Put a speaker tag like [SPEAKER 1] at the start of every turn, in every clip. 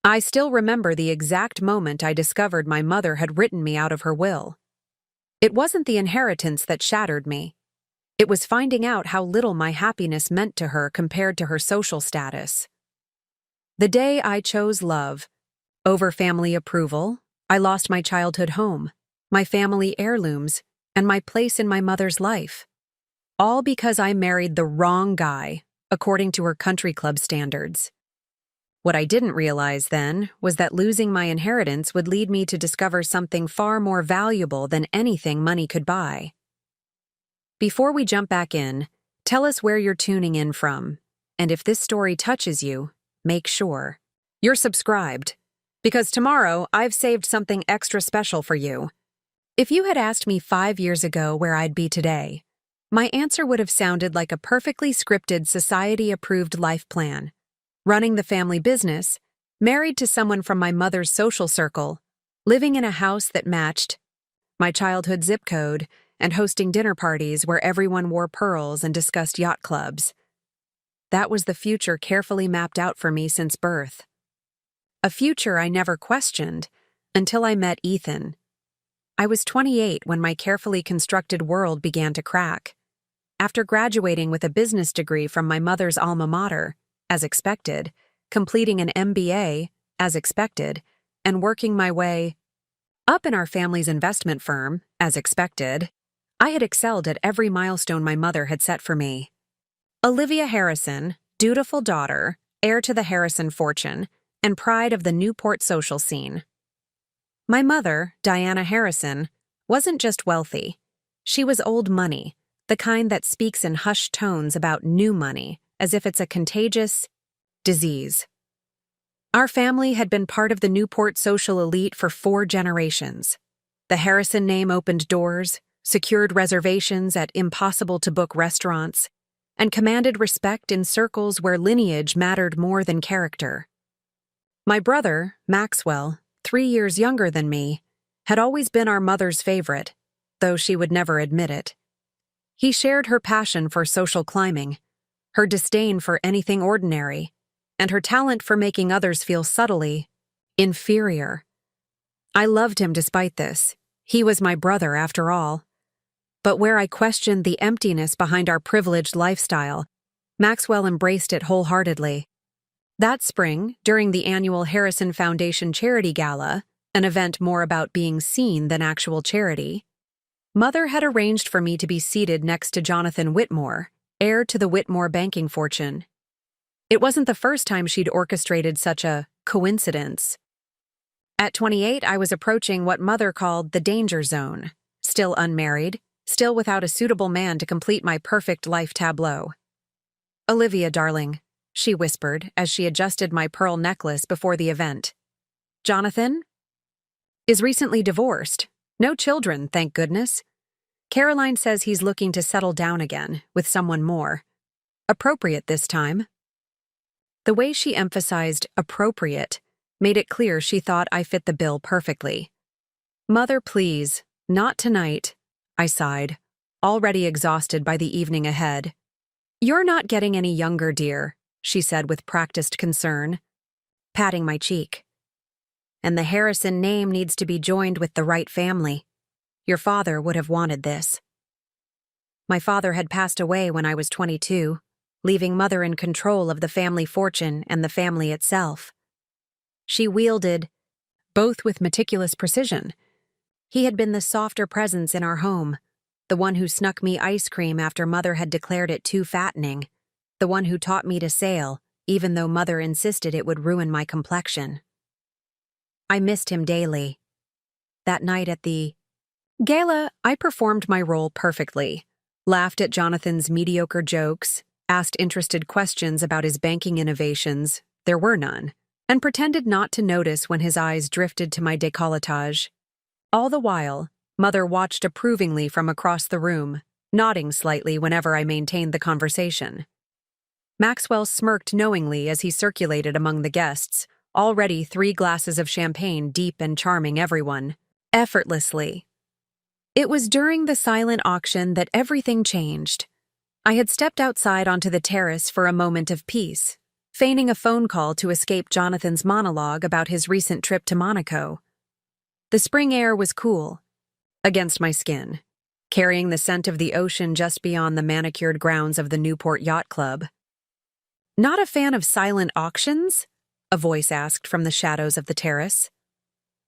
[SPEAKER 1] I still remember the exact moment I discovered my mother had written me out of her will. It wasn't the inheritance that shattered me. It was finding out how little my happiness meant to her compared to her social status. The day I chose love over family approval, I lost my childhood home, my family heirlooms, and my place in my mother's life. All because I married the wrong guy, according to her country club standards. What I didn't realize then was that losing my inheritance would lead me to discover something far more valuable than anything money could buy. Before we jump back in, tell us where you're tuning in from, and if this story touches you, make sure you're subscribed, because tomorrow I've saved something extra special for you. If you had asked me 5 years ago where I'd be today, my answer would have sounded like a perfectly scripted, society-approved life plan. Running the family business, married to someone from my mother's social circle, living in a house that matched my childhood zip code, and hosting dinner parties where everyone wore pearls and discussed yacht clubs. That was the future carefully mapped out for me since birth. A future I never questioned until I met Ethan. I was 28 when my carefully constructed world began to crack. After graduating with a business degree from my mother's alma mater, as expected, completing an MBA, as expected, and working my way up in our family's investment firm, as expected, I had excelled at every milestone my mother had set for me. Olivia Harrison, dutiful daughter, heir to the Harrison fortune, and pride of the Newport social scene. My mother, Diana Harrison, wasn't just wealthy. She was old money, the kind that speaks in hushed tones about new money, as if it's a contagious disease. Our family had been part of the Newport social elite for 4 generations. The Harrison name opened doors, secured reservations at impossible-to-book restaurants, and commanded respect in circles where lineage mattered more than character. My brother, Maxwell, 3 years younger than me, had always been our mother's favorite, though she would never admit it. He shared her passion for social climbing, her disdain for anything ordinary, and her talent for making others feel subtly inferior. I loved him despite this. He was my brother after all. But where I questioned the emptiness behind our privileged lifestyle, Maxwell embraced it wholeheartedly. That spring, during the annual Harrison Foundation Charity Gala, an event more about being seen than actual charity, Mother had arranged for me to be seated next to Jonathan Whitmore, heir to the Whitmore banking fortune. It wasn't the first time she'd orchestrated such a coincidence. At 28, I was approaching what Mother called the danger zone, still unmarried, still without a suitable man to complete my perfect life tableau. "Olivia, darling," she whispered as she adjusted my pearl necklace before the event. "Jonathan is recently divorced. No children, thank goodness. Caroline says he's looking to settle down again with someone more. Appropriate this time." The way she emphasized appropriate made it clear she thought I fit the bill perfectly. "Mother, please, not tonight," I sighed, already exhausted by the evening ahead. "You're not getting any younger, dear," she said with practiced concern, patting my cheek. "And the Harrison name needs to be joined with the right family. Your father would have wanted this." My father had passed away when I was 22, leaving Mother in control of the family fortune and the family itself. She wielded both with meticulous precision. He had been the softer presence in our home, the one who snuck me ice cream after Mother had declared it too fattening, the one who taught me to sail, even though Mother insisted it would ruin my complexion. I missed him daily. That night at the gala, I performed my role perfectly, laughed at Jonathan's mediocre jokes, asked interested questions about his banking innovations, there were none, and pretended not to notice when his eyes drifted to my décolletage. All the while, Mother watched approvingly from across the room, nodding slightly whenever I maintained the conversation. Maxwell smirked knowingly as he circulated among the guests, already 3 glasses of champagne deep and charming everyone, effortlessly. It was during the silent auction that everything changed. I had stepped outside onto the terrace for a moment of peace, feigning a phone call to escape Jonathan's monologue about his recent trip to Monaco. The spring air was cool, against my skin, carrying the scent of the ocean just beyond the manicured grounds of the Newport Yacht Club. "Not a fan of silent auctions?" a voice asked from the shadows of the terrace.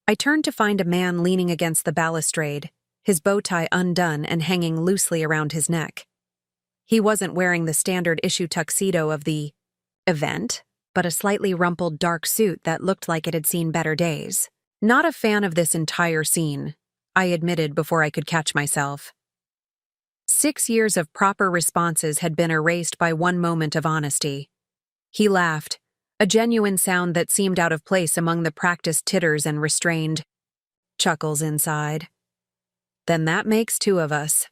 [SPEAKER 1] I turned to find a man leaning against the balustrade, his bow tie undone and hanging loosely around his neck. He wasn't wearing the standard-issue tuxedo of the event, but a slightly rumpled dark suit that looked like it had seen better days. "Not a fan of this entire scene," I admitted before I could catch myself. 6 years of proper responses had been erased by one moment of honesty. He laughed, a genuine sound that seemed out of place among the practiced titters and restrained chuckles inside. "Then that makes 2 of us.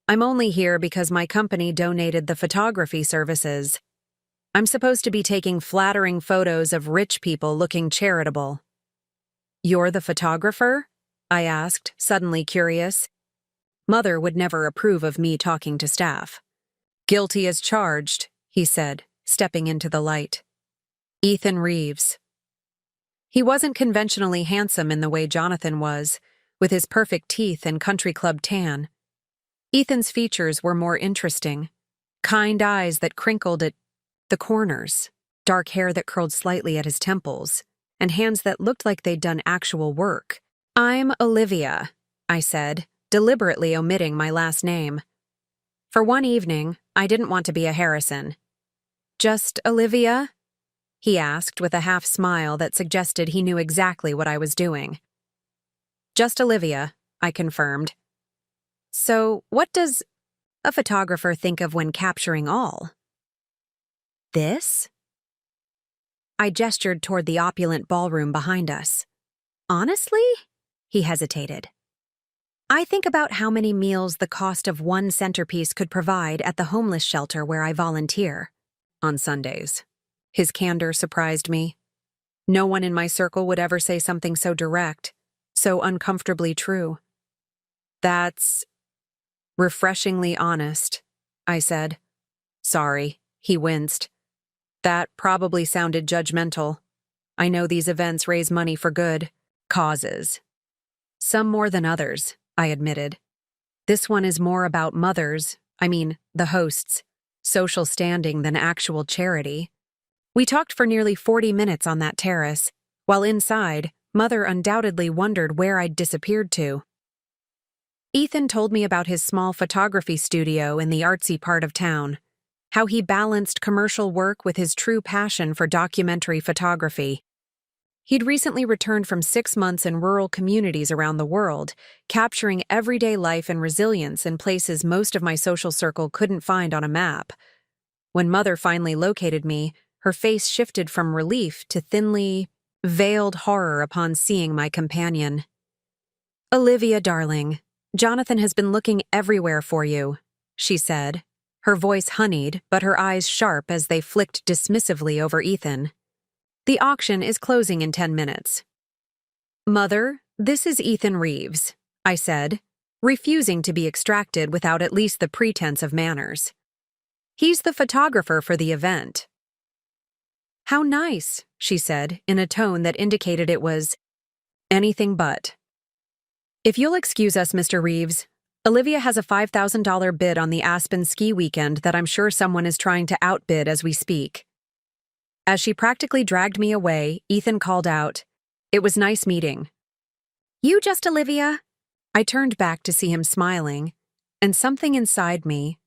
[SPEAKER 1] I'm only here because my company donated the photography services. I'm supposed to be taking flattering photos of rich people looking charitable." "You're the photographer?" I asked, suddenly curious. Mother would never approve of me talking to staff. "Guilty as charged," he said, stepping into the light. "Ethan Reeves." He wasn't conventionally handsome in the way Jonathan was, with his perfect teeth and country club tan. Ethan's features were more interesting. Kind eyes that crinkled at the corners, dark hair that curled slightly at his temples, and hands that looked like they'd done actual work. "I'm Olivia," I said, deliberately omitting my last name. For one evening, I didn't want to be a Harrison. "Just Olivia?" he asked with a half smile that suggested he knew exactly what I was doing. "Just Olivia," I confirmed. "So, what does a photographer think of when capturing all? This?" I gestured toward the opulent ballroom behind us. "Honestly?" he hesitated. "I think about how many meals the cost of one centerpiece could provide at the homeless shelter where I volunteer on Sundays." His candor surprised me. No one in my circle would ever say something so direct, so uncomfortably true. "That's refreshingly honest," I said. "Sorry," he winced. "That probably sounded judgmental. I know these events raise money for good causes. Some more than others," I admitted. "This one is more about the hosts, social standing than actual charity." We talked for nearly 40 minutes on that terrace, while inside, Mother undoubtedly wondered where I'd disappeared to. Ethan told me about his small photography studio in the artsy part of town, how he balanced commercial work with his true passion for documentary photography. He'd recently returned from 6 months in rural communities around the world, capturing everyday life and resilience in places most of my social circle couldn't find on a map. When Mother finally located me, her face shifted from relief to thinly veiled horror upon seeing my companion. "Olivia, darling, Jonathan has been looking everywhere for you," she said, her voice honeyed but her eyes sharp as they flicked dismissively over Ethan. "The auction is closing in 10 minutes. "Mother, this is Ethan Reeves," I said, refusing to be extracted without at least the pretense of manners. "He's the photographer for the event." "How nice," she said, in a tone that indicated it was anything but. "If you'll excuse us, Mr. Reeves, Olivia has a $5,000 bid on the Aspen ski weekend that I'm sure someone is trying to outbid as we speak." As she practically dragged me away, Ethan called out, "It was nice meeting." "You just Olivia?" I turned back to see him smiling, and something inside me,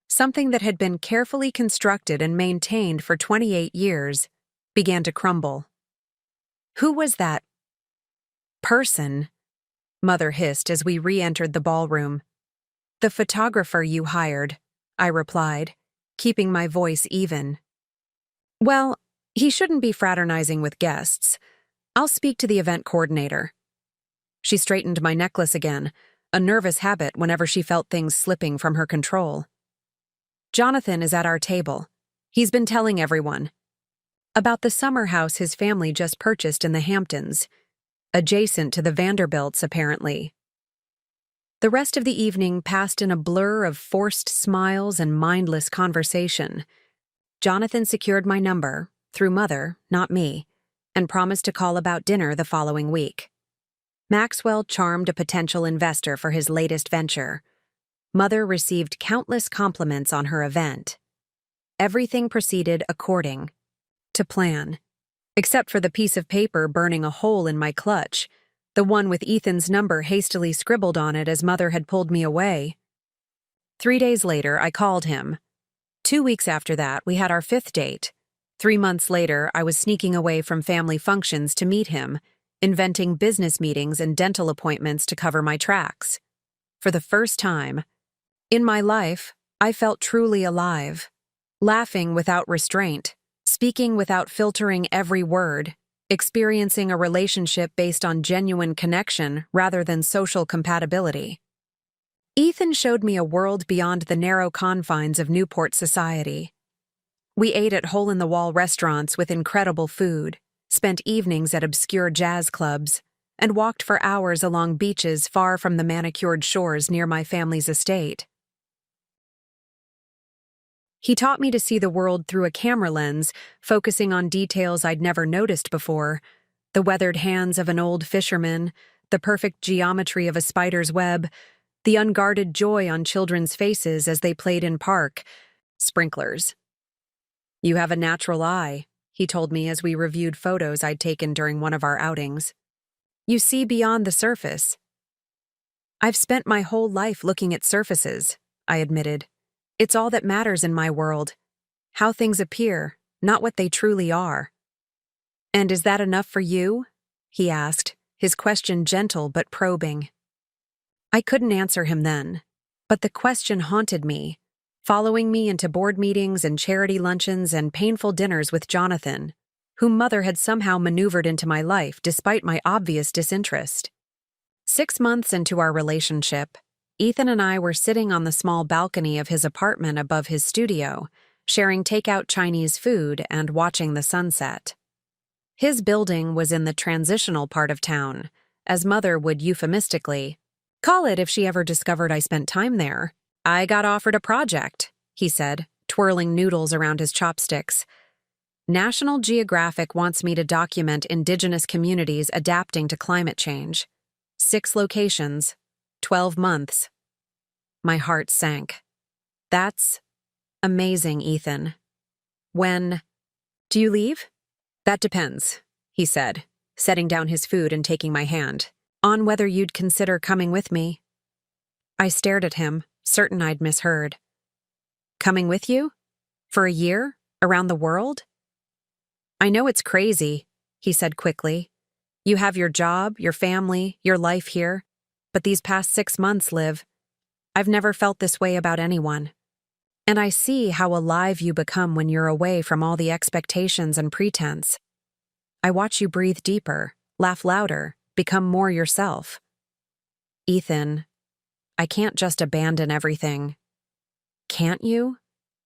[SPEAKER 1] something that had been carefully constructed and maintained for 28 years, began to crumble. "Who was that person?" Mother hissed as we re-entered the ballroom. "The photographer you hired," I replied, keeping my voice even. "Well, he shouldn't be fraternizing with guests. I'll speak to the event coordinator." She straightened my necklace again, a nervous habit whenever she felt things slipping from her control. "Jonathan is at our table. He's been telling everyone about the summer house his family just purchased in the Hamptons, adjacent to the Vanderbilts, apparently." The rest of the evening passed in a blur of forced smiles and mindless conversation. Jonathan secured my number, through Mother, not me, and promised to call about dinner the following week. Maxwell charmed a potential investor for his latest venture. Mother received countless compliments on her event. Everything proceeded according to plan, except for the piece of paper burning a hole in my clutch, the one with Ethan's number hastily scribbled on it as Mother had pulled me away. 3 days later, I called him. 2 weeks after that, we had our 5th date. 3 months later, I was sneaking away from family functions to meet him, inventing business meetings and dental appointments to cover my tracks. For the first time in my life, I felt truly alive, laughing without restraint, speaking without filtering every word, experiencing a relationship based on genuine connection rather than social compatibility. Ethan showed me a world beyond the narrow confines of Newport society. We ate at hole-in-the-wall restaurants with incredible food, spent evenings at obscure jazz clubs, and walked for hours along beaches far from the manicured shores near my family's estate. He taught me to see the world through a camera lens, focusing on details I'd never noticed before: the weathered hands of an old fisherman, the perfect geometry of a spider's web, the unguarded joy on children's faces as they played in park. Sprinklers. "You have a natural eye," he told me as we reviewed photos I'd taken during one of our outings. "You see beyond the surface." "I've spent my whole life looking at surfaces," I admitted. "It's all that matters in my world. How things appear, not what they truly are." "And is that enough for you?" he asked, his question gentle but probing. I couldn't answer him then, but the question haunted me, following me into board meetings and charity luncheons and painful dinners with Jonathan, whom Mother had somehow maneuvered into my life despite my obvious disinterest. 6 months into our relationship, Ethan and I were sitting on the small balcony of his apartment above his studio, sharing takeout Chinese food and watching the sunset. His building was in the transitional part of town, as Mother would euphemistically call it if she ever discovered I spent time there. "I got offered a project," he said, twirling noodles around his chopsticks. "National Geographic wants me to document indigenous communities adapting to climate change. 6 locations. 12 months. My heart sank. "That's amazing, Ethan. When do you leave?" "That depends," he said, setting down his food and taking my hand, "on whether you'd consider coming with me." I stared at him, certain I'd misheard. "Coming with you? For a year? Around the world?" "I know it's crazy," he said quickly. "You have your job, your family, your life here. But these past 6 months, Liv, I've never felt this way about anyone. And I see how alive you become when you're away from all the expectations and pretense. I watch you breathe deeper, laugh louder, become more yourself." "Ethan, I can't just abandon everything." "Can't you?"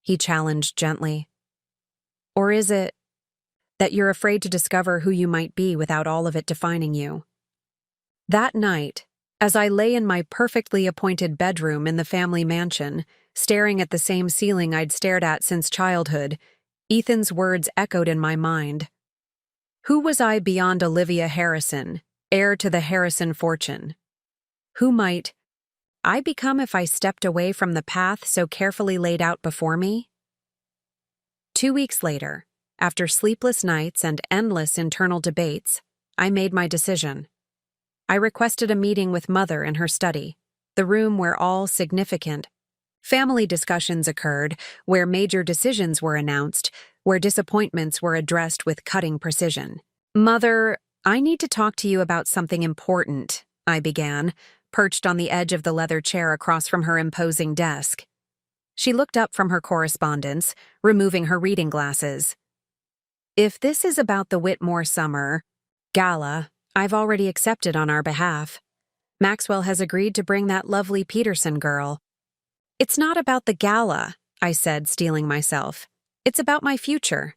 [SPEAKER 1] he challenged gently. "Or is it that you're afraid to discover who you might be without all of it defining you?" That night, as I lay in my perfectly appointed bedroom in the family mansion, staring at the same ceiling I'd stared at since childhood, Ethan's words echoed in my mind. Who was I beyond Olivia Harrison, heir to the Harrison fortune? Who might I become if I stepped away from the path so carefully laid out before me? 2 weeks later, after sleepless nights and endless internal debates, I made my decision. I requested a meeting with Mother in her study, the room where all significant family discussions occurred, where major decisions were announced, where disappointments were addressed with cutting precision. "Mother, I need to talk to you about something important," I began, perched on the edge of the leather chair across from her imposing desk. She looked up from her correspondence, removing her reading glasses. "If this is about the Whitmore Summer Gala, I've already accepted on our behalf. Maxwell has agreed to bring that lovely Peterson girl." "It's not about the gala," I said, steeling myself. "It's about my future.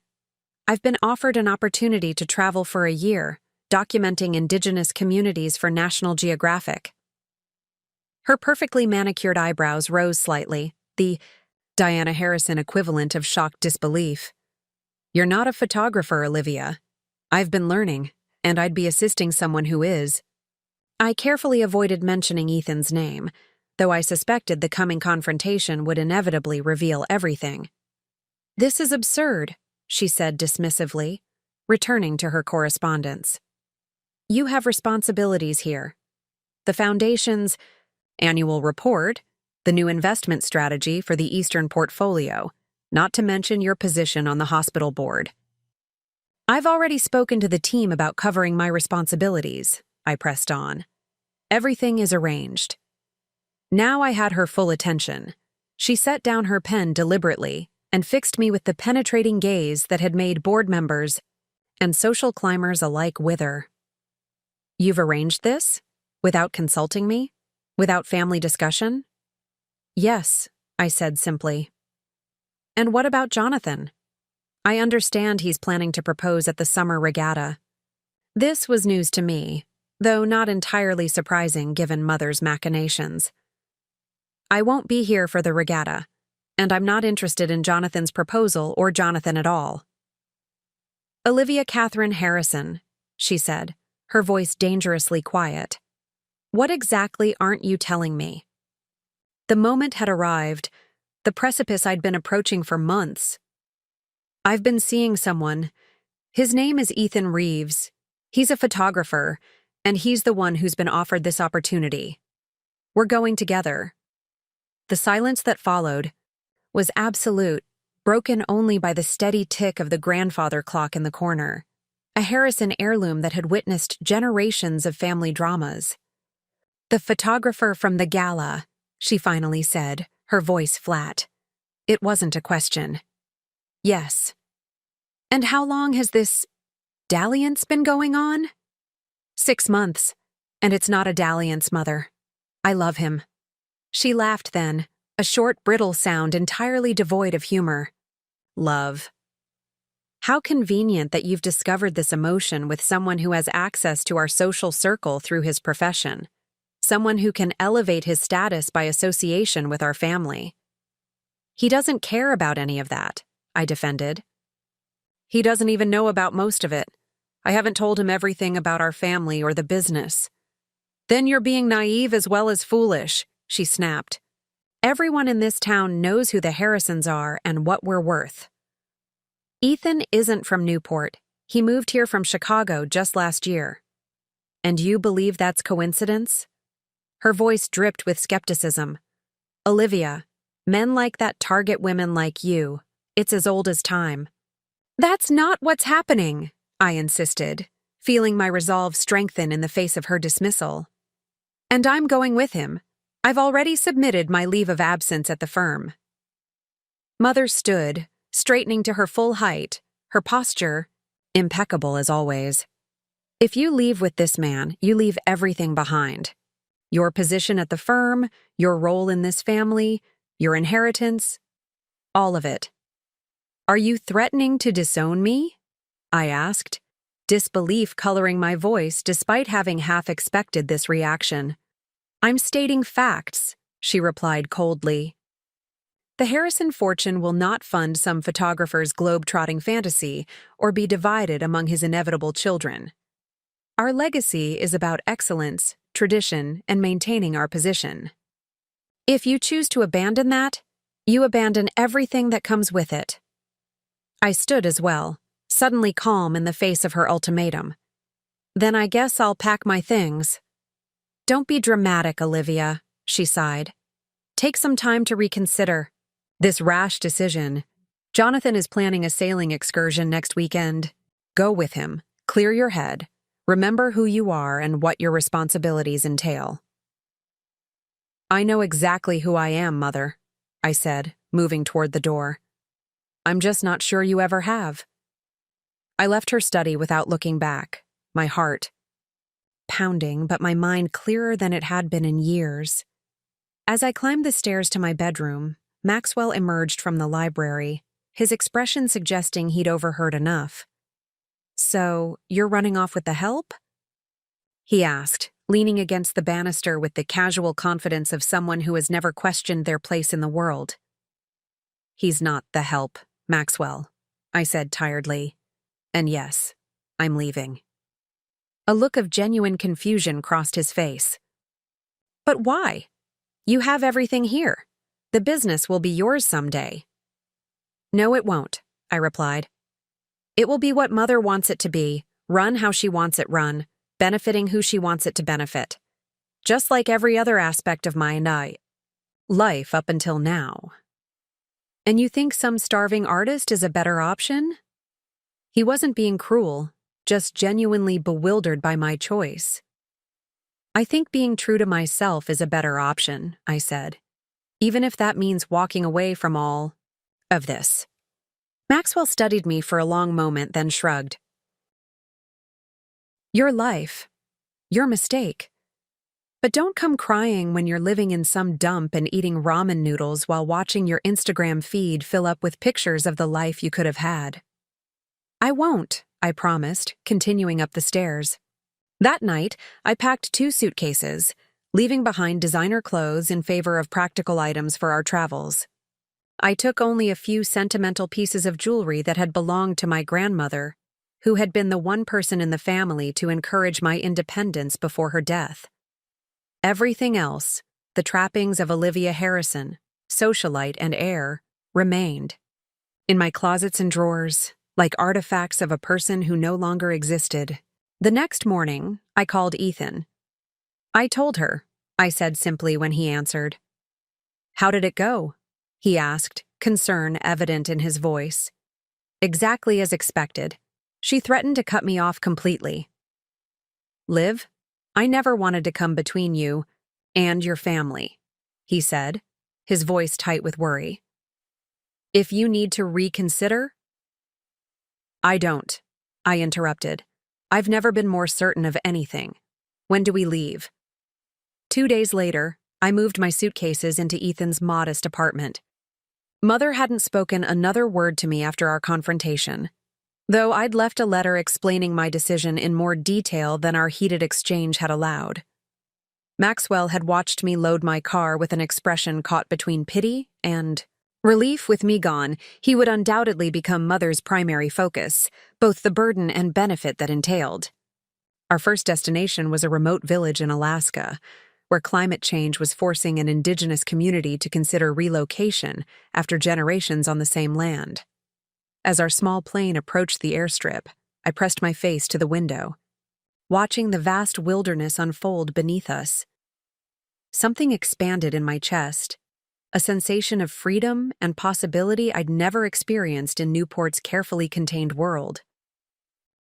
[SPEAKER 1] I've been offered an opportunity to travel for a year, documenting indigenous communities for National Geographic." Her perfectly manicured eyebrows rose slightly, the Diana Harrison equivalent of shocked disbelief. You're not a photographer, Olivia. I've been learning, and I'd be assisting someone who is. I carefully avoided mentioning Ethan's name, though I suspected the coming confrontation would inevitably reveal everything. This is absurd, she said dismissively, returning to her correspondence. You have responsibilities here. The Foundation's annual report, the new investment strategy for the Eastern portfolio, not to mention your position on the hospital board. I've already spoken to the team about covering my responsibilities, I pressed on. Everything is arranged. Now I had her full attention. She set down her pen deliberately and fixed me with the penetrating gaze that had made board members and social climbers alike wither. You've arranged this? Without consulting me? Without family discussion? Yes, I said simply. And what about Jonathan? I understand he's planning to propose at the summer regatta. This was news to me, though not entirely surprising given Mother's machinations. I won't be here for the regatta, and I'm not interested in Jonathan's proposal or Jonathan at all. Olivia Catherine Harrison, she said, her voice dangerously quiet. What exactly aren't you telling me? The moment had arrived, the precipice I'd been approaching for months. I've been seeing someone. His name is Ethan Reeves. He's a photographer, and he's the one who's been offered this opportunity. We're going together. The silence that followed was absolute, broken only by the steady tick of the grandfather clock in the corner, a Harrison heirloom that had witnessed generations of family dramas. The photographer from the gala, she finally said, her voice flat. It wasn't a question. Yes. And how long has this dalliance been going on? 6 months, and it's not a dalliance, Mother. I love him. She laughed then, a short, brittle sound entirely devoid of humor. Love. How convenient that you've discovered this emotion with someone who has access to our social circle through his profession, someone who can elevate his status by association with our family. He doesn't care about any of that, I defended. He doesn't even know about most of it. I haven't told him everything about our family or the business. Then you're being naive as well as foolish, she snapped. Everyone in this town knows who the Harrisons are and what we're worth. Ethan isn't from Newport. He moved here from Chicago just last year. And you believe that's coincidence? Her voice dripped with skepticism. Olivia, men like that target women like you. It's as old as time. That's not what's happening, I insisted, feeling my resolve strengthen in the face of her dismissal. And I'm going with him. I've already submitted my leave of absence at the firm. Mother stood, straightening to her full height, her posture impeccable as always. If you leave with this man, you leave everything behind. Your position at the firm, your role in this family, your inheritance, all of it. Are you threatening to disown me? I asked, disbelief coloring my voice despite having half expected this reaction. I'm stating facts, she replied coldly. The Harrison fortune will not fund some photographer's globe-trotting fantasy or be divided among his inevitable children. Our legacy is about excellence, tradition, and maintaining our position. If you choose to abandon that, you abandon everything that comes with it. I stood as well, suddenly calm in the face of her ultimatum. Then I guess I'll pack my things. Don't be dramatic, Olivia, she sighed. Take some time to reconsider this rash decision. Jonathan is planning a sailing excursion next weekend. Go with him, clear your head, remember who you are and what your responsibilities entail. I know exactly who I am, Mother, I said, moving toward the door. I'm just not sure you ever have. I left her study without looking back, my heart pounding, but my mind clearer than it had been in years. As I climbed the stairs to my bedroom, Maxwell emerged from the library, his expression suggesting he'd overheard enough. So, you're running off with the help? He asked, leaning against the banister with the casual confidence of someone who has never questioned their place in the world. He's not the help, Maxwell, I said tiredly. And yes, I'm leaving. A look of genuine confusion crossed his face. But why? You have everything here. The business will be yours someday. No, it won't, I replied. It will be what Mother wants it to be, run how she wants it run, benefiting who she wants it to benefit. Just like every other aspect of my life up until now. And you think some starving artist is a better option? He wasn't being cruel, just genuinely bewildered by my choice. I think being true to myself is a better option, I said, even if that means walking away from all of this. Maxwell studied me for a long moment, then shrugged. Your life. Your mistake. But don't come crying when you're living in some dump and eating ramen noodles while watching your Instagram feed fill up with pictures of the life you could have had. I won't, I promised, continuing up the stairs. That night, I packed 2 suitcases, leaving behind designer clothes in favor of practical items for our travels. I took only a few sentimental pieces of jewelry that had belonged to my grandmother, who had been the one person in the family to encourage my independence before her death. Everything else, the trappings of Olivia Harrison, socialite and heir, remained. In my closets and drawers, like artifacts of a person who no longer existed. The next morning, I called Ethan. I told her, I said simply when he answered. How did it go? He asked, concern evident in his voice. Exactly as expected. She threatened to cut me off completely. Liv, I never wanted to come between you and your family, he said, his voice tight with worry. If you need to reconsider? I don't, I interrupted. I've never been more certain of anything. When do we leave? 2 days later, I moved my suitcases into Ethan's modest apartment. Mother hadn't spoken another word to me after our confrontation, though I'd left a letter explaining my decision in more detail than our heated exchange had allowed. Maxwell had watched me load my car with an expression caught between pity and relief. With me gone, he would undoubtedly become Mother's primary focus, both the burden and benefit that entailed. Our first destination was a remote village in Alaska, where climate change was forcing an indigenous community to consider relocation after generations on the same land. As our small plane approached the airstrip, I pressed my face to the window, watching the vast wilderness unfold beneath us. Something expanded in my chest, a sensation of freedom and possibility I'd never experienced in Newport's carefully contained world.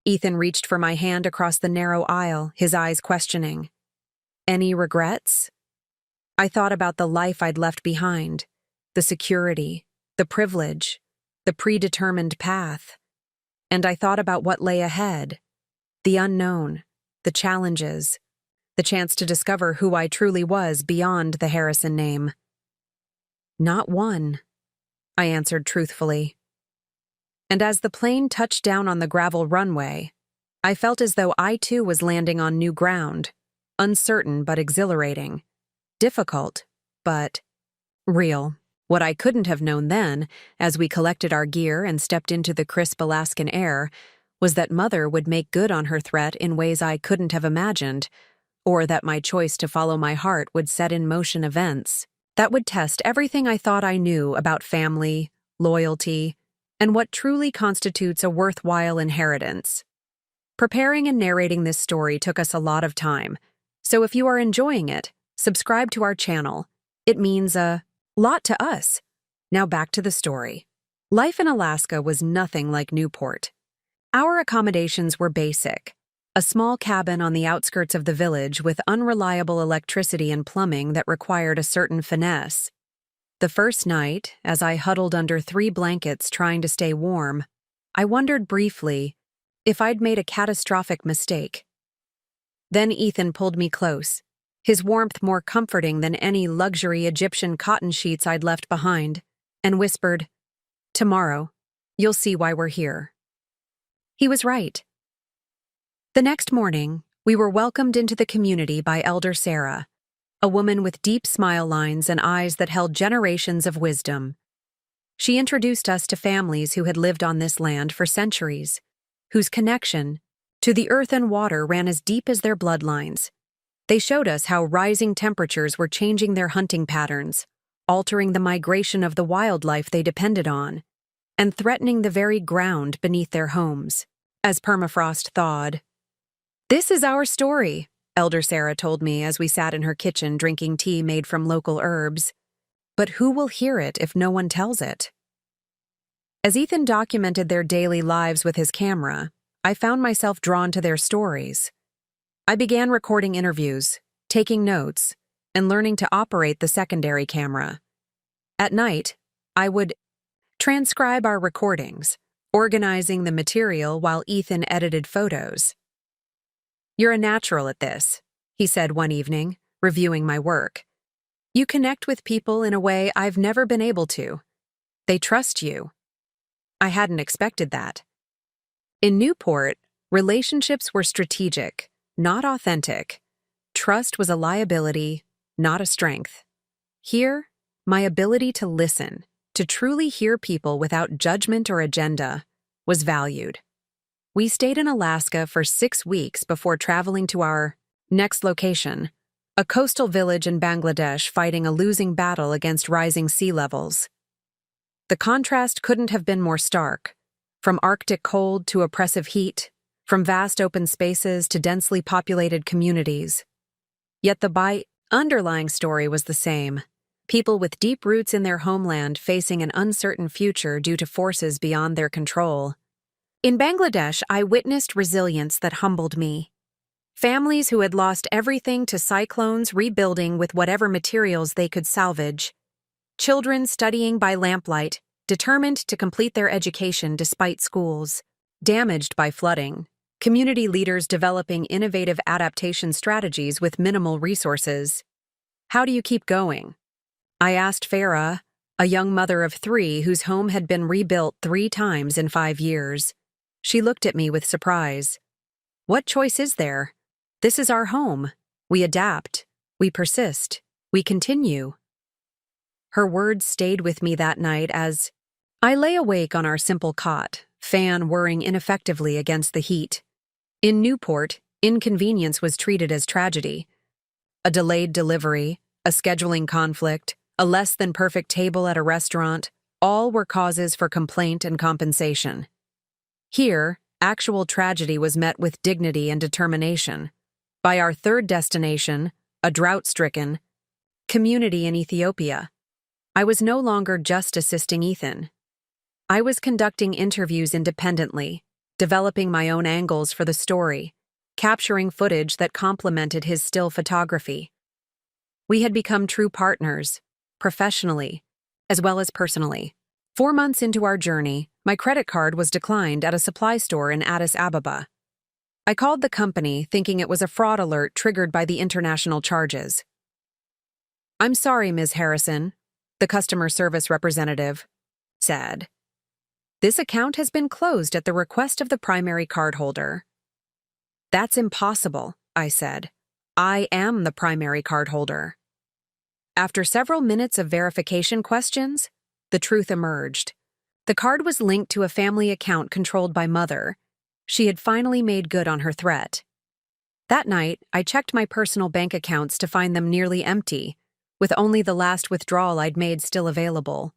[SPEAKER 1] Ethan reached for my hand across the narrow aisle, his eyes questioning. Any regrets? I thought about the life I'd left behind, the security, the privilege, the predetermined path. And I thought about what lay ahead, the unknown, the challenges, the chance to discover who I truly was beyond the Harrison name. Not one, I answered truthfully. And as the plane touched down on the gravel runway, I felt as though I too was landing on new ground, uncertain but exhilarating, difficult but real. What I couldn't have known then, as we collected our gear and stepped into the crisp Alaskan air, was that Mother would make good on her threat in ways I couldn't have imagined, or that my choice to follow my heart would set in motion events that would test everything I thought I knew about family, loyalty, and what truly constitutes a worthwhile inheritance. Preparing and narrating this story took us a lot of time, so if you are enjoying it, subscribe to our channel. It means a lot to us. Now back to the story. Life in Alaska was nothing like Newport. Our accommodations were basic. A small cabin on the outskirts of the village with unreliable electricity and plumbing that required a certain finesse. The first night, as I huddled under 3 blankets trying to stay warm, I wondered briefly if I'd made a catastrophic mistake. Then Ethan pulled me close, his warmth more comforting than any luxury Egyptian cotton sheets I'd left behind, and whispered, "Tomorrow, you'll see why we're here." He was right. The next morning, we were welcomed into the community by Elder Sarah, a woman with deep smile lines and eyes that held generations of wisdom. She introduced us to families who had lived on this land for centuries, whose connection to the earth and water ran as deep as their bloodlines. They showed us how rising temperatures were changing their hunting patterns, altering the migration of the wildlife they depended on, and threatening the very ground beneath their homes. As permafrost thawed. "This is our story," Elder Sarah told me as we sat in her kitchen drinking tea made from local herbs. "But who will hear it if no one tells it?" As Ethan documented their daily lives with his camera, I found myself drawn to their stories. I began recording interviews, taking notes, and learning to operate the secondary camera. At night, I would transcribe our recordings, organizing the material while Ethan edited photos. "You're a natural at this," he said one evening, reviewing my work. "You connect with people in a way I've never been able to. They trust you." I hadn't expected that. In Newport, relationships were strategic, not authentic. Trust was a liability, not a strength. Here, my ability to listen, to truly hear people without judgment or agenda, was valued. We stayed in Alaska for 6 weeks before traveling to our next location, a coastal village in Bangladesh fighting a losing battle against rising sea levels. The contrast couldn't have been more stark, from Arctic cold to oppressive heat, from vast open spaces to densely populated communities. Yet the underlying story was the same. People with deep roots in their homeland facing an uncertain future due to forces beyond their control. In Bangladesh, I witnessed resilience that humbled me. Families who had lost everything to cyclones rebuilding with whatever materials they could salvage. Children studying by lamplight, determined to complete their education despite schools damaged by flooding. Community leaders developing innovative adaptation strategies with minimal resources. "How do you keep going?" I asked Farah, a young mother of 3 whose home had been rebuilt 3 times in 5 years. She looked at me with surprise. "What choice is there? This is our home. We adapt. We persist. We continue." Her words stayed with me that night as I lay awake on our simple cot, fan whirring ineffectively against the heat. In Newport, inconvenience was treated as tragedy. A delayed delivery, a scheduling conflict, a less-than-perfect table at a restaurant, all were causes for complaint and compensation. Here, actual tragedy was met with dignity and determination. By our 3rd destination, a drought-stricken community in Ethiopia, I was no longer just assisting Ethan. I was conducting interviews independently, developing my own angles for the story, capturing footage that complemented his still photography. We had become true partners, professionally, as well as personally. 4 months into our journey, my credit card was declined at a supply store in Addis Ababa. I called the company thinking it was a fraud alert triggered by the international charges. "I'm sorry, Ms. Harrison," the customer service representative said. "This account has been closed at the request of the primary cardholder." "That's impossible," I said. "I am the primary cardholder." After several minutes of verification questions, the truth emerged. The card was linked to a family account controlled by Mother. She had finally made good on her threat. That night, I checked my personal bank accounts to find them nearly empty, with only the last withdrawal I'd made still available.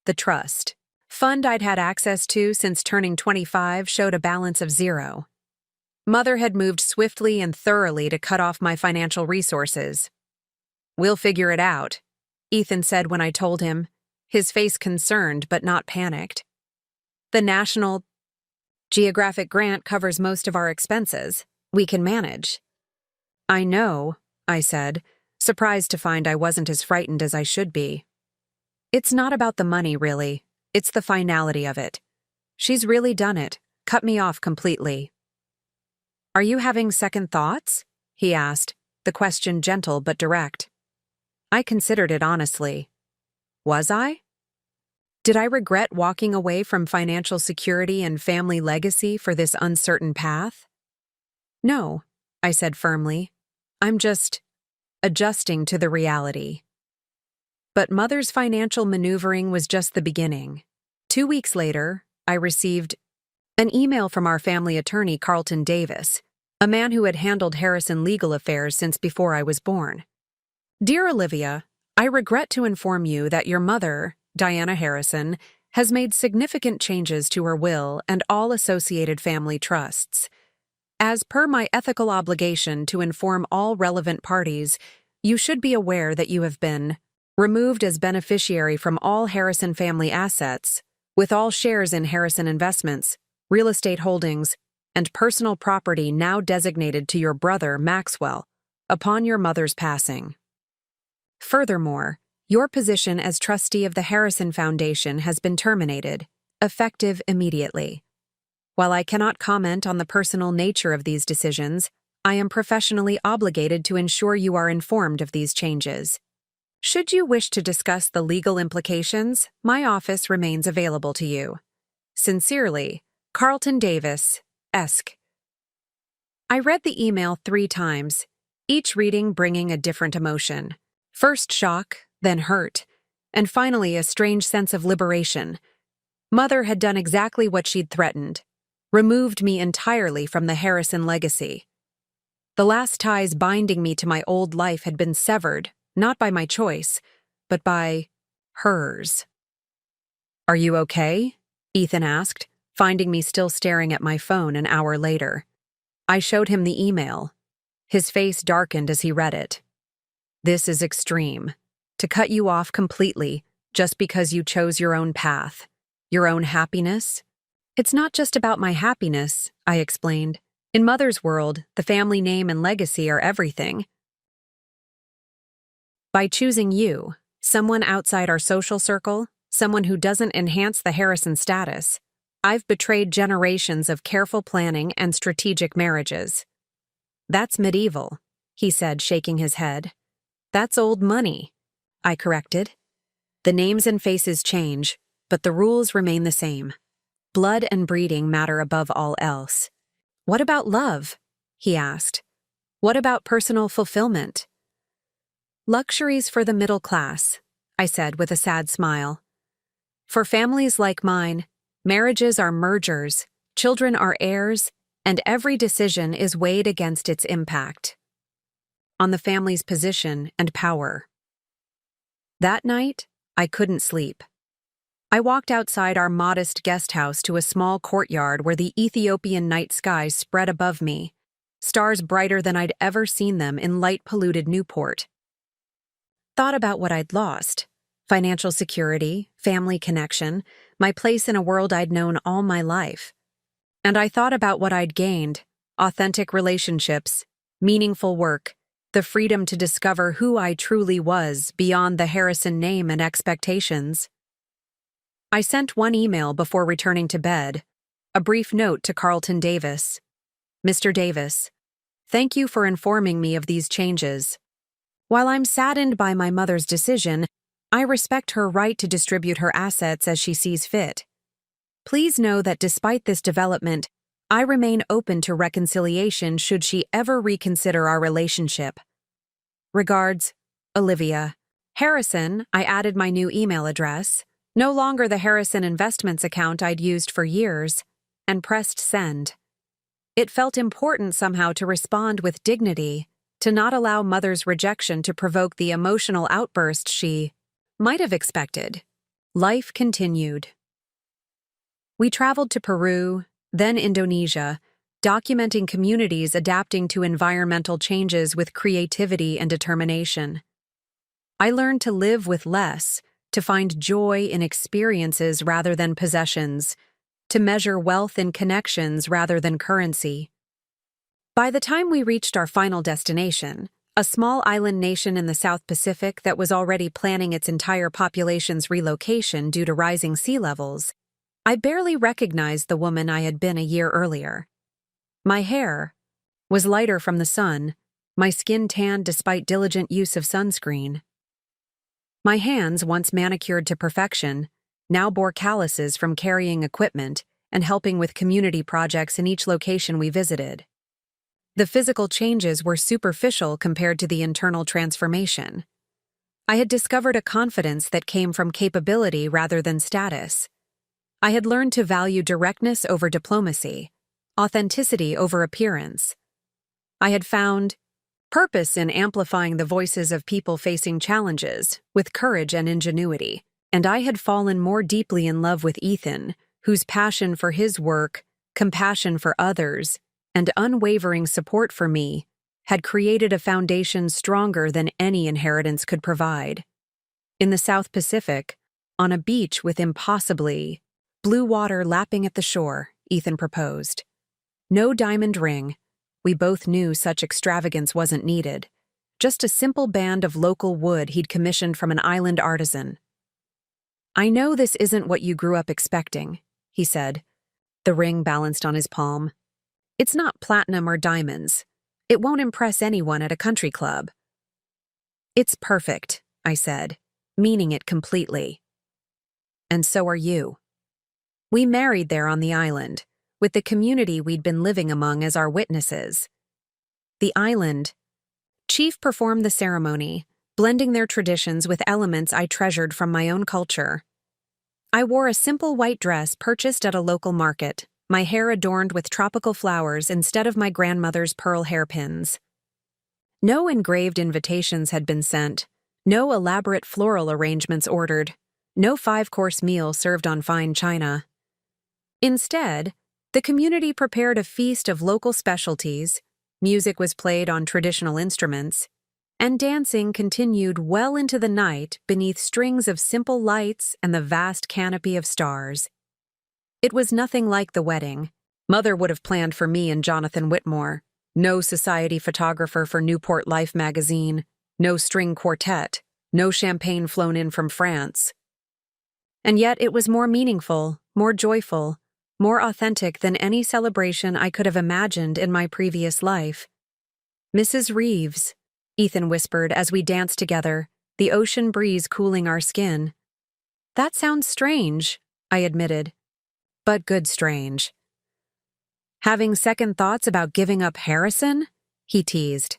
[SPEAKER 1] The trust fund I'd had access to since turning 25 showed a balance of 0. Mother had moved swiftly and thoroughly to cut off my financial resources. "We'll figure it out," Ethan said when I told him, his face concerned but not panicked. "The National Geographic grant covers most of our expenses. We can manage." "I know," I said, surprised to find I wasn't as frightened as I should be. "It's not about the money, really. It's the finality of it. She's really done it, cut me off completely." "Are you having second thoughts?" he asked, the question gentle but direct. I considered it honestly. Was I? Did I regret walking away from financial security and family legacy for this uncertain path? "No," I said firmly. "I'm just adjusting to the reality." But Mother's financial maneuvering was just the beginning. 2 weeks later, I received an email from our family attorney, Carlton Davis, a man who had handled Harrison legal affairs since before I was born. Dear Olivia, I regret to inform you that your mother, Diana Harrison, has made significant changes to her will and all associated family trusts. As per my ethical obligation to inform all relevant parties, you should be aware that you have been removed as beneficiary from all Harrison family assets, with all shares in Harrison Investments, real estate holdings, and personal property now designated to your brother, Maxwell, upon your mother's passing. Furthermore, your position as trustee of the Harrison Foundation has been terminated, effective immediately. While I cannot comment on the personal nature of these decisions, I am professionally obligated to ensure you are informed of these changes. Should you wish to discuss the legal implications, my office remains available to you. Sincerely, Carlton Davis, Esq. I read the email 3 times, each reading bringing a different emotion. First shock, then hurt, and finally a strange sense of liberation. Mother had done exactly what she'd threatened, removed me entirely from the Harrison legacy. The last ties binding me to my old life had been severed, not by my choice, but by hers. "Are you okay?" Ethan asked, finding me still staring at my phone an hour later. I showed him the email. His face darkened as he read it. "This is extreme. To cut you off completely, just because you chose your own path, your own happiness." "It's not just about my happiness," I explained. "In Mother's world, the family name and legacy are everything. By choosing you, someone outside our social circle, someone who doesn't enhance the Harrison status, I've betrayed generations of careful planning and strategic marriages." "That's medieval," he said, shaking his head. "That's old money," I corrected. "The names and faces change, but the rules remain the same. Blood and breeding matter above all else." "What about love?" he asked. "What about personal fulfillment?" "Luxuries for the middle class," I said with a sad smile. "For families like mine, marriages are mergers, children are heirs, and every decision is weighed against its impact on the family's position and power." That night, I couldn't sleep. I walked outside our modest guest house to a small courtyard where the Ethiopian night sky spread above me, stars brighter than I'd ever seen them in light-polluted Newport. Thought about what I'd lost: financial security, family connection, my place in a world I'd known all my life. And I thought about what I'd gained: authentic relationships, meaningful work, the freedom to discover who I truly was beyond the Harrison name and expectations. I sent one email before returning to bed, a brief note to Carlton Davis. "Mr. Davis, thank you for informing me of these changes. While I'm saddened by my mother's decision, I respect her right to distribute her assets as she sees fit. Please know that despite this development, I remain open to reconciliation should she ever reconsider our relationship. Regards, Olivia." Harrison, I added my new email address, no longer the Harrison Investments account I'd used for years, and pressed send. It felt important somehow to respond with dignity, to not allow Mother's rejection to provoke the emotional outburst she might have expected. Life continued. We traveled to Peru, then Indonesia, documenting communities adapting to environmental changes with creativity and determination. I learned to live with less, to find joy in experiences rather than possessions, to measure wealth in connections rather than currency. By the time we reached our final destination, a small island nation in the South Pacific that was already planning its entire population's relocation due to rising sea levels, I barely recognized the woman I had been a year earlier. My hair was lighter from the sun, my skin tanned despite diligent use of sunscreen. My hands, once manicured to perfection, now bore calluses from carrying equipment and helping with community projects in each location we visited. The physical changes were superficial compared to the internal transformation. I had discovered a confidence that came from capability rather than status. I had learned to value directness over diplomacy, authenticity over appearance. I had found purpose in amplifying the voices of people facing challenges with courage and ingenuity. And I had fallen more deeply in love with Ethan, whose passion for his work, compassion for others, and unwavering support for me had created a foundation stronger than any inheritance could provide. In the South Pacific, on a beach with impossibly blue water lapping at the shore, Ethan proposed. No diamond ring. We both knew such extravagance wasn't needed. Just a simple band of local wood he'd commissioned from an island artisan. "I know this isn't what you grew up expecting," he said. The ring balanced on his palm. "It's not platinum or diamonds. It won't impress anyone at a country club." "It's perfect," I said, meaning it completely. "And so are you." We married there on the island, with the community we'd been living among as our witnesses. The island. Chief performed the ceremony, blending their traditions with elements I treasured from my own culture. I wore a simple white dress purchased at a local market, my hair adorned with tropical flowers instead of my grandmother's pearl hairpins. No engraved invitations had been sent, no elaborate floral arrangements ordered, no 5-course meal served on fine china. Instead, the community prepared a feast of local specialties, music was played on traditional instruments, and dancing continued well into the night beneath strings of simple lights and the vast canopy of stars. It was nothing like the wedding Mother would have planned for me and Jonathan Whitmore. No society photographer for Newport Life magazine, no string quartet, no champagne flown in from France. And yet it was more meaningful, more joyful, more authentic than any celebration I could have imagined in my previous life. "Mrs. Reeves," Ethan whispered as we danced together, the ocean breeze cooling our skin. "That sounds strange," I admitted. "But good strange." "Having second thoughts about giving up Harrison?" he teased.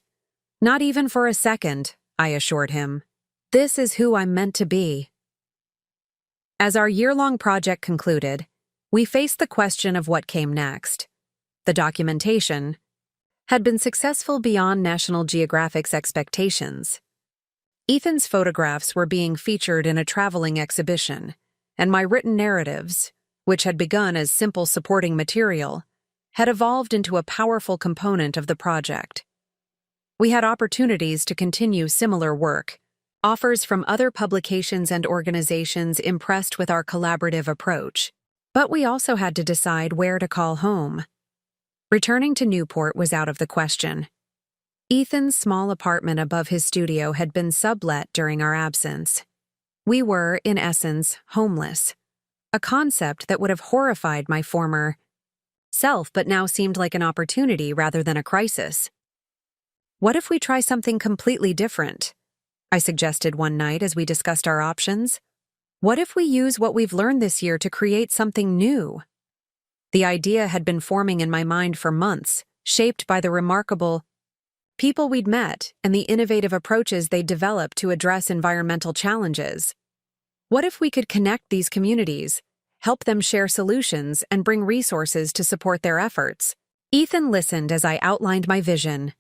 [SPEAKER 1] "Not even for a second," I assured him. "This is who I'm meant to be." As our year-long project concluded, we faced the question of what came next. The documentation had been successful beyond National Geographic's expectations. Ethan's photographs were being featured in a traveling exhibition, and my written narratives, which had begun as simple supporting material, had evolved into a powerful component of the project. We had opportunities to continue similar work, offers from other publications and organizations impressed with our collaborative approach, but we also had to decide where to call home. Returning to Newport was out of the question. Ethan's small apartment above his studio had been sublet during our absence. We were, in essence, homeless, a concept that would have horrified my former self but now seemed like an opportunity rather than a crisis. "What if we try something completely different?" I suggested one night as we discussed our options. "What if we use what we've learned this year to create something new?" The idea had been forming in my mind for months, shaped by the remarkable people we'd met and the innovative approaches they'd developed to address environmental challenges. What if we could connect these communities, help them share solutions, and bring resources to support their efforts? Ethan listened as I outlined my vision.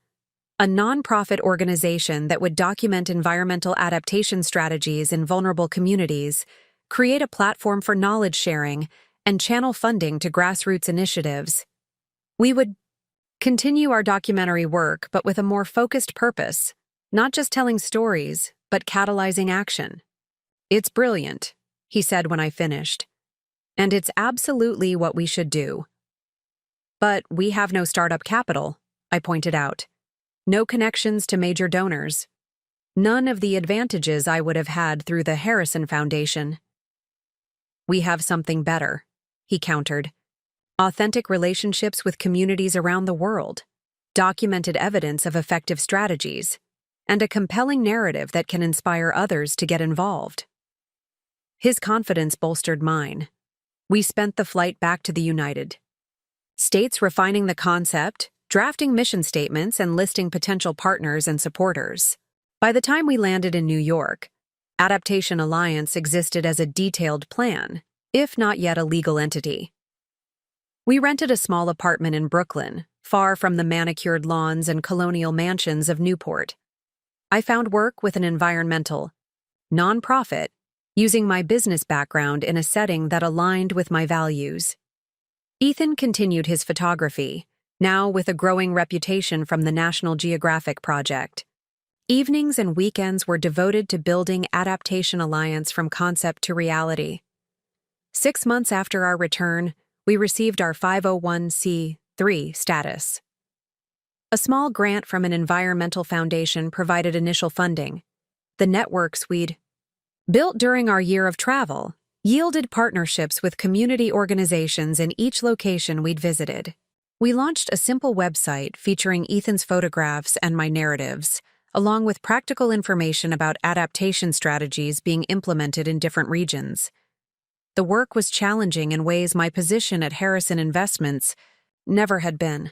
[SPEAKER 1] A nonprofit organization that would document environmental adaptation strategies in vulnerable communities, create a platform for knowledge sharing, and channel funding to grassroots initiatives. We would continue our documentary work, but with a more focused purpose, not just telling stories, but catalyzing action. "It's brilliant," he said when I finished. "And it's absolutely what we should do." "But we have no startup capital," I pointed out. "No connections to major donors. None of the advantages I would have had through the Harrison Foundation." "We have something better," he countered. "Authentic relationships with communities around the world, documented evidence of effective strategies, and a compelling narrative that can inspire others to get involved." His confidence bolstered mine. We spent the flight back to the United States refining the concept, drafting mission statements, and listing potential partners and supporters. By the time we landed in New York, Adaptation Alliance existed as a detailed plan, if not yet a legal entity. We rented a small apartment in Brooklyn, far from the manicured lawns and colonial mansions of Newport. I found work with an environmental nonprofit, using my business background in a setting that aligned with my values. Ethan continued his photography, now with a growing reputation from the National Geographic Project. Evenings and weekends were devoted to building Adaptation Alliance from concept to reality. 6 months after our return, we received our 501c3 status. A small grant from an environmental foundation provided initial funding. The networks we'd built during our year of travel yielded partnerships with community organizations in each location we'd visited. We launched a simple website featuring Ethan's photographs and my narratives, along with practical information about adaptation strategies being implemented in different regions. The work was challenging in ways my position at Harrison Investments never had been.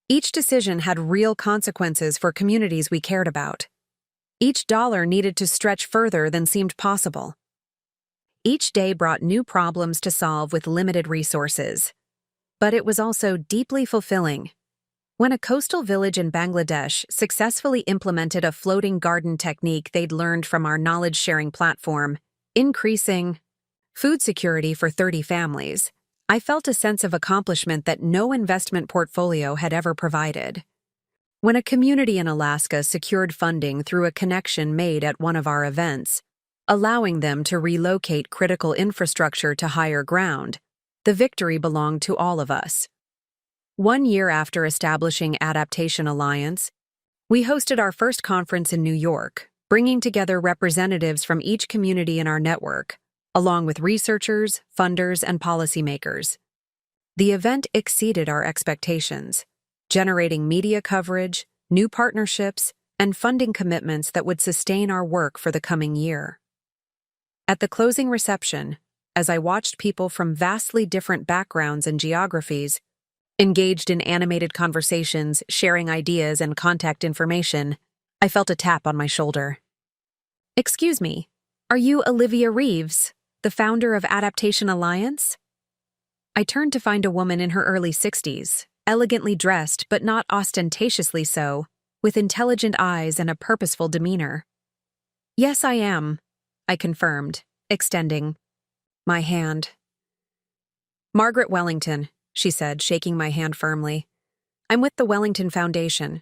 [SPEAKER 1] Each decision had real consequences for communities we cared about. Each dollar needed to stretch further than seemed possible. Each day brought new problems to solve with limited resources. But it was also deeply fulfilling. When a coastal village in Bangladesh successfully implemented a floating garden technique they'd learned from our knowledge-sharing platform, increasing food security for 30 families, I felt a sense of accomplishment that no investment portfolio had ever provided. When a community in Alaska secured funding through a connection made at one of our events, allowing them to relocate critical infrastructure to higher ground, the victory belonged to all of us. 1 year after establishing Adaptation Alliance, we hosted our first conference in New York, bringing together representatives from each community in our network, along with researchers, funders, and policymakers. The event exceeded our expectations, generating media coverage, new partnerships, and funding commitments that would sustain our work for the coming year. At the closing reception, as I watched people from vastly different backgrounds and geographies engaged in animated conversations, sharing ideas and contact information, I felt a tap on my shoulder. "Excuse me, are you Olivia Reeves, the founder of Adaptation Alliance?" I turned to find a woman in her early 60s, elegantly dressed but not ostentatiously so, with intelligent eyes and a purposeful demeanor. "Yes, I am," I confirmed, extending my hand. "Margaret Wellington," she said, shaking my hand firmly. "I'm with the Wellington Foundation.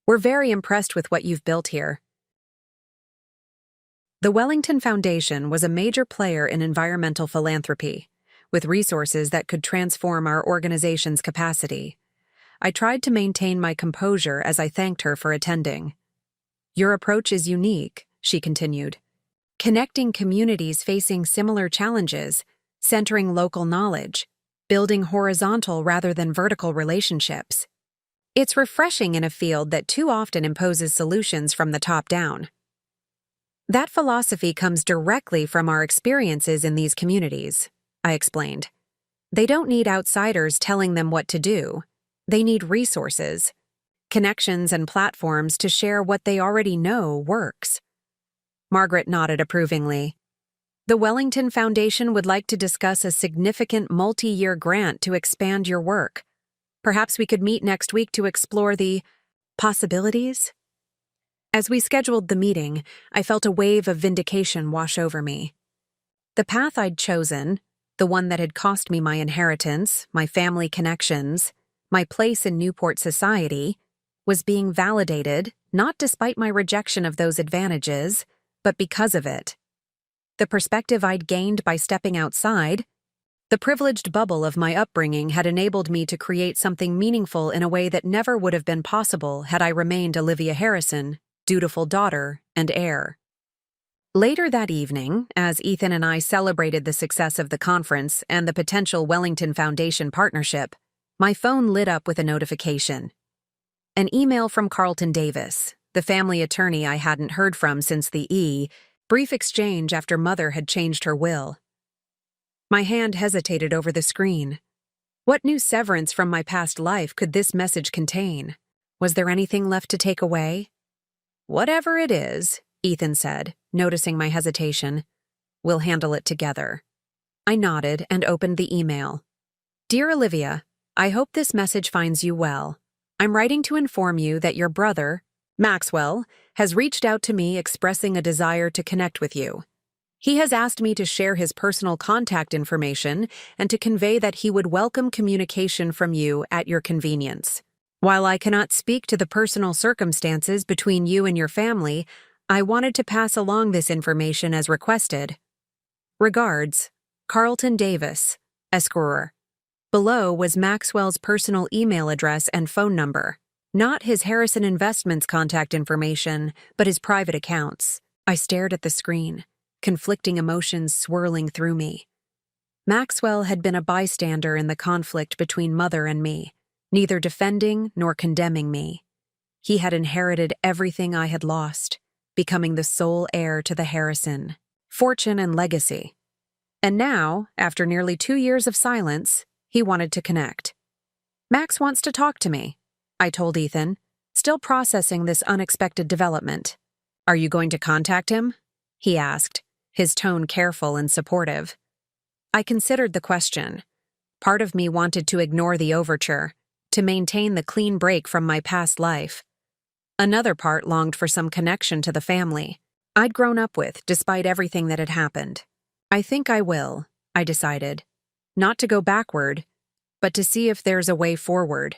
[SPEAKER 1] We're very impressed with what you've built here." The Wellington Foundation was a major player in environmental philanthropy, with resources that could transform our organization's capacity. I tried to maintain my composure as I thanked her for attending. "Your approach is unique," she continued, "connecting communities facing similar challenges, centering local knowledge, building horizontal rather than vertical relationships. It's refreshing in a field that too often imposes solutions from the top down." "That philosophy comes directly from our experiences in these communities," I explained. "They don't need outsiders telling them what to do. They need resources, connections, and platforms to share what they already know works." Margaret nodded approvingly. "The Wellington Foundation would like to discuss a significant multi-year grant to expand your work. Perhaps we could meet next week to explore the possibilities?" As we scheduled the meeting, I felt a wave of vindication wash over me. The path I'd chosen, the one that had cost me my inheritance, my family connections, my place in Newport society, was being validated, not despite my rejection of those advantages, but because of it. The perspective I'd gained by stepping outside, the privileged bubble of my upbringing, had enabled me to create something meaningful in a way that never would have been possible had I remained Olivia Harrison, dutiful daughter and heir. Later that evening, as Ethan and I celebrated the success of the conference and the potential Wellington Foundation partnership, my phone lit up with a notification. An email from Carlton Davis, the family attorney I hadn't heard from since the brief exchange after Mother had changed her will. My hand hesitated over the screen. What new severance from my past life could this message contain? Was there anything left to take away? "Whatever it is, Ethan said, noticing my hesitation. "We'll handle it together." I nodded and opened the email. "Dear Olivia, I hope this message finds you well. I'm writing to inform you that your brother, Maxwell, has reached out to me expressing a desire to connect with you. He has asked me to share his personal contact information and to convey that he would welcome communication from you at your convenience. While I cannot speak to the personal circumstances between you and your family, I wanted to pass along this information as requested. Regards, Carlton Davis, Esquire." Below was Maxwell's personal email address and phone number. Not his Harrison Investments contact information, but his private accounts. I stared at the screen, conflicting emotions swirling through me. Maxwell had been a bystander in the conflict between Mother and me, neither defending nor condemning me. He had inherited everything I had lost, becoming the sole heir to the Harrison fortune and legacy. And now, after nearly 2 years of silence, he wanted to connect. "Max wants to talk to me," I told Ethan, still processing this unexpected development. "Are you going to contact him?" he asked, his tone careful and supportive. I considered the question. Part of me wanted to ignore the overture, to maintain the clean break from my past life. Another part longed for some connection to the family I'd grown up with despite everything that had happened. "I think I will," I decided. Not to go backward, but to see if there's a way forward.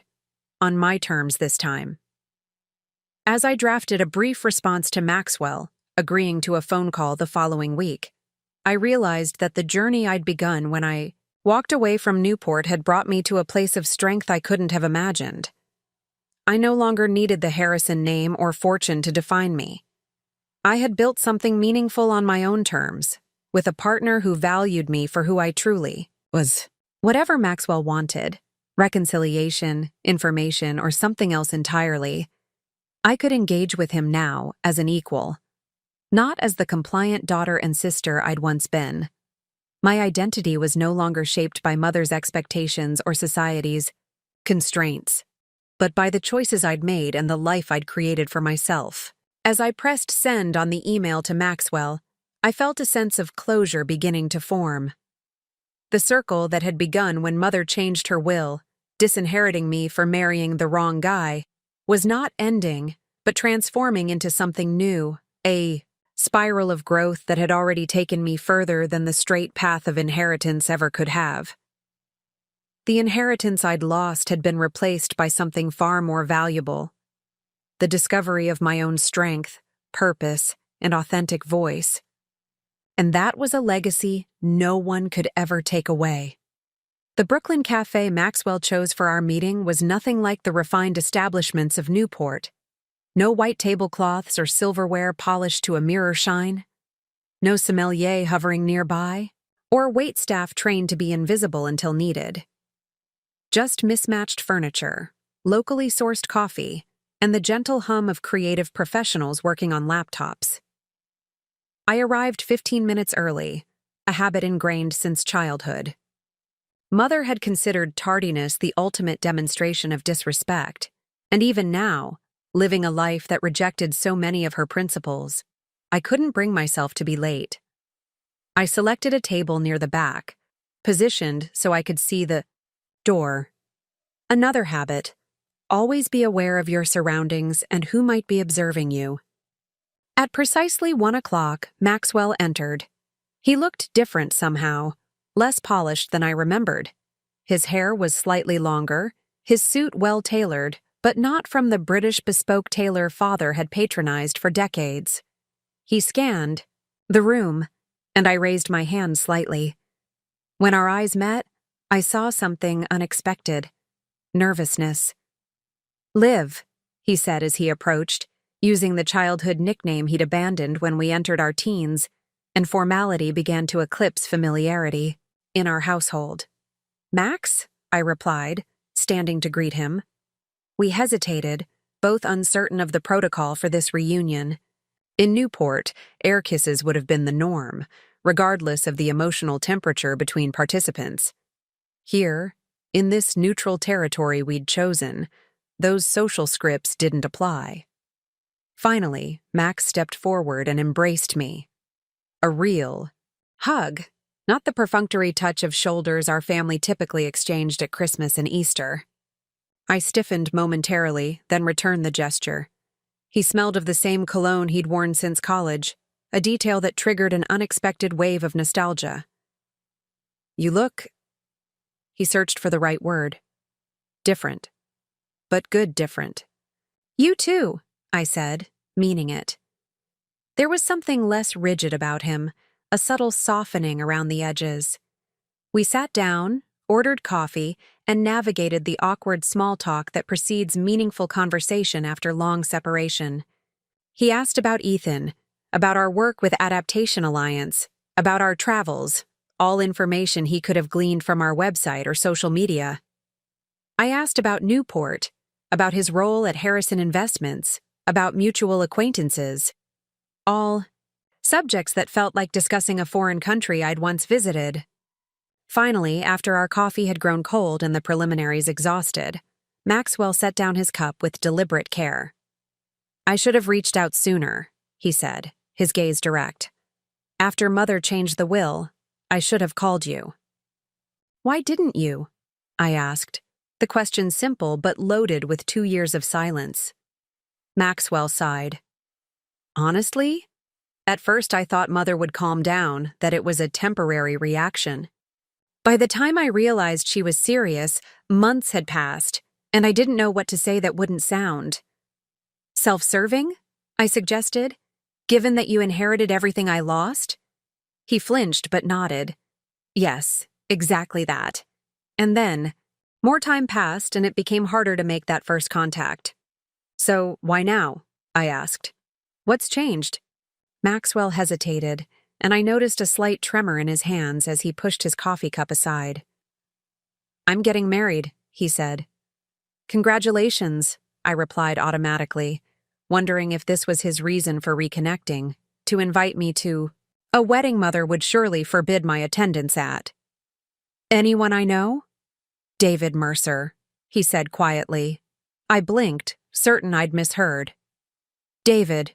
[SPEAKER 1] On my terms this time. As I drafted a brief response to Maxwell, agreeing to a phone call the following week, I realized that the journey I'd begun when I walked away from Newport had brought me to a place of strength I couldn't have imagined. I no longer needed the Harrison name or fortune to define me. I had built something meaningful on my own terms, with a partner who valued me for who I truly was. Whatever Maxwell wanted, reconciliation, information, or something else entirely, I could engage with him now as an equal, not as the compliant daughter and sister I'd once been. My identity was no longer shaped by Mother's expectations or society's constraints, but by the choices I'd made and the life I'd created for myself. As I pressed send on the email to Maxwell, I felt a sense of closure beginning to form. The circle that had begun when Mother changed her will, disinheriting me for marrying the wrong guy, was not ending, but transforming into something new, a spiral of growth that had already taken me further than the straight path of inheritance ever could have. The inheritance I'd lost had been replaced by something far more valuable. The discovery of my own strength, purpose, and authentic voice. And that was a legacy no one could ever take away. The Brooklyn cafe Maxwell chose for our meeting was nothing like the refined establishments of Newport. No white tablecloths or silverware polished to a mirror shine. No sommelier hovering nearby, or waitstaff trained to be invisible until needed. Just mismatched furniture, locally sourced coffee, and the gentle hum of creative professionals working on laptops. I arrived 15 minutes early, a habit ingrained since childhood. Mother had considered tardiness the ultimate demonstration of disrespect, and even now, living a life that rejected so many of her principles, I couldn't bring myself to be late. I selected a table near the back, positioned so I could see the door. Another habit: always be aware of your surroundings and who might be observing you. At precisely 1 o'clock, Maxwell entered. He looked different somehow, less polished than I remembered. His hair was slightly longer, his suit well-tailored, but not from the British bespoke tailor Father had patronized for decades. He scanned the room, and I raised my hand slightly. When our eyes met, I saw something unexpected: nervousness. "Liv," he said as he approached, using the childhood nickname he'd abandoned when we entered our teens, and formality began to eclipse familiarity in our household. "Max?" I replied, standing to greet him. We hesitated, both uncertain of the protocol for this reunion. In Newport, air kisses would have been the norm, regardless of the emotional temperature between participants. Here, in this neutral territory we'd chosen, those social scripts didn't apply. Finally, Max stepped forward and embraced me. A real hug, not the perfunctory touch of shoulders our family typically exchanged at Christmas and Easter. I stiffened momentarily, then returned the gesture. He smelled of the same cologne he'd worn since college, a detail that triggered an unexpected wave of nostalgia. You look... He searched for the right word. Different. But good different. You too, I said, meaning it. There was something less rigid about him, a subtle softening around the edges. We sat down, ordered coffee, and navigated the awkward small talk that precedes meaningful conversation after long separation. He asked about Ethan, about our work with Adaptation Alliance, about our travels, all information he could have gleaned from our website or social media. I asked about Newport, about his role at Harrison Investments, about mutual acquaintances. All subjects that felt like discussing a foreign country I'd once visited. Finally, after our coffee had grown cold and the preliminaries exhausted, Maxwell set down his cup with deliberate care. I should have reached out sooner, he said, his gaze direct. After Mother changed the will, I should have called you. Why didn't you? I asked, the question simple but loaded with 2 years of silence. Maxwell sighed. Honestly? At first I thought Mother would calm down, that it was a temporary reaction. By the time I realized she was serious, months had passed, and I didn't know what to say that wouldn't sound. Self-serving? I suggested, given that you inherited everything I lost? He flinched but nodded. Yes, exactly that. And then, more time passed and it became harder to make that first contact. So, why now? I asked. What's changed? Maxwell hesitated, and I noticed a slight tremor in his hands as he pushed his coffee cup aside. I'm getting married, he said. Congratulations, I replied automatically, wondering if this was his reason for reconnecting, to invite me to a wedding Mother would surely forbid my attendance at. Anyone I know? David Mercer, he said quietly. I blinked, certain I'd misheard. David,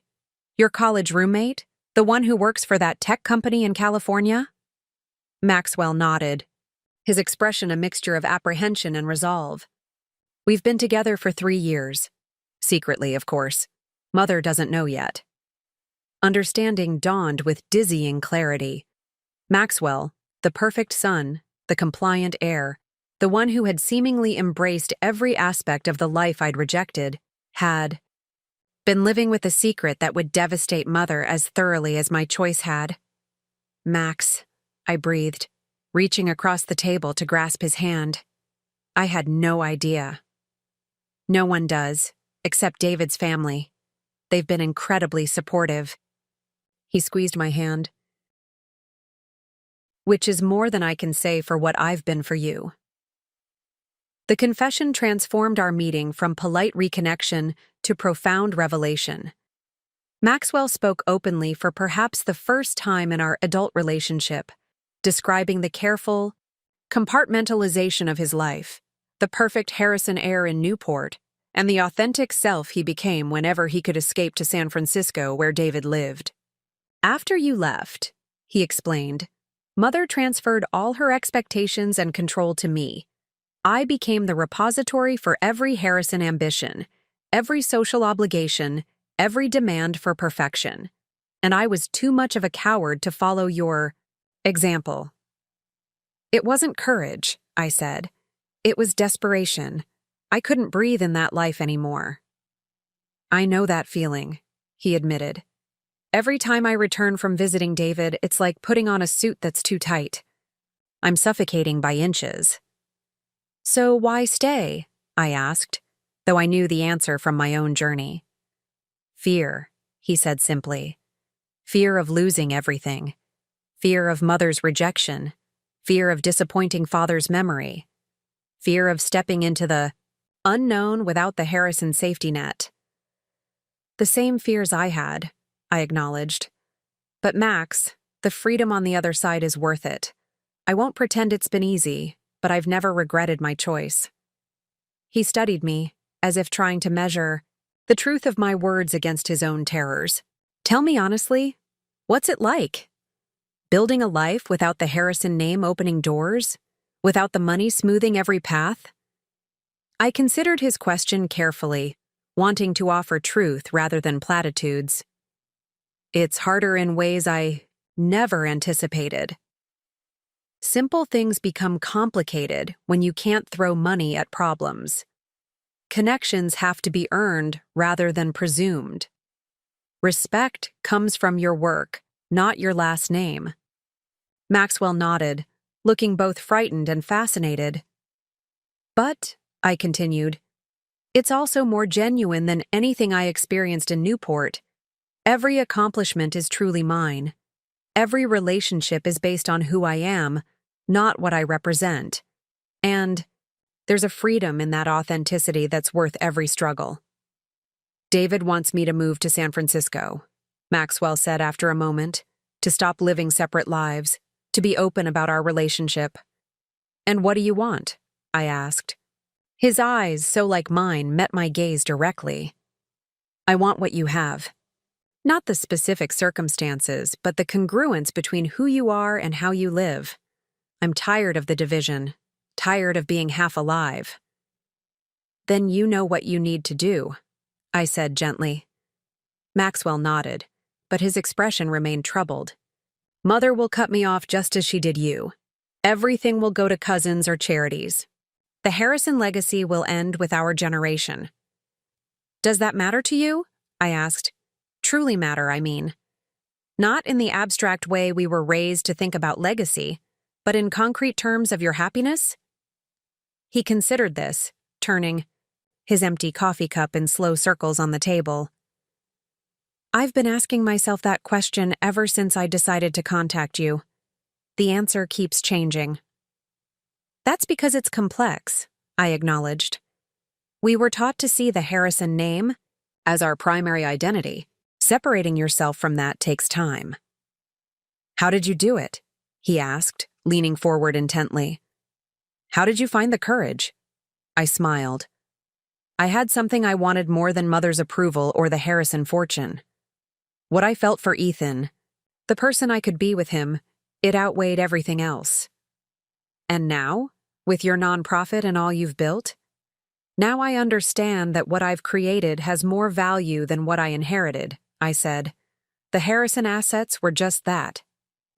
[SPEAKER 1] your college roommate? The one who works for that tech company in California? Maxwell nodded, his expression a mixture of apprehension and resolve. We've been together for 3 years. Secretly, of course. Mother doesn't know yet. Understanding dawned with dizzying clarity. Maxwell, the perfect son, the compliant heir, the one who had seemingly embraced every aspect of the life I'd rejected, had been living with a secret that would devastate Mother as thoroughly as my choice had. Max, I breathed, reaching across the table to grasp his hand. I had no idea. No one does, except David's family. They've been incredibly supportive. He squeezed my hand. Which is more than I can say for what I've been for you. The confession transformed our meeting from polite reconnection to profound revelation. Maxwell spoke openly for perhaps the first time in our adult relationship, describing the careful compartmentalization of his life, the perfect Harrison heir in Newport, and the authentic self he became whenever he could escape to San Francisco where David lived. After you left, he explained, Mother transferred all her expectations and control to me. I became the repository for every Harrison ambition, every social obligation, every demand for perfection. And I was too much of a coward to follow your example. It wasn't courage, I said. It was desperation. I couldn't breathe in that life anymore. I know that feeling, he admitted. Every time I return from visiting David, it's like putting on a suit that's too tight. I'm suffocating by inches. So why stay? I asked, though I knew the answer from my own journey. Fear, he said simply. Fear of losing everything. Fear of Mother's rejection. Fear of disappointing Father's memory. Fear of stepping into the unknown without the Harrison safety net. The same fears I had, I acknowledged. But Max, the freedom on the other side is worth it. I won't pretend it's been easy, but I've never regretted my choice. He studied me, as if trying to measure the truth of my words against his own terrors. Tell me honestly, what's it like? Building a life without the Harrison name opening doors? Without the money smoothing every path? I considered his question carefully, wanting to offer truth rather than platitudes. It's harder in ways I never anticipated. Simple things become complicated when you can't throw money at problems. Connections have to be earned rather than presumed. Respect comes from your work, not your last name. Maxwell nodded, looking both frightened and fascinated. But, I continued, it's also more genuine than anything I experienced in Newport. Every accomplishment is truly mine. Every relationship is based on who I am, not what I represent. And there's a freedom in that authenticity that's worth every struggle. David wants me to move to San Francisco, Maxwell said after a moment, to stop living separate lives, to be open about our relationship. And what do you want? I asked. His eyes, so like mine, met my gaze directly. I want what you have. Not the specific circumstances, but the congruence between who you are and how you live. I'm tired of the division, tired of being half alive. Then you know what you need to do, I said gently. Maxwell nodded, but his expression remained troubled. Mother will cut me off just as she did you. Everything will go to cousins or charities. The Harrison legacy will end with our generation. Does that matter to you? I asked. Truly matter, I mean. Not in the abstract way we were raised to think about legacy, but in concrete terms of your happiness? He considered this, turning, his empty coffee cup in slow circles on the table. I've been asking myself that question ever since I decided to contact you. The answer keeps changing. That's because it's complex, I acknowledged. We were taught to see the Harrison name as our primary identity. Separating yourself from that takes time. How did you do it? He asked, leaning forward intently. How did you find the courage? I smiled. I had something I wanted more than Mother's approval or the Harrison fortune. What I felt for Ethan, the person I could be with him, it outweighed everything else. And now, with your nonprofit and all you've built? Now I understand that what I've created has more value than what I inherited, I said. The Harrison assets were just that.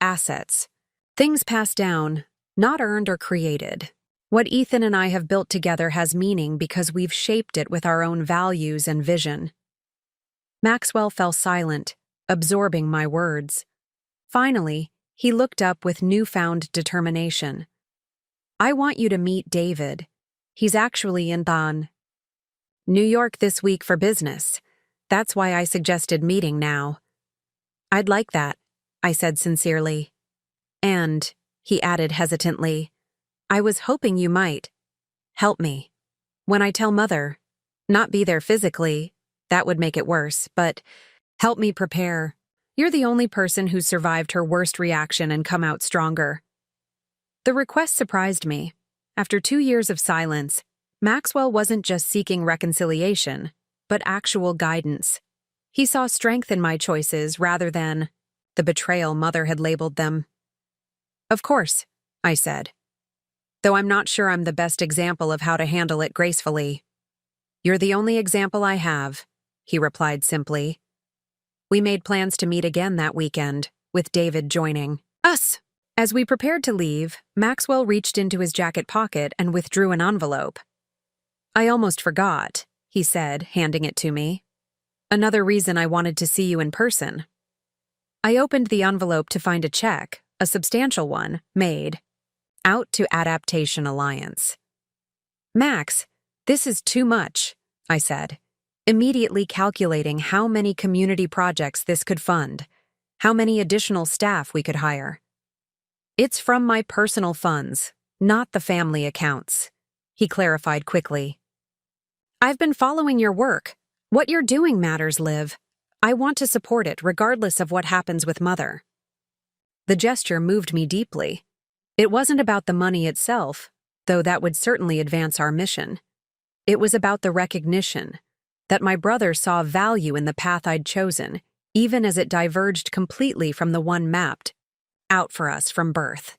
[SPEAKER 1] Assets. Things passed down, not earned or created. What Ethan and I have built together has meaning because we've shaped it with our own values and vision. Maxwell fell silent, absorbing my words. Finally, he looked up with newfound determination. I want you to meet David. He's actually in New York this week for business. That's why I suggested meeting now. I'd like that, I said sincerely. And, he added hesitantly, I was hoping you might help me. When I tell Mother, not be there physically, that would make it worse, but help me prepare. You're the only person who's survived her worst reaction and come out stronger. The request surprised me. After 2 years of silence, Maxwell wasn't just seeking reconciliation, but actual guidance. He saw strength in my choices rather than the betrayal Mother had labeled them. Of course, I said, though I'm not sure I'm the best example of how to handle it gracefully. You're the only example I have, he replied simply. We made plans to meet again that weekend, with David joining us. As we prepared to leave, Maxwell reached into his jacket pocket and withdrew an envelope. I almost forgot, he said, handing it to me. Another reason I wanted to see you in person. I opened the envelope to find a check, a substantial one, made out to Adaptation Alliance. Max, this is too much, I said, immediately calculating how many community projects this could fund, how many additional staff we could hire. It's from my personal funds, not the family accounts, he clarified quickly. I've been following your work. What you're doing matters, Liv. I want to support it regardless of what happens with Mother. The gesture moved me deeply. It wasn't about the money itself, though that would certainly advance our mission. It was about the recognition, that my brother saw value in the path I'd chosen, even as it diverged completely from the one mapped out for us from birth.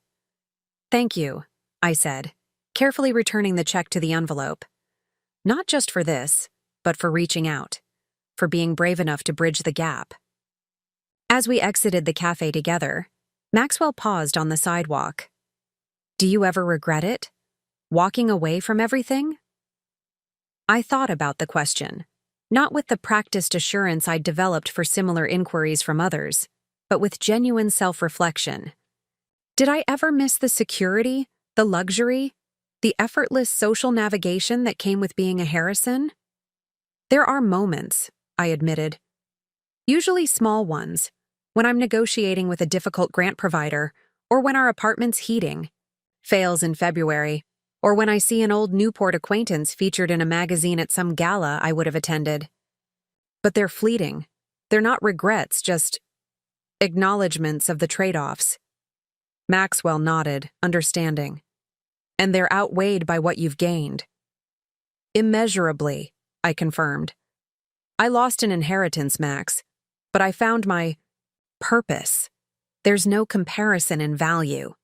[SPEAKER 1] "Thank you," I said, carefully returning the check to the envelope. Not just for this, but for reaching out, for being brave enough to bridge the gap. As we exited the cafe together, Maxwell paused on the sidewalk. "Do you ever regret it? Walking away from everything?" I thought about the question, not with the practiced assurance I'd developed for similar inquiries from others, but with genuine self-reflection. Did I ever miss the security, the luxury, the effortless social navigation that came with being a Harrison? There are moments, I admitted. Usually small ones, when I'm negotiating with a difficult grant provider, or when our apartment's heating fails in February, or when I see an old Newport acquaintance featured in a magazine at some gala I would have attended. But they're fleeting. They're not regrets, just acknowledgments of the trade-offs. Maxwell nodded, understanding. "And they're outweighed by what you've gained." "Immeasurably," I confirmed. "I lost an inheritance, Max, but I found my purpose. There's no comparison in value."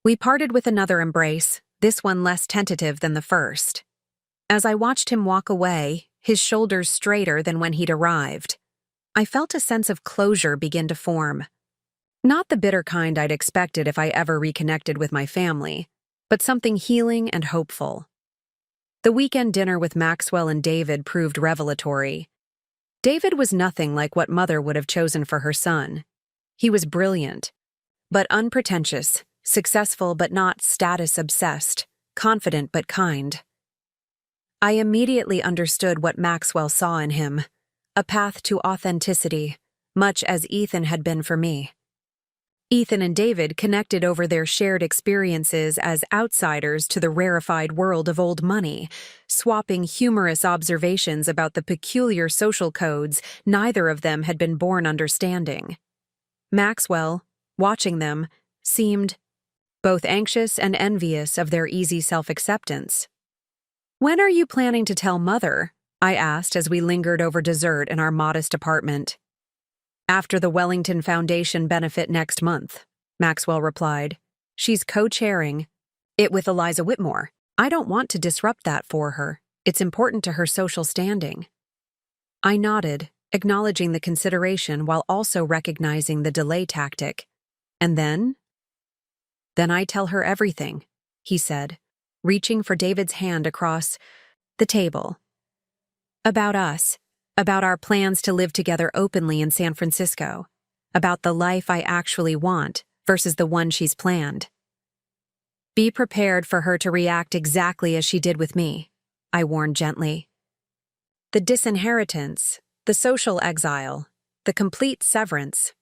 [SPEAKER 1] We parted with another embrace, this one less tentative than the first. As I watched him walk away, his shoulders straighter than when he'd arrived, I felt a sense of closure begin to form. Not the bitter kind I'd expected if I ever reconnected with my family, but something healing and hopeful. The weekend dinner with Maxwell and David proved revelatory. David was nothing like what Mother would have chosen for her son. He was brilliant, but unpretentious, successful but not status-obsessed, confident but kind. I immediately understood what Maxwell saw in him, a path to authenticity, much as Ethan had been for me. Ethan and David connected over their shared experiences as outsiders to the rarefied world of old money, swapping humorous observations about the peculiar social codes neither of them had been born understanding. Maxwell, watching them, seemed both anxious and envious of their easy self-acceptance. "When are you planning to tell Mother?" I asked as we lingered over dessert in our modest apartment. "After the Wellington Foundation benefit next month," Maxwell replied. "She's co-chairing it with Eliza Whitmore. I don't want to disrupt that for her. It's important to her social standing." I nodded, acknowledging the consideration while also recognizing the delay tactic. "And then?" "Then I tell her everything," he said, reaching for David's hand across the table. "About us. About our plans to live together openly in San Francisco. About the life I actually want versus the one she's planned. Be prepared for her to react exactly as she did with me," I warned gently. "The disinheritance, the social exile, the complete severance."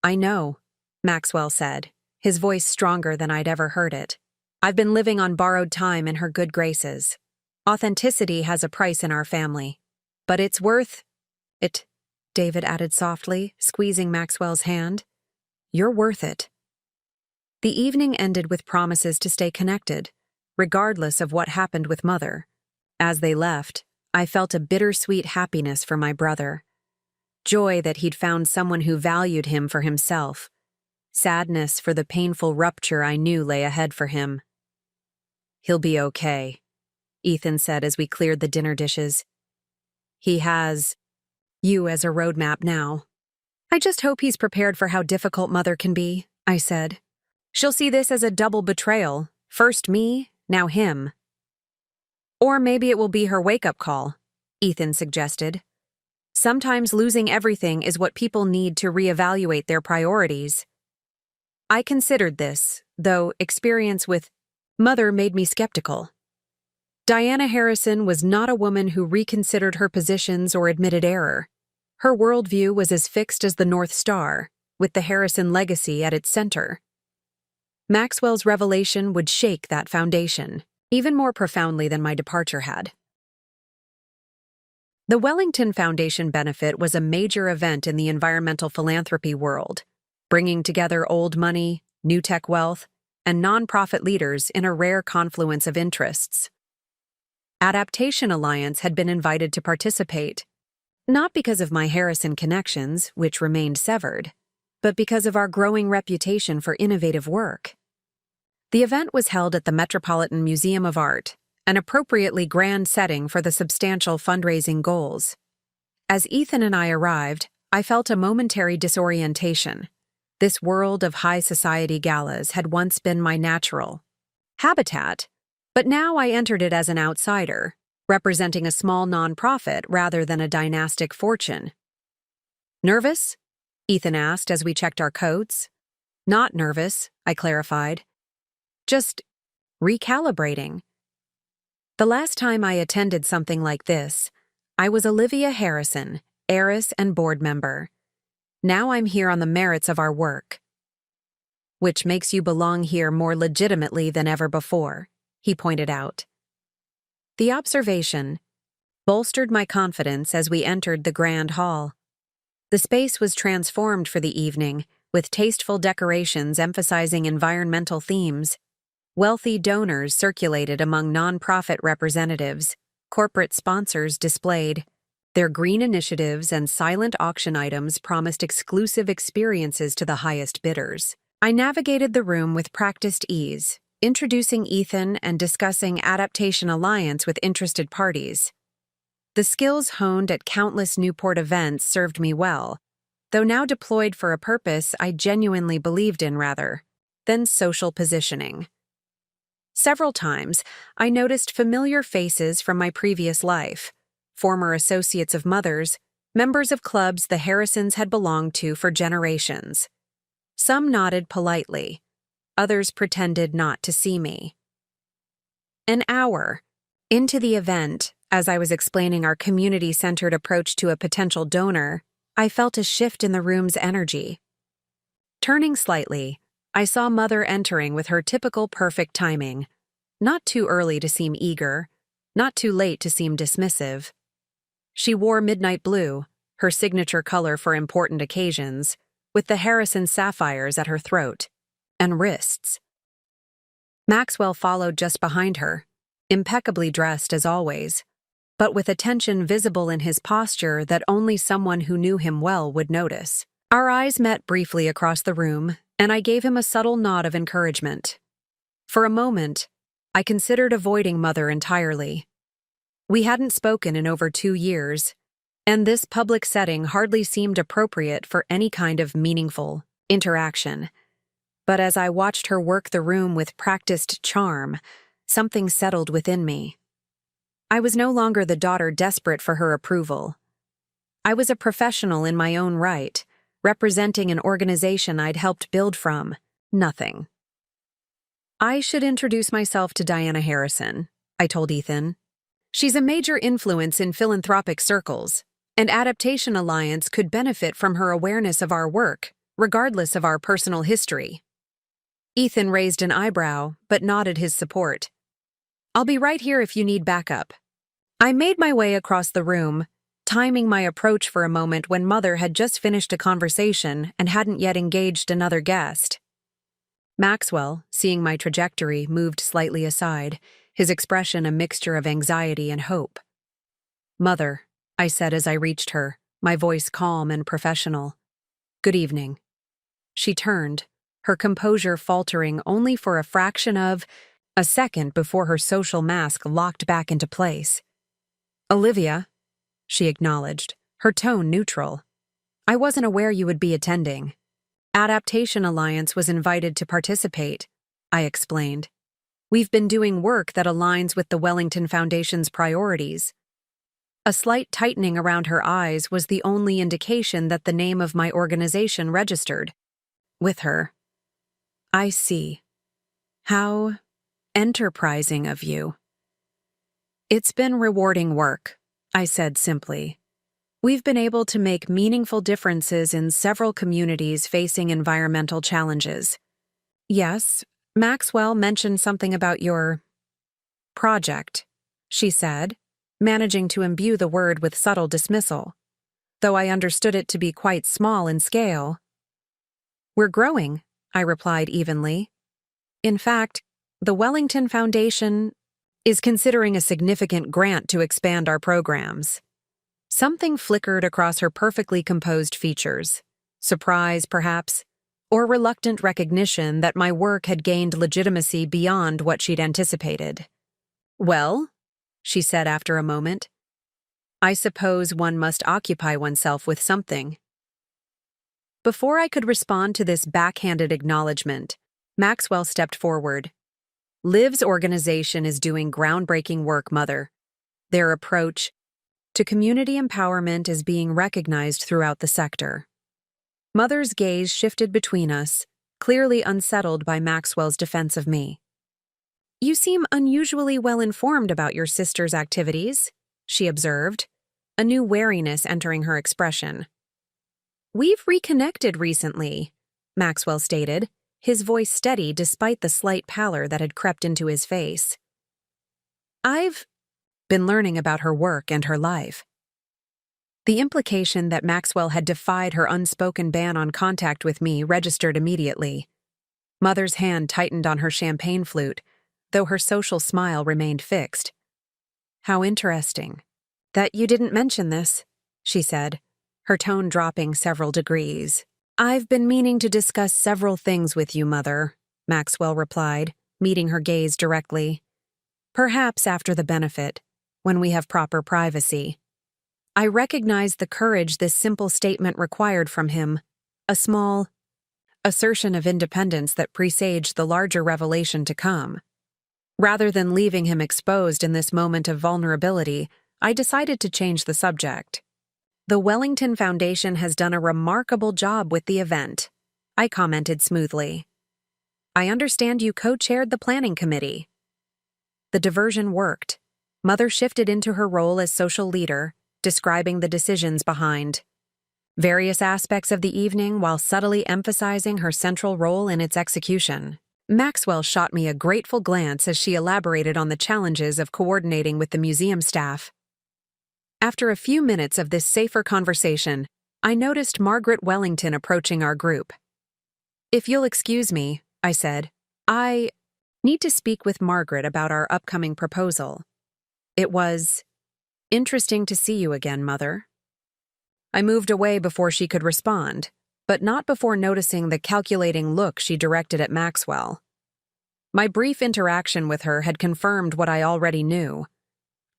[SPEAKER 1] "I know," Maxwell said, his voice stronger than I'd ever heard it. "I've been living on borrowed time in her good graces. Authenticity has a price in our family. But it's worth it," David added softly, squeezing Maxwell's hand. "You're worth it." The evening ended with promises to stay connected, regardless of what happened with Mother. As they left, I felt a bittersweet happiness for my brother. Joy that he'd found someone who valued him for himself. Sadness for the painful rupture I knew lay ahead for him. "He'll be okay," Ethan said as we cleared the dinner dishes. "He has you as a roadmap now." "I just hope he's prepared for how difficult Mother can be," I said. "She'll see this as a double betrayal. First me, now him." "Or maybe it will be her wake-up call," Ethan suggested. "Sometimes losing everything is what people need to reevaluate their priorities." I considered this, though experience with Mother made me skeptical. Diana Harrison was not a woman who reconsidered her positions or admitted error. Her worldview was as fixed as the North Star, with the Harrison legacy at its center. Maxwell's revelation would shake that foundation, even more profoundly than my departure had. The Wellington Foundation benefit was a major event in the environmental philanthropy world, bringing together old money, new tech wealth, and nonprofit leaders in a rare confluence of interests. Adaptation Alliance had been invited to participate, not because of my Harrison connections, which remained severed, but because of our growing reputation for innovative work. The event was held at the Metropolitan Museum of Art, an appropriately grand setting for the substantial fundraising goals. As Ethan and I arrived, I felt a momentary disorientation. This world of high society galas had once been my natural habitat, but now I entered it as an outsider, representing a small nonprofit rather than a dynastic fortune. "Nervous?" Ethan asked as we checked our coats. "Not nervous," I clarified. "Just recalibrating." The last time I attended something like this, I was Olivia Harrison, heiress and board member. Now I'm here on the merits of our work. "Which makes you belong here more legitimately than ever before," he pointed out. The observation bolstered my confidence as we entered the grand hall. The space was transformed for the evening, with tasteful decorations emphasizing environmental themes. Wealthy donors circulated among nonprofit representatives. Corporate sponsors displayed. Their green initiatives and silent auction items promised exclusive experiences to the highest bidders. I navigated the room with practiced ease, introducing Ethan and discussing Adaptation Alliance with interested parties. The skills honed at countless Newport events served me well, though now deployed for a purpose I genuinely believed in rather than social positioning. Several times, I noticed familiar faces from my previous life, former associates of Mother's, members of clubs the Harrisons had belonged to for generations. Some nodded politely. Others pretended not to see me. An hour into the event, as I was explaining our community-centered approach to a potential donor, I felt a shift in the room's energy. Turning slightly, I saw Mother entering with her typical perfect timing. Not too early to seem eager, not too late to seem dismissive. She wore midnight blue, her signature color for important occasions, with the Harrison sapphires at her throat and wrists. Maxwell followed just behind her, impeccably dressed as always, but with a tension visible in his posture that only someone who knew him well would notice. Our eyes met briefly across the room, and I gave him a subtle nod of encouragement. For a moment, I considered avoiding Mother entirely. We hadn't spoken in over 2 years, and this public setting hardly seemed appropriate for any kind of meaningful interaction. But as I watched her work the room with practiced charm, something settled within me. I was no longer the daughter desperate for her approval. I was a professional in my own right, representing an organization I'd helped build from nothing. "I should introduce myself to Diana Harrison," I told Ethan. "She's a major influence in philanthropic circles, and Adaptation Alliance could benefit from her awareness of our work, regardless of our personal history." Ethan raised an eyebrow, but nodded his support. "I'll be right here if you need backup." I made my way across the room, timing my approach for a moment when Mother had just finished a conversation and hadn't yet engaged another guest. Maxwell, seeing my trajectory, moved slightly aside, his expression a mixture of anxiety and hope. "Mother," I said as I reached her, my voice calm and professional. "Good evening." She turned, her composure faltering only for a fraction of a second before her social mask locked back into place. "Olivia," she acknowledged, her tone neutral. "I wasn't aware you would be attending." Adaptation Alliance was invited to participate, I explained. "We've been doing work that aligns with the Wellington Foundation's priorities." A slight tightening around her eyes was the only indication that the name of my organization registered with her. "I see. How enterprising of you." "It's been rewarding work," I said simply. "We've been able to make meaningful differences in several communities facing environmental challenges." "Yes, Maxwell mentioned something about your project," she said, managing to imbue the word with subtle dismissal, though I understood it to be quite small in scale. "We're growing," I replied evenly. "In fact, the Wellington Foundation is considering a significant grant to expand our programs. Something flickered across her perfectly composed features. Surprise, perhaps, or reluctant recognition that my work had gained legitimacy beyond what she'd anticipated. "Well," she said after a moment, "I suppose one must occupy oneself with something." Before I could respond to this backhanded acknowledgement, Maxwell stepped forward. "Liv's organization is doing groundbreaking work, Mother. Their approach to community empowerment is being recognized throughout the sector." Mother's gaze shifted between us, clearly unsettled by Maxwell's defense of me. "You seem unusually well-informed about your sister's activities," she observed, a new wariness entering her expression. "We've reconnected recently," Maxwell stated, his voice steady despite the slight pallor that had crept into his face. "I've been learning about her work and her life." The implication that Maxwell had defied her unspoken ban on contact with me registered immediately. Mother's hand tightened on her champagne flute, though her social smile remained fixed. "How interesting that you didn't mention this," she said, her tone dropping several degrees. "I've been meaning to discuss several things with you, Mother," Maxwell replied, meeting her gaze directly. "Perhaps after the benefit, when we have proper privacy." I recognized the courage this simple statement required from him, a small assertion of independence that presaged the larger revelation to come. Rather than leaving him exposed in this moment of vulnerability, I decided to change the subject. "The Wellington Foundation has done a remarkable job with the event," I commented smoothly. "I understand you co-chaired the planning committee." The diversion worked. Mother shifted into her role as social leader, describing the decisions behind various aspects of the evening while subtly emphasizing her central role in its execution. Maxwell shot me a grateful glance as she elaborated on the challenges of coordinating with the museum staff. After a few minutes of this safer conversation, I noticed Margaret Wellington approaching our group. "If you'll excuse me," I said, "I need to speak with Margaret about our upcoming proposal. It was interesting to see you again, Mother." I moved away before she could respond, but not before noticing the calculating look she directed at Maxwell. My brief interaction with her had confirmed what I already knew.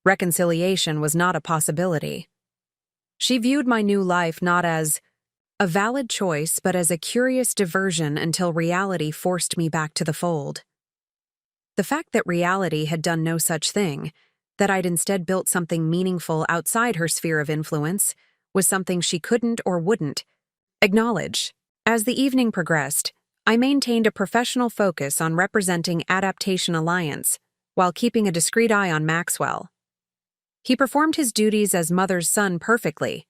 [SPEAKER 1] Reconciliation was not a possibility. She viewed my new life not as a valid choice, but as a curious diversion until reality forced me back to the fold. The fact that reality had done no such thing, that I'd instead built something meaningful outside her sphere of influence, was something she couldn't or wouldn't acknowledge. As the evening progressed, I maintained a professional focus on representing Adaptation Alliance, while keeping a discreet eye on Maxwell. He performed his duties as Mother's son perfectly,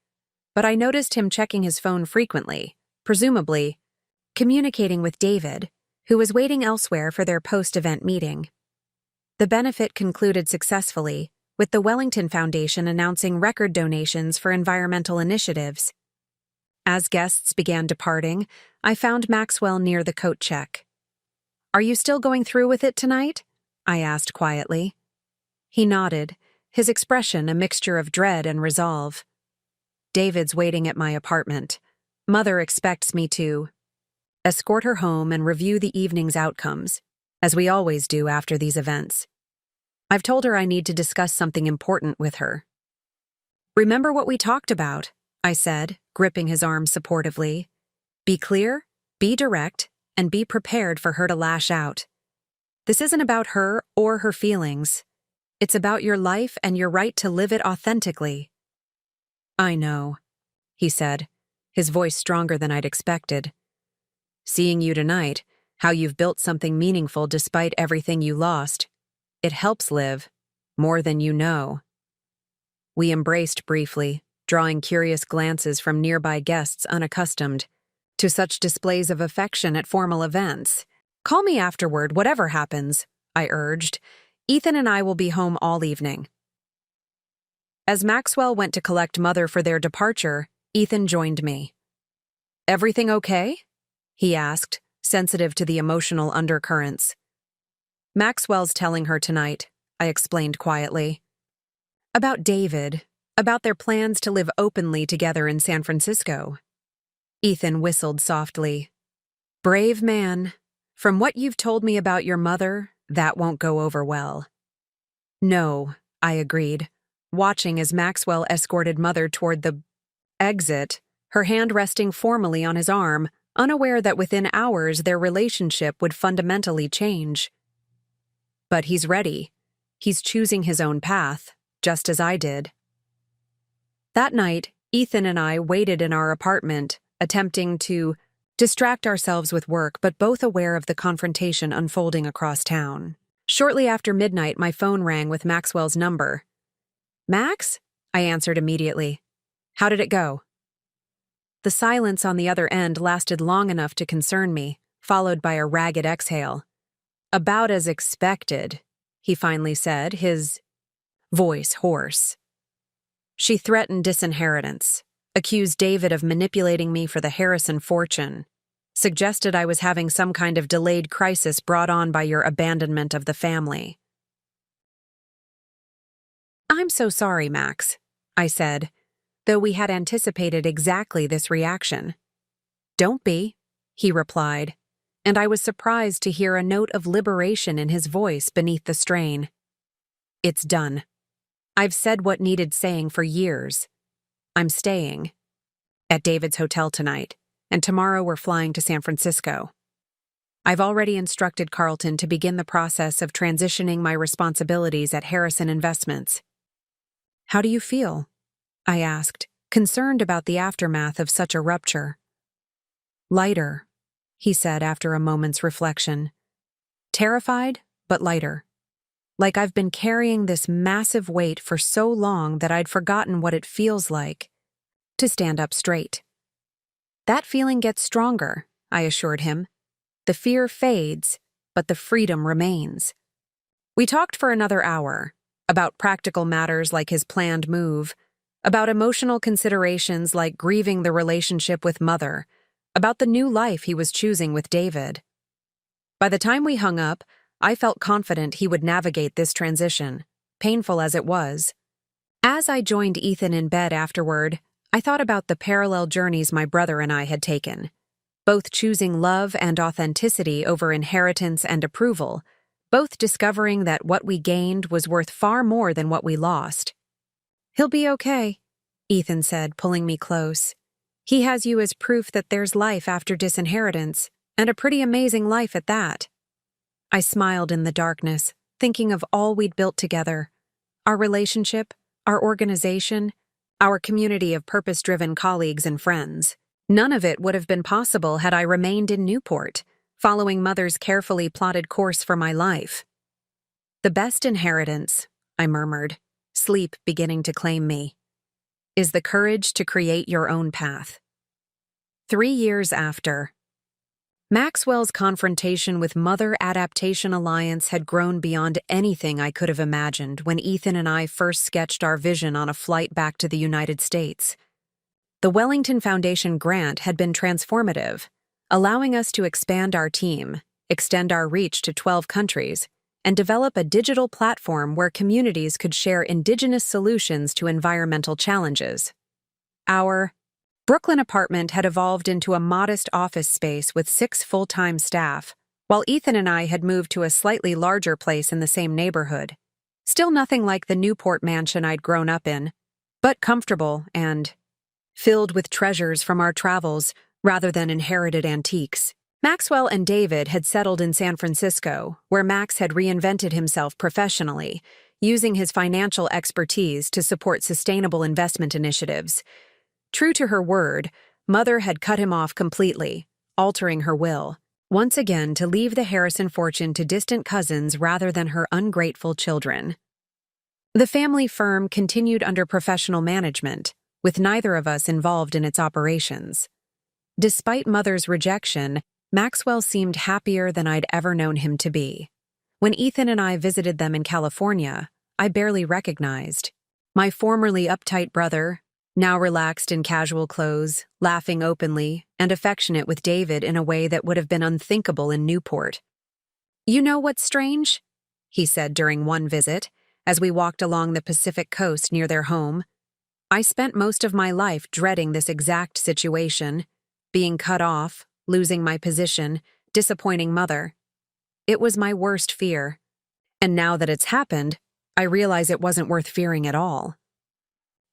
[SPEAKER 1] but I noticed him checking his phone frequently, presumably communicating with David, who was waiting elsewhere for their post-event meeting. The benefit concluded successfully, with the Wellington Foundation announcing record donations for environmental initiatives. As guests began departing, I found Maxwell near the coat check. "Are you still going through with it tonight?" I asked quietly. He nodded, his expression a mixture of dread and resolve. "David's waiting at my apartment. Mother expects me to escort her home and review the evening's outcomes, as we always do after these events. I've told her I need to discuss something important with her." "Remember what we talked about," I said, gripping his arm supportively. "Be clear, be direct, and be prepared for her to lash out. This isn't about her or her feelings. It's about your life and your right to live it authentically." "I know," he said, his voice stronger than I'd expected. "Seeing you tonight, how you've built something meaningful despite everything you lost, it helps Liv, more than you know." We embraced briefly, drawing curious glances from nearby guests unaccustomed to such displays of affection at formal events. "Call me afterward, whatever happens," I urged. "Ethan and I will be home all evening." As Maxwell went to collect Mother for their departure, Ethan joined me. "Everything okay?" he asked, sensitive to the emotional undercurrents. "Maxwell's telling her tonight," I explained quietly. About David, about their plans to live openly together in San Francisco. Ethan whistled softly. Brave man. From what you've told me about your mother, that won't go over well. No, I agreed, watching as Maxwell escorted Mother toward the exit, her hand resting formally on his arm, unaware that within hours their relationship would fundamentally change. But he's ready. He's choosing his own path, just as I did. That night, Ethan and I waited in our apartment, attempting to distract ourselves with work, but both aware of the confrontation unfolding across town. Shortly after midnight, my phone rang with Maxwell's number. Max? I answered immediately. How did it go? The silence on the other end lasted long enough to concern me, followed by a ragged exhale. About as expected, he finally said, his voice hoarse. She threatened disinheritance, accused David of manipulating me for the Harrison fortune, suggested I was having some kind of delayed crisis brought on by your abandonment of the family. I'm so sorry, Max, I said, though we had anticipated exactly this reaction. Don't be, he replied, and I was surprised to hear a note of liberation in his voice beneath the strain. It's done. I've said what needed saying for years. I'm staying at David's hotel tonight, and tomorrow we're flying to San Francisco. I've already instructed Carlton to begin the process of transitioning my responsibilities at Harrison Investments. How do you feel? I asked, concerned about the aftermath of such a rupture. Lighter, he said after a moment's reflection. Terrified, but lighter. Like I've been carrying this massive weight for so long that I'd forgotten what it feels like to stand up straight. That feeling gets stronger, I assured him. The fear fades, but the freedom remains. We talked for another hour, about practical matters like his planned move, about emotional considerations like grieving the relationship with Mother, about the new life he was choosing with David. By the time we hung up, I felt confident he would navigate this transition, painful as it was. As I joined Ethan in bed afterward, I thought about the parallel journeys my brother and I had taken, both choosing love and authenticity over inheritance and approval, both discovering that what we gained was worth far more than what we lost. He'll be okay, Ethan said, pulling me close. He has you as proof that there's life after disinheritance, and a pretty amazing life at that. I smiled in the darkness, thinking of all we'd built together. Our relationship, our organization, our community of purpose-driven colleagues and friends. None of it would have been possible had I remained in Newport, following Mother's carefully plotted course for my life. The best inheritance, I murmured, sleep beginning to claim me, is the courage to create your own path. 3 years after, Maxwell's confrontation with Mother Adaptation Alliance had grown beyond anything I could have imagined when Ethan and I first sketched our vision on a flight back to the United States. The Wellington Foundation grant had been transformative, allowing us to expand our team, extend our reach to 12 countries, and develop a digital platform where communities could share indigenous solutions to environmental challenges. Our Brooklyn apartment had evolved into a modest office space with 6 full-time staff, while Ethan and I had moved to a slightly larger place in the same neighborhood. Still nothing like the Newport mansion I'd grown up in, but comfortable and filled with treasures from our travels rather than inherited antiques. Maxwell and David had settled in San Francisco, where Max had reinvented himself professionally, using his financial expertise to support sustainable investment initiatives. True to her word, Mother had cut him off completely, altering her will, once again to leave the Harrison fortune to distant cousins rather than her ungrateful children. The family firm continued under professional management, with neither of us involved in its operations. Despite Mother's rejection, Maxwell seemed happier than I'd ever known him to be. When Ethan and I visited them in California, I barely recognized my formerly uptight brother, now relaxed in casual clothes, laughing openly, and affectionate with David in a way that would have been unthinkable in Newport. You know what's strange? he said during one visit, as we walked along the Pacific coast near their home. I spent most of my life dreading this exact situation, being cut off, losing my position, disappointing mother. It was my worst fear. And now that it's happened, I realize it wasn't worth fearing at all.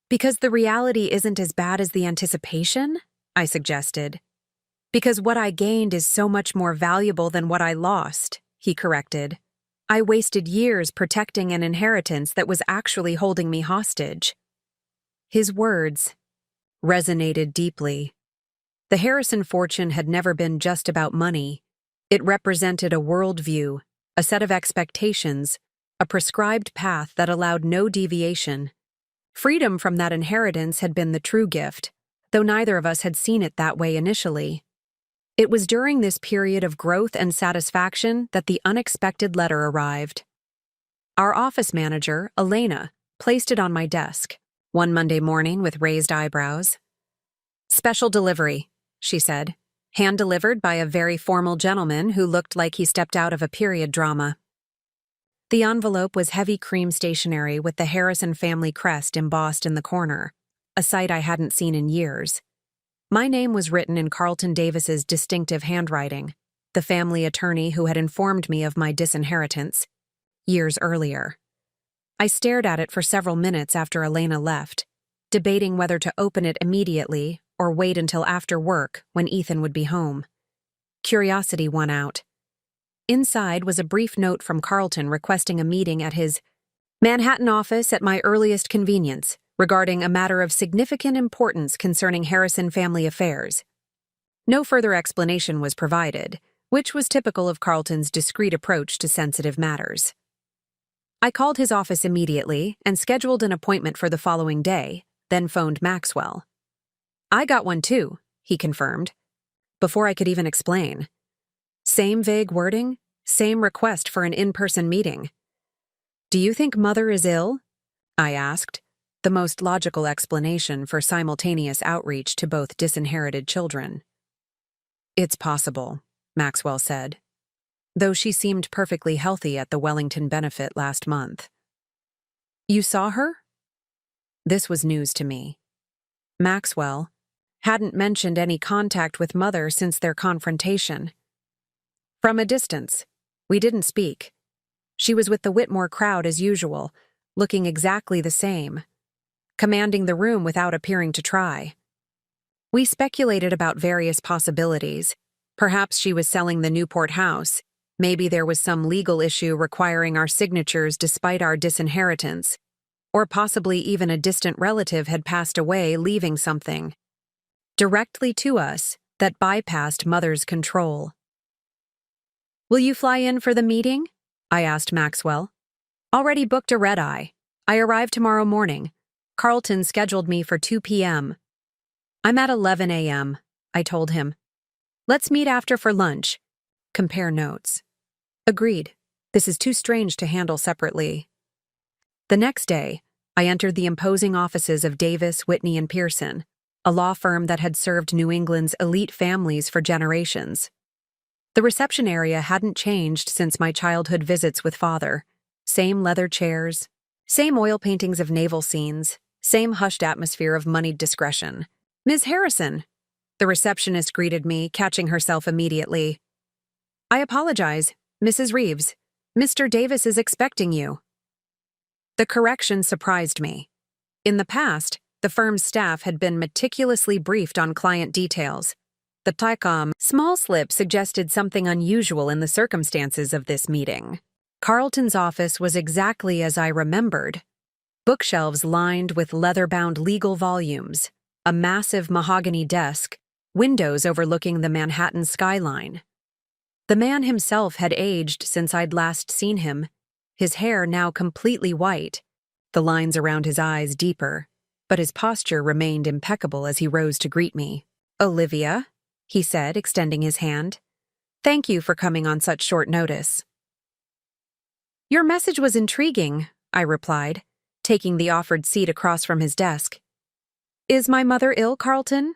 [SPEAKER 1] Because the reality isn't as bad as the anticipation? I suggested. Because what I gained is so much more valuable than what I lost, he corrected. I wasted years protecting an inheritance that was actually holding me hostage. His words resonated deeply. The Harrison fortune had never been just about money. It represented a worldview, a set of expectations, a prescribed path that allowed no deviation. Freedom from that inheritance had been the true gift, though neither of us had seen it that way initially. It was during this period of growth and satisfaction that the unexpected letter arrived. Our office manager, Elena, placed it on my desk, one Monday morning with raised eyebrows. "Special delivery," she said, hand-delivered by a very formal gentleman who looked like he stepped out of a period drama. The envelope was heavy cream stationery with the Harrison family crest embossed in the corner, a sight I hadn't seen in years. My name was written in Carlton Davis's distinctive handwriting, the family attorney who had informed me of my disinheritance years earlier. I stared at it for several minutes after Elena left, debating whether to open it immediately or wait until after work when Ethan would be home. Curiosity won out. Inside was a brief note from Carlton requesting a meeting at his Manhattan office at my earliest convenience regarding a matter of significant importance concerning Harrison family affairs. No further explanation was provided, which was typical of Carlton's discreet approach to sensitive matters. I called his office immediately and scheduled an appointment for the following day, then phoned Maxwell. "I got one too," he confirmed, before I could even explain. Same vague wording, same request for an in-person meeting. "Do you think Mother is ill?" I asked, the most logical explanation for simultaneous outreach to both disinherited children. "It's possible," Maxwell said, though she seemed perfectly healthy at the Wellington benefit last month. "You saw her?" This was news to me. Maxwell hadn't mentioned any contact with Mother since their confrontation. From a distance, we didn't speak. She was with the Whitmore crowd as usual, looking exactly the same, commanding the room without appearing to try. We speculated about various possibilities. Perhaps she was selling the Newport house. Maybe there was some legal issue requiring our signatures despite our disinheritance. Or possibly even a distant relative had passed away, leaving something directly to us that bypassed Mother's control. "Will you fly in for the meeting?" I asked Maxwell. "Already booked a red-eye. I arrive tomorrow morning. Carlton scheduled me for 2 p.m. "I'm at 11 a.m., I told him. "Let's meet after for lunch. Compare notes." Agreed. This is too strange to handle separately. The next day, I entered the imposing offices of Davis, Whitney, and Pearson, a law firm that had served New England's elite families for generations. The reception area hadn't changed since my childhood visits with Father. Same leather chairs, same oil paintings of naval scenes, same hushed atmosphere of moneyed discretion. "Ms. Harrison," the receptionist greeted me, catching herself immediately. "I apologize, Mrs. Reeves. Mr. Davis is expecting you." The correction surprised me. In the past, the firm's staff had been meticulously briefed on client details. The TICOM small slip suggested something unusual in the circumstances of this meeting. Carlton's office was exactly as I remembered. Bookshelves lined with leather-bound legal volumes, a massive mahogany desk, windows overlooking the Manhattan skyline. The man himself had aged since I'd last seen him, his hair now completely white, the lines around his eyes deeper, but his posture remained impeccable as he rose to greet me. "Olivia," he said, extending his hand. "Thank you for coming on such short notice." "Your message was intriguing," I replied, taking the offered seat across from his desk. "Is my mother ill, Carlton?"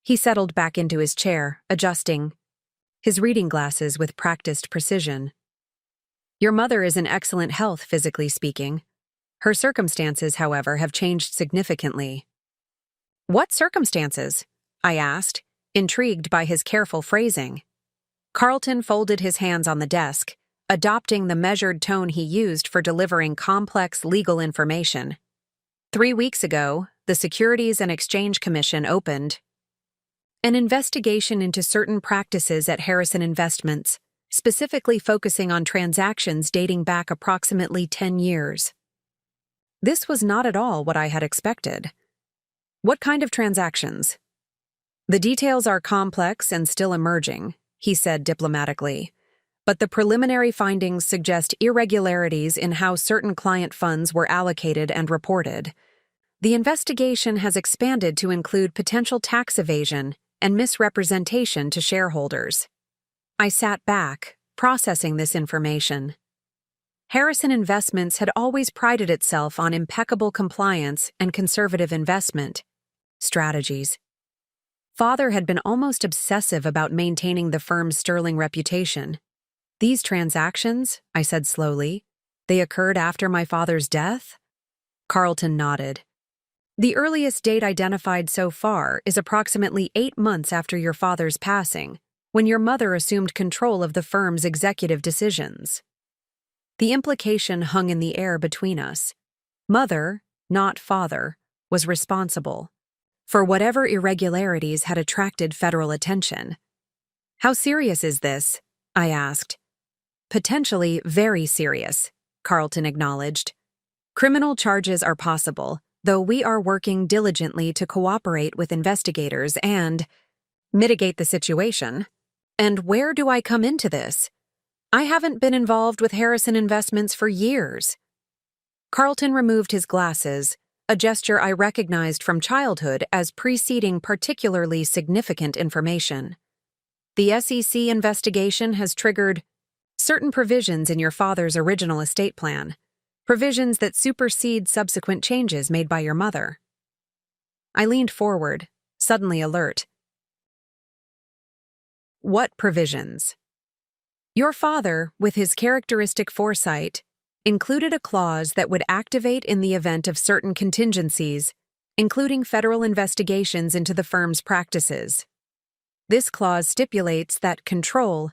[SPEAKER 1] He settled back into his chair, adjusting his reading glasses with practiced precision. Your mother is in excellent health, physically speaking. Her circumstances, however, have changed significantly. What circumstances? I asked, intrigued by his careful phrasing. Carlton folded his hands on the desk, adopting the measured tone he used for delivering complex legal information. 3 weeks ago, the Securities and Exchange Commission opened an investigation into certain practices at Harrison Investments, specifically focusing on transactions dating back approximately 10 years. This was not at all what I had expected. What kind of transactions? The details are complex and still emerging, he said diplomatically, but the preliminary findings suggest irregularities in how certain client funds were allocated and reported. The investigation has expanded to include potential tax evasion and misrepresentation to shareholders. I sat back, processing this information. Harrison Investments had always prided itself on impeccable compliance and conservative investment strategies. Father had been almost obsessive about maintaining the firm's sterling reputation. These transactions, I said slowly, they occurred after my father's death? Carlton nodded. The earliest date identified so far is approximately 8 months after your father's passing, when your mother assumed control of the firm's executive decisions. The implication hung in the air between us. Mother, not father, was responsible for whatever irregularities had attracted federal attention. How serious is this? I asked. Potentially very serious, Carlton acknowledged. Criminal charges are possible, though we are working diligently to cooperate with investigators and mitigate the situation. And where do I come into this? I haven't been involved with Harrison Investments for years. Carlton removed his glasses, a gesture I recognized from childhood as preceding particularly significant information. The SEC investigation has triggered certain provisions in your father's original estate plan, provisions that supersede subsequent changes made by your mother. I leaned forward, suddenly alert. What provisions? Your father, with his characteristic foresight, included a clause that would activate in the event of certain contingencies, including federal investigations into the firm's practices. This clause stipulates that control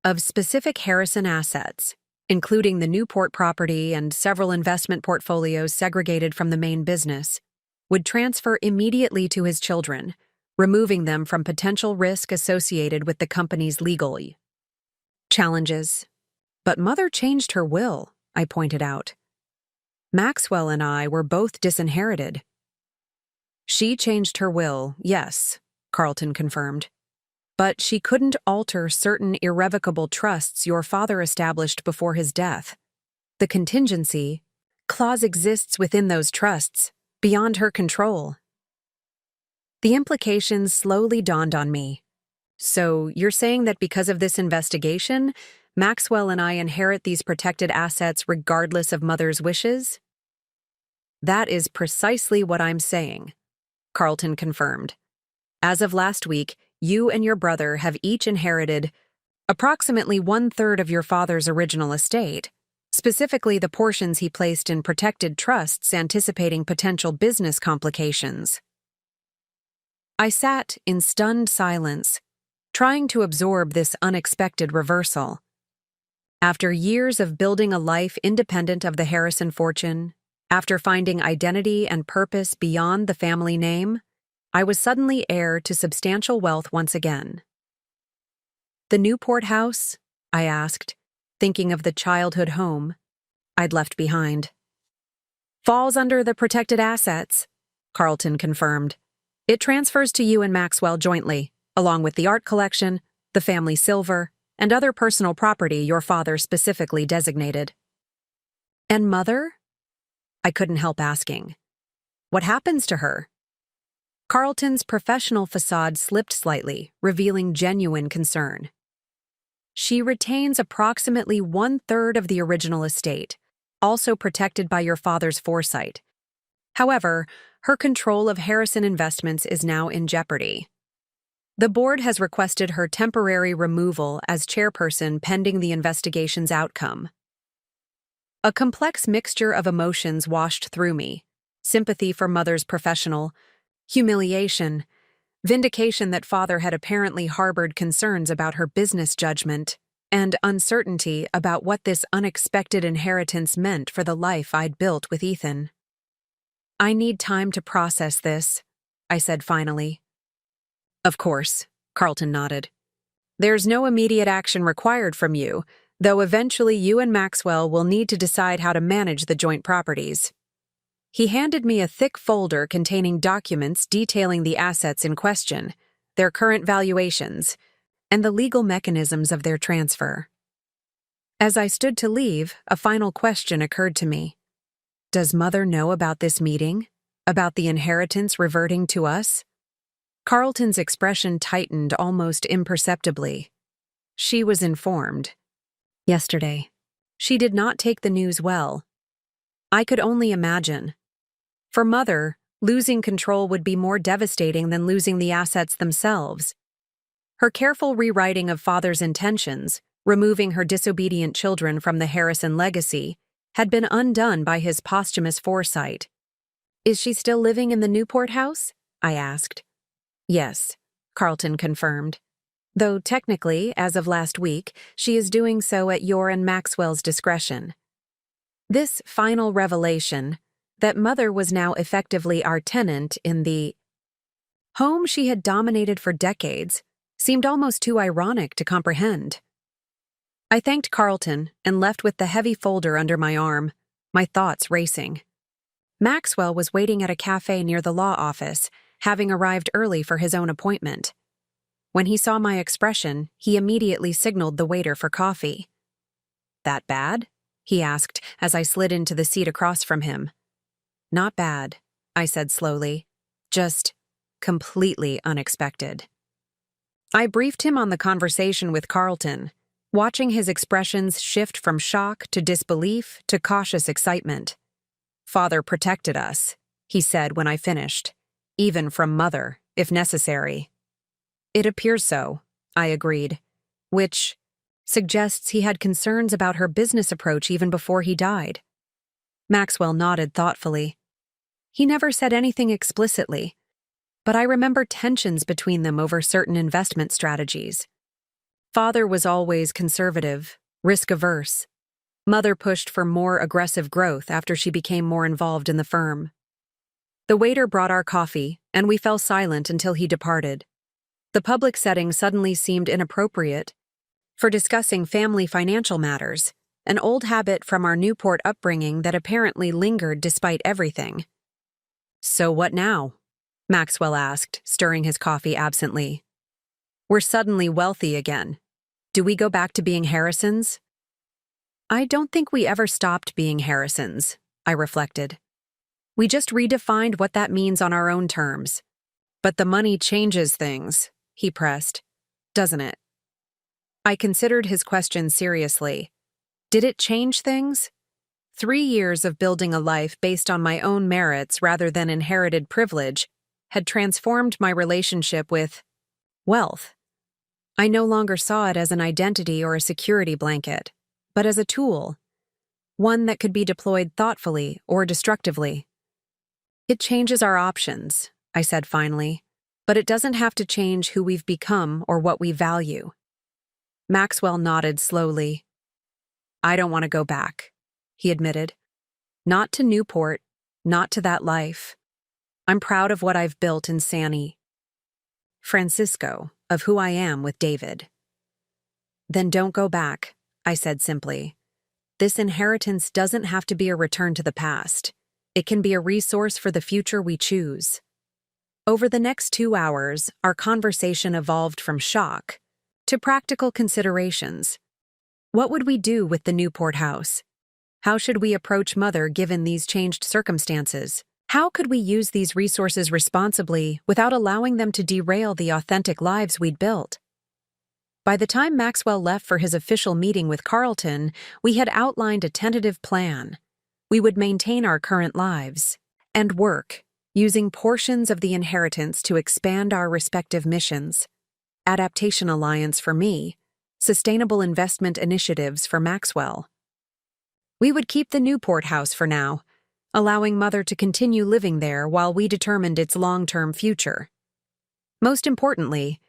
[SPEAKER 1] of specific Harrison assets, including the Newport property and several investment portfolios segregated from the main business, would transfer immediately to his children, removing them from potential risk associated with the company's legal challenges. But Mother changed her will, I pointed out. Maxwell and I were both disinherited. She changed her will, yes, Carlton confirmed. But she couldn't alter certain irrevocable trusts your father established before his death. The contingency clause exists within those trusts, beyond her control. The implications slowly dawned on me. So you're saying that because of this investigation, Maxwell and I inherit these protected assets regardless of Mother's wishes? That is precisely what I'm saying, Carlton confirmed. As of last week, you and your brother have each inherited approximately 1/3 of your father's original estate, specifically the portions he placed in protected trusts anticipating potential business complications. I sat in stunned silence, trying to absorb this unexpected reversal. After years of building a life independent of the Harrison fortune, after finding identity and purpose beyond the family name, I was suddenly heir to substantial wealth once again. The Newport house? I asked, thinking of the childhood home I'd left behind. Falls under the protected assets, Carlton confirmed. It transfers to you and Maxwell jointly, along with the art collection, the family silver, and other personal property your father specifically designated. And Mother? I couldn't help asking. What happens to her? Carlton's professional facade slipped slightly, revealing genuine concern. She retains approximately 1/3 of the original estate, also protected by your father's foresight. However, her control of Harrison Investments is now in jeopardy. The board has requested her temporary removal as chairperson pending the investigation's outcome. A complex mixture of emotions washed through me: sympathy for Mother's professional, humiliation, vindication that Father had apparently harbored concerns about her business judgment, and uncertainty about what this unexpected inheritance meant for the life I'd built with Ethan. "I need time to process this," I said finally. "Of course," Carlton nodded. "There's no immediate action required from you, though eventually you and Maxwell will need to decide how to manage the joint properties." He handed me a thick folder containing documents detailing the assets in question, their current valuations, and the legal mechanisms of their transfer. As I stood to leave, a final question occurred to me. Does Mother know about this meeting? About the inheritance reverting to us? Carlton's expression tightened almost imperceptibly. She was informed. Yesterday. She did not take the news well. I could only imagine. For Mother, losing control would be more devastating than losing the assets themselves. Her careful rewriting of Father's intentions, removing her disobedient children from the Harrison legacy, had been undone by his posthumous foresight. "Is she still living in the Newport house?" I asked. "Yes," Carlton confirmed. "Though technically, as of last week, she is doing so at your and Maxwell's discretion." This final revelation, that Mother was now effectively our tenant in the home she had dominated for decades, seemed almost too ironic to comprehend. I thanked Carlton and left with the heavy folder under my arm, my thoughts racing. Maxwell was waiting at a cafe near the law office, having arrived early for his own appointment. When he saw my expression, he immediately signaled the waiter for coffee. "That bad?" he asked as I slid into the seat across from him. "Not bad," I said slowly. "Just completely unexpected." I briefed him on the conversation with Carlton, watching his expressions shift from shock to disbelief to cautious excitement. "Father protected us," he said when I finished, "even from Mother, if necessary." "It appears so," I agreed, which suggests he had concerns about her business approach even before he died. Maxwell nodded thoughtfully. He never said anything explicitly, but I remember tensions between them over certain investment strategies. Father was always conservative, risk-averse. Mother pushed for more aggressive growth after she became more involved in the firm. The waiter brought our coffee, and we fell silent until he departed. The public setting suddenly seemed inappropriate for discussing family financial matters, an old habit from our Newport upbringing that apparently lingered despite everything. "So what now?" Maxwell asked, stirring his coffee absently. "We're suddenly wealthy again. Do we go back to being Harrisons?" "I don't think we ever stopped being Harrisons," I reflected. "We just redefined what that means on our own terms." "But the money changes things," he pressed, "doesn't it?" I considered his question seriously. Did it change things? 3 years of building a life based on my own merits rather than inherited privilege had transformed my relationship with wealth. I no longer saw it as an identity or a security blanket, but as a tool, one that could be deployed thoughtfully or destructively. "It changes our options," I said finally, "but it doesn't have to change who we've become or what we value." Maxwell nodded slowly. "I don't want to go back," he admitted. "Not to Newport, not to that life. I'm proud of what I've built in San Francisco, of who I am with David." "Then don't go back," I said simply. "This inheritance doesn't have to be a return to the past. It can be a resource for the future we choose." Over the next 2 hours, our conversation evolved from shock to practical considerations. What would we do with the Newport house? How should we approach Mother given these changed circumstances? How could we use these resources responsibly without allowing them to derail the authentic lives we'd built? By the time Maxwell left for his official meeting with Carlton, we had outlined a tentative plan. We would maintain our current lives and work, using portions of the inheritance to expand our respective missions. Adaptation Alliance for me, sustainable investment initiatives for Maxwell. We would keep the Newport house for now, allowing Mother to continue living there while we determined its long-term future. Most importantly,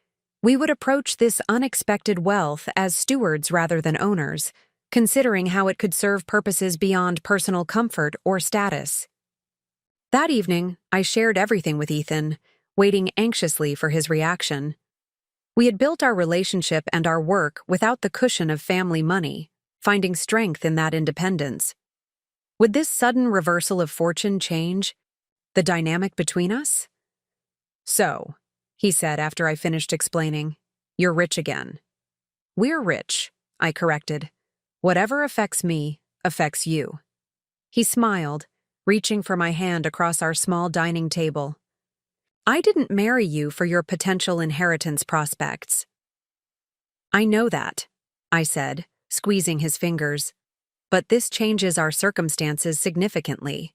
[SPEAKER 1] we would approach this unexpected wealth as stewards rather than owners, considering how it could serve purposes beyond personal comfort or status. That evening, I shared everything with Ethan, waiting anxiously for his reaction. We had built our relationship and our work without the cushion of family money, finding strength in that independence. Would this sudden reversal of fortune change the dynamic between us? "So," he said after I finished explaining, "you're rich again." "We're rich," I corrected. "Whatever affects me affects you." He smiled, reaching for my hand across our small dining table. "I didn't marry you for your potential inheritance prospects." "I know that," I said, squeezing his fingers. "But this changes our circumstances significantly.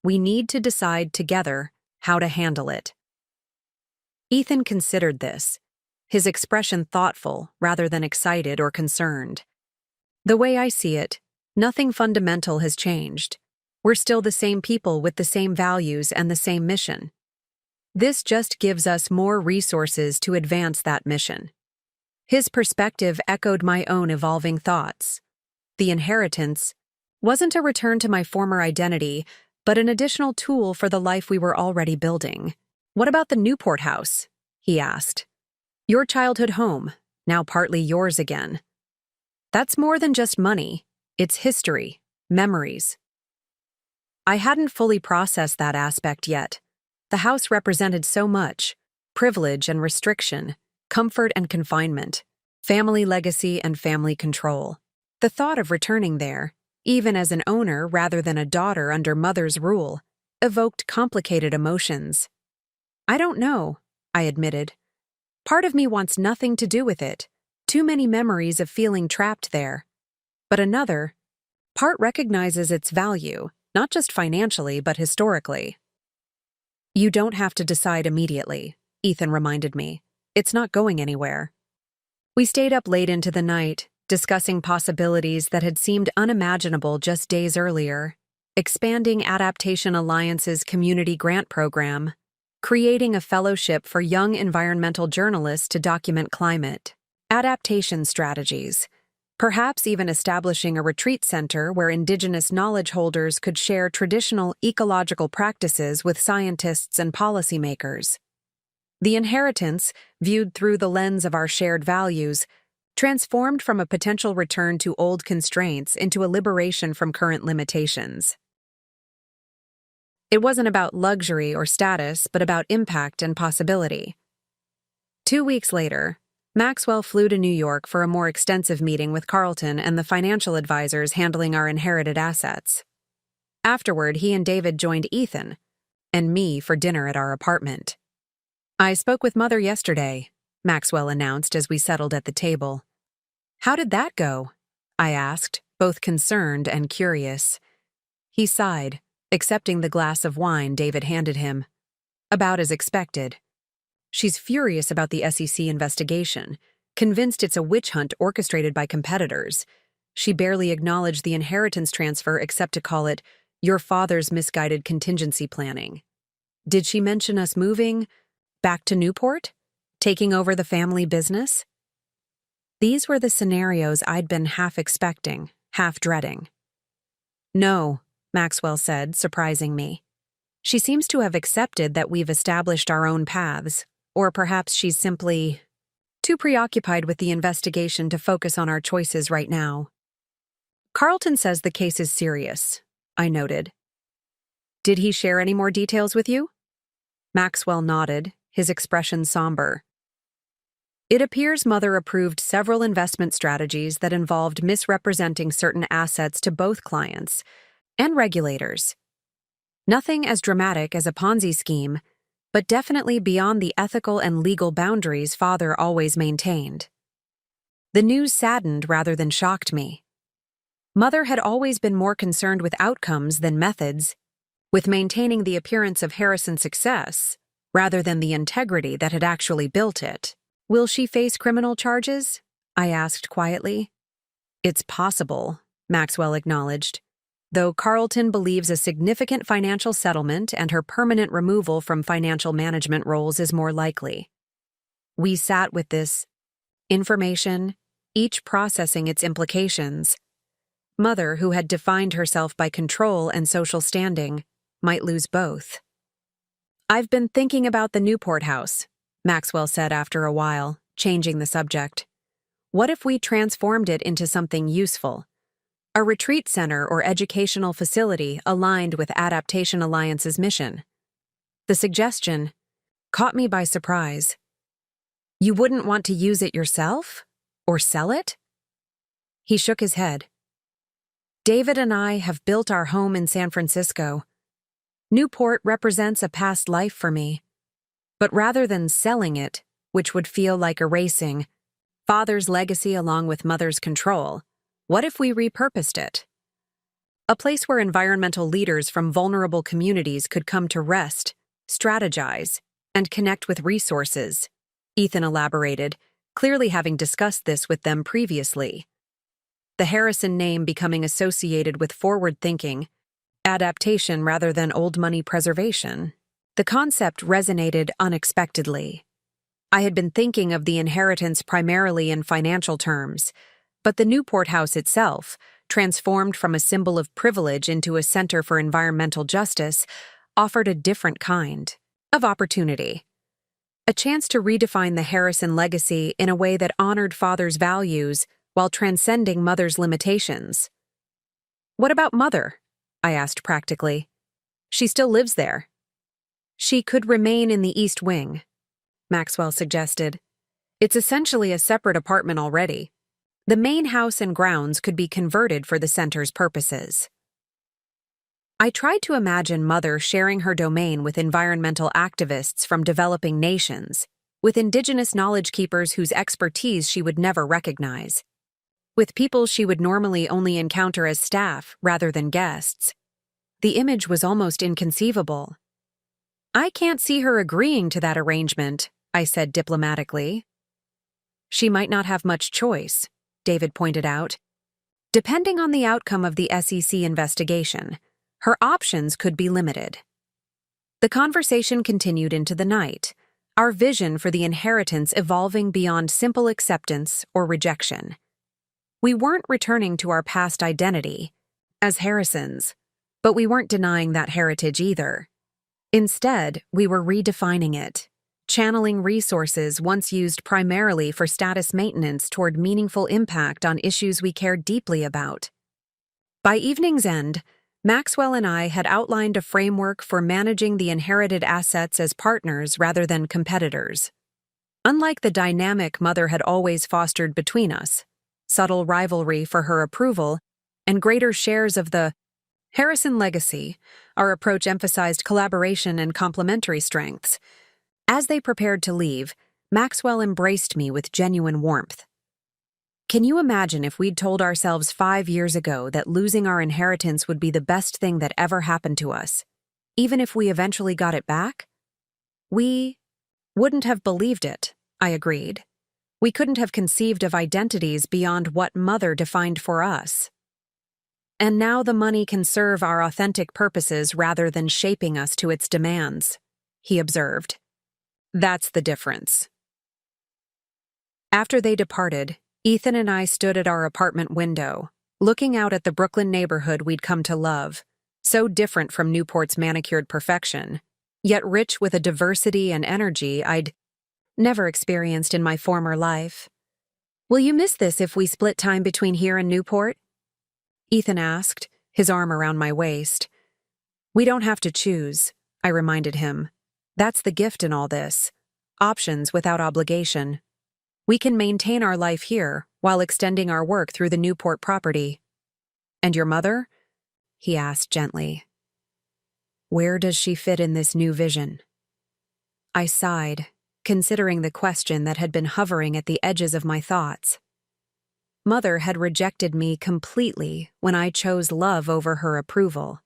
[SPEAKER 1] We need to decide together how to handle it." Ethan considered this, his expression thoughtful rather than excited or concerned. "The way I see it, nothing fundamental has changed. We're still the same people with the same values and the same mission. This just gives us more resources to advance that mission." His perspective echoed my own evolving thoughts. The inheritance wasn't a return to my former identity, but an additional tool for the life we were already building. "What about the Newport house?" he asked. "Your childhood home, now partly yours again." "That's more than just money. It's history, memories." I hadn't fully processed that aspect yet. The house represented so much: privilege and restriction, comfort and confinement, family legacy and family control. The thought of returning there, even as an owner rather than a daughter under Mother's rule, evoked complicated emotions. "I don't know," I admitted. "Part of me wants nothing to do with it, too many memories of feeling trapped there. But another part recognizes its value, not just financially but historically." "You don't have to decide immediately," Ethan reminded me. "It's not going anywhere." We stayed up late into the night, discussing possibilities that had seemed unimaginable just days earlier: expanding Adaptation Alliance's community grant program, creating a fellowship for young environmental journalists to document climate adaptation strategies, perhaps even establishing a retreat center where Indigenous knowledge holders could share traditional ecological practices with scientists and policymakers. The inheritance, viewed through the lens of our shared values, transformed from a potential return to old constraints into a liberation from current limitations. It wasn't about luxury or status, but about impact and possibility. 2 weeks later, Maxwell flew to New York for a more extensive meeting with Carlton and the financial advisors handling our inherited assets. Afterward, he and David joined Ethan and me for dinner at our apartment. "I spoke with Mother yesterday," Maxwell announced as we settled at the table. "How did that go?" I asked, both concerned and curious. He sighed, accepting the glass of wine David handed him. "About as expected. She's furious about the SEC investigation, convinced it's a witch hunt orchestrated by competitors. She barely acknowledged the inheritance transfer except to call it your father's misguided contingency planning. Did she mention us moving back to Newport? Taking over the family business?" These were the scenarios I'd been half expecting, half dreading. "No," Maxwell said, surprising me. "She seems to have accepted that we've established our own paths, or perhaps she's simply too preoccupied with the investigation to focus on our choices right now." "Carlton says the case is serious," I noted. "Did he share any more details with you?" Maxwell nodded, his expression somber. "It appears Mother approved several investment strategies that involved misrepresenting certain assets to both clients and regulators. Nothing as dramatic as a Ponzi scheme, but definitely beyond the ethical and legal boundaries Father always maintained." The news saddened rather than shocked me. Mother had always been more concerned with outcomes than methods, with maintaining the appearance of Harrison's success, rather than the integrity that had actually built it. "Will she face criminal charges?" I asked quietly. "It's possible," Maxwell acknowledged, though Carlton believes a significant financial settlement and her permanent removal from financial management roles is more likely. We sat with this information, each processing its implications. Mother, who had defined herself by control and social standing, might lose both. "I've been thinking about the Newport house," Maxwell said after a while, changing the subject. "What if we transformed it into something useful? A retreat center or educational facility aligned with Adaptation Alliance's mission?" The suggestion caught me by surprise. "You wouldn't want to use it yourself? Or sell it?" He shook his head. "David and I have built our home in San Francisco. Newport represents a past life for me. But rather than selling it, which would feel like erasing Father's legacy along with Mother's control, what if we repurposed it? A place where environmental leaders from vulnerable communities could come to rest, strategize, and connect with resources," Ethan elaborated, clearly having discussed this with them previously. The Harrison name becoming associated with forward thinking, adaptation rather than old money preservation. The concept resonated unexpectedly. I had been thinking of the inheritance primarily in financial terms, but the Newport house itself, transformed from a symbol of privilege into a center for environmental justice, offered a different kind of opportunity. A chance to redefine the Harrison legacy in a way that honored Father's values while transcending Mother's limitations. "What about Mother?" I asked practically. "She still lives there." "She could remain in the East Wing," Maxwell suggested. "It's essentially a separate apartment already. The main house and grounds could be converted for the center's purposes." I tried to imagine Mother sharing her domain with environmental activists from developing nations, with indigenous knowledge keepers whose expertise she would never recognize, with people she would normally only encounter as staff rather than guests. The image was almost inconceivable. "I can't see her agreeing to that arrangement," I said diplomatically. "She might not have much choice," David pointed out. "Depending on the outcome of the SEC investigation, her options could be limited." The conversation continued into the night, our vision for the inheritance evolving beyond simple acceptance or rejection. We weren't returning to our past identity as Harrisons, but we weren't denying that heritage either. Instead, we were redefining it, channeling resources once used primarily for status maintenance toward meaningful impact on issues we cared deeply about. By evening's end, Maxwell and I had outlined a framework for managing the inherited assets as partners rather than competitors. Unlike the dynamic Mother had always fostered between us, subtle rivalry for her approval, and greater shares of the Harrison legacy, our approach emphasized collaboration and complementary strengths. As they prepared to leave, Maxwell embraced me with genuine warmth. "Can you imagine if we'd told ourselves 5 years ago that losing our inheritance would be the best thing that ever happened to us, even if we eventually got it back?" "We wouldn't have believed it," I agreed. "We couldn't have conceived of identities beyond what Mother defined for us. And now the money can serve our authentic purposes rather than shaping us to its demands," he observed. "That's the difference." After they departed, Ethan and I stood at our apartment window, looking out at the Brooklyn neighborhood we'd come to love, so different from Newport's manicured perfection, yet rich with a diversity and energy I'd never experienced in my former life. "Will you miss this if we split time between here and Newport?" Ethan asked, his arm around my waist. "We don't have to choose," I reminded him. "That's the gift in all this. Options without obligation. We can maintain our life here while extending our work through the Newport property." "And your mother?" he asked gently. "Where does she fit in this new vision?" I sighed, considering the question that had been hovering at the edges of my thoughts. Mother had rejected me completely when I chose love over her approval.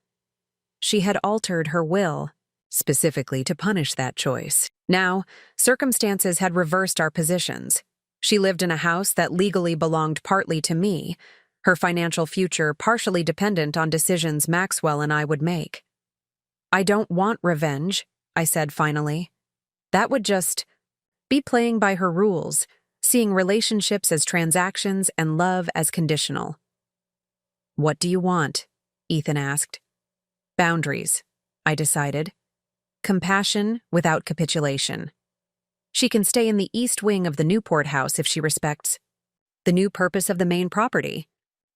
[SPEAKER 1] She had altered her will, specifically to punish that choice. Now, circumstances had reversed our positions. She lived in a house that legally belonged partly to me, her financial future partially dependent on decisions Maxwell and I would make. "I don't want revenge," I said finally. "That would just be playing by her rules, seeing relationships as transactions and love as conditional." "What do you want?" Ethan asked. "Boundaries," I decided. "Compassion without capitulation. She can stay in the east wing of the Newport house if she respects the new purpose of the main property.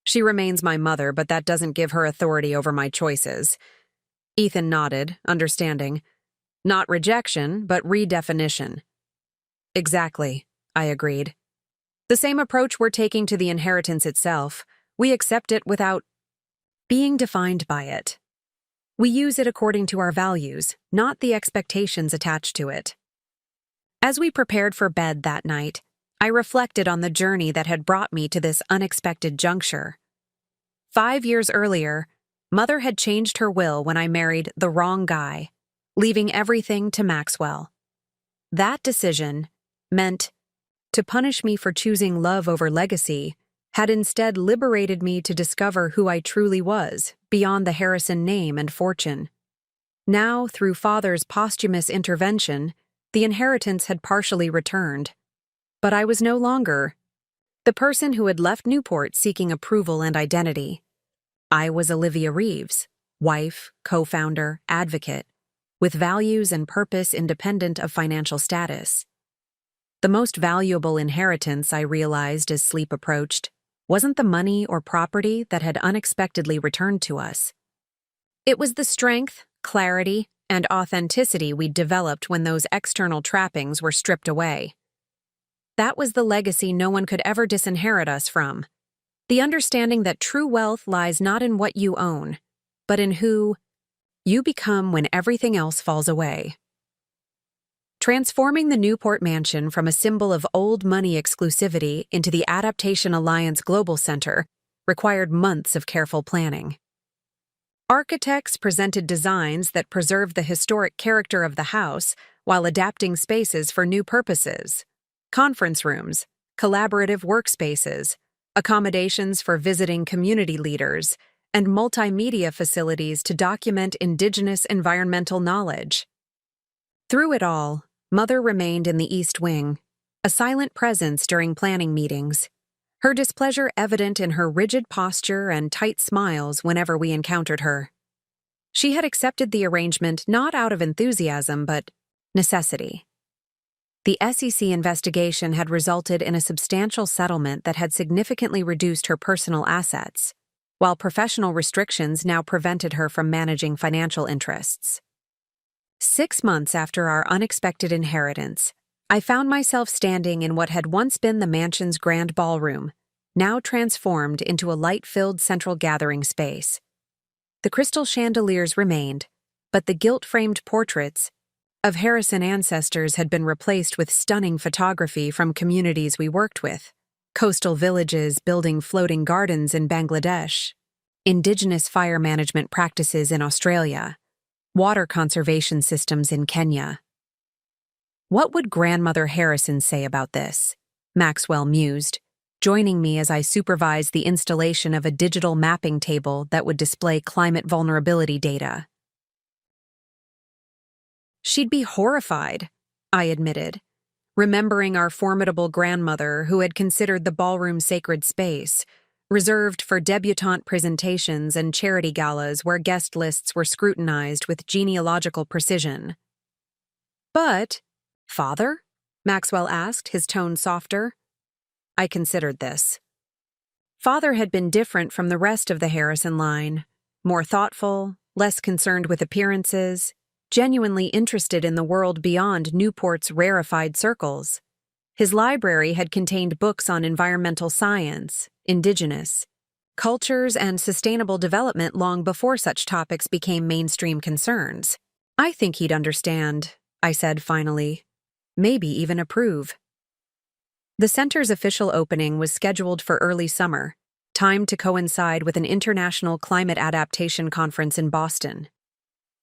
[SPEAKER 1] She remains my mother, but that doesn't give her authority over my choices." Ethan nodded, understanding. "Not rejection, but redefinition." "Exactly," I agreed. "The same approach we're taking to the inheritance itself. We accept it without being defined by it. We use it according to our values, not the expectations attached to it." As we prepared for bed that night, I reflected on the journey that had brought me to this unexpected juncture. 5 years earlier, Mother had changed her will when I married the wrong guy, leaving everything to Maxwell. That decision meant to punish me for choosing love over legacy had instead liberated me to discover who I truly was, beyond the Harrison name and fortune. Now, through Father's posthumous intervention, the inheritance had partially returned. But I was no longer the person who had left Newport seeking approval and identity. I was Olivia Reeves, wife, co-founder, advocate, with values and purpose independent of financial status. The most valuable inheritance, I realized as sleep approached, wasn't the money or property that had unexpectedly returned to us. It was the strength, clarity, and authenticity we'd developed when those external trappings were stripped away. That was the legacy no one could ever disinherit us from. The understanding that true wealth lies not in what you own, but in who you become when everything else falls away. Transforming the Newport mansion from a symbol of old money exclusivity into the Adaptation Alliance Global Center required months of careful planning. Architects presented designs that preserved the historic character of the house while adapting spaces for new purposes: conference rooms, collaborative workspaces, accommodations for visiting community leaders, and multimedia facilities to document Indigenous environmental knowledge. Through it all, Mother remained in the East Wing, a silent presence during planning meetings, her displeasure evident in her rigid posture and tight smiles whenever we encountered her. She had accepted the arrangement not out of enthusiasm but necessity. The SEC investigation had resulted in a substantial settlement that had significantly reduced her personal assets, while professional restrictions now prevented her from managing financial interests. 6 months after our unexpected inheritance, I found myself standing in what had once been the mansion's grand ballroom, now transformed into a light-filled central gathering space. The crystal chandeliers remained, but the gilt-framed portraits of Harrison ancestors had been replaced with stunning photography from communities we worked with: coastal villages building floating gardens in Bangladesh, Indigenous fire management practices in Australia, water conservation systems in Kenya. "What would Grandmother Harrison say about this?" Maxwell mused, joining me as I supervised the installation of a digital mapping table that would display climate vulnerability data. "She'd be horrified," I admitted, remembering our formidable grandmother who had considered the ballroom sacred space, reserved for debutante presentations and charity galas where guest lists were scrutinized with genealogical precision. "But, Father?" Maxwell asked, his tone softer. I considered this. Father had been different from the rest of the Harrison line, more thoughtful, less concerned with appearances, genuinely interested in the world beyond Newport's rarefied circles. His library had contained books on environmental science, Indigenous cultures, and sustainable development long before such topics became mainstream concerns. "I think he'd understand," I said finally. "Maybe even approve." The center's official opening was scheduled for early summer, timed to coincide with an international climate adaptation conference in Boston.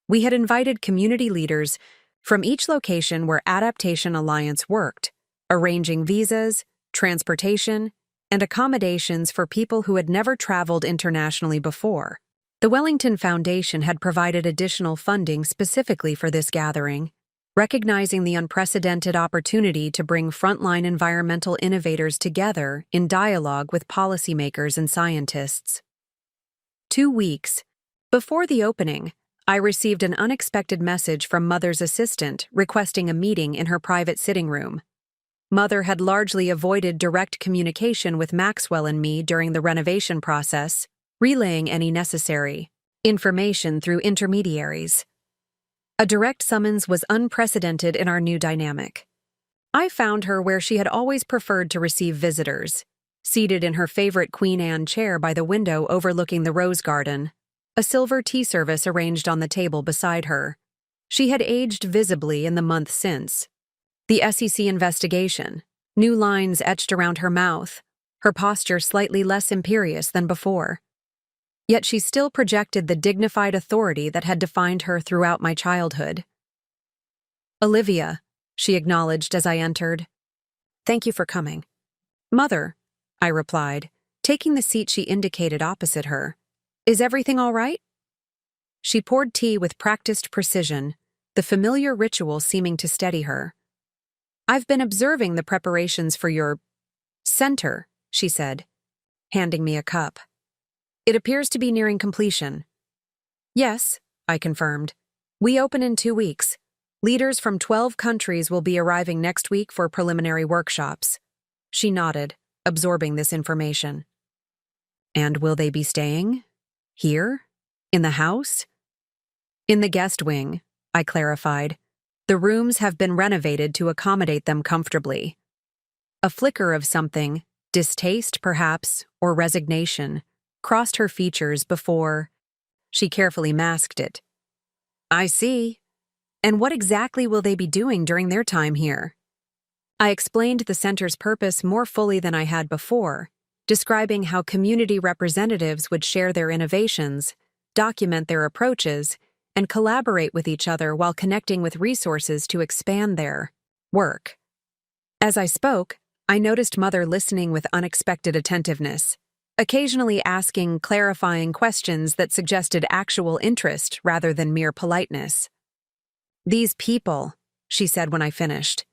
[SPEAKER 1] We had invited community leaders from each location where Adaptation Alliance worked, arranging visas, transportation, and accommodations for people who had never traveled internationally before. The Wellington Foundation had provided additional funding specifically for this gathering, recognizing the unprecedented opportunity to bring frontline environmental innovators together in dialogue with policymakers and scientists. 2 weeks before the opening, I received an unexpected message from Mother's assistant requesting a meeting in her private sitting room. Mother had largely avoided direct communication with Maxwell and me during the renovation process, relaying any necessary information through intermediaries. A direct summons was unprecedented in our new dynamic. I found her where she had always preferred to receive visitors, seated in her favorite Queen Anne chair by the window overlooking the rose garden, a silver tea service arranged on the table beside her. She had aged visibly in the month since. The SEC investigation, new lines etched around her mouth, her posture slightly less imperious than before. Yet she still projected the dignified authority that had defined her throughout my childhood. "Olivia," she acknowledged as I entered. "Thank you for coming." "Mother," I replied, taking the seat she indicated opposite her. "Is everything all right?" She poured tea with practiced precision, the familiar ritual seeming to steady her. "I've been observing the preparations for your center," she said, handing me a cup. "It appears to be nearing completion." "Yes," I confirmed. "We open in 2 weeks. Leaders from 12 countries will be arriving next week for preliminary workshops." She nodded, absorbing this information. "And will they be staying? Here? In the house?" "In the guest wing," I clarified. "The rooms have been renovated to accommodate them comfortably." A flicker of something, distaste perhaps, or resignation, crossed her features before she carefully masked it. "I see. And what exactly will they be doing during their time here?" I explained the center's purpose more fully than I had before, describing how community representatives would share their innovations, document their approaches, and collaborate with each other while connecting with resources to expand their work. As I spoke, I noticed Mother listening with unexpected attentiveness, occasionally asking clarifying questions that suggested actual interest rather than mere politeness. "These people," she said when I finished,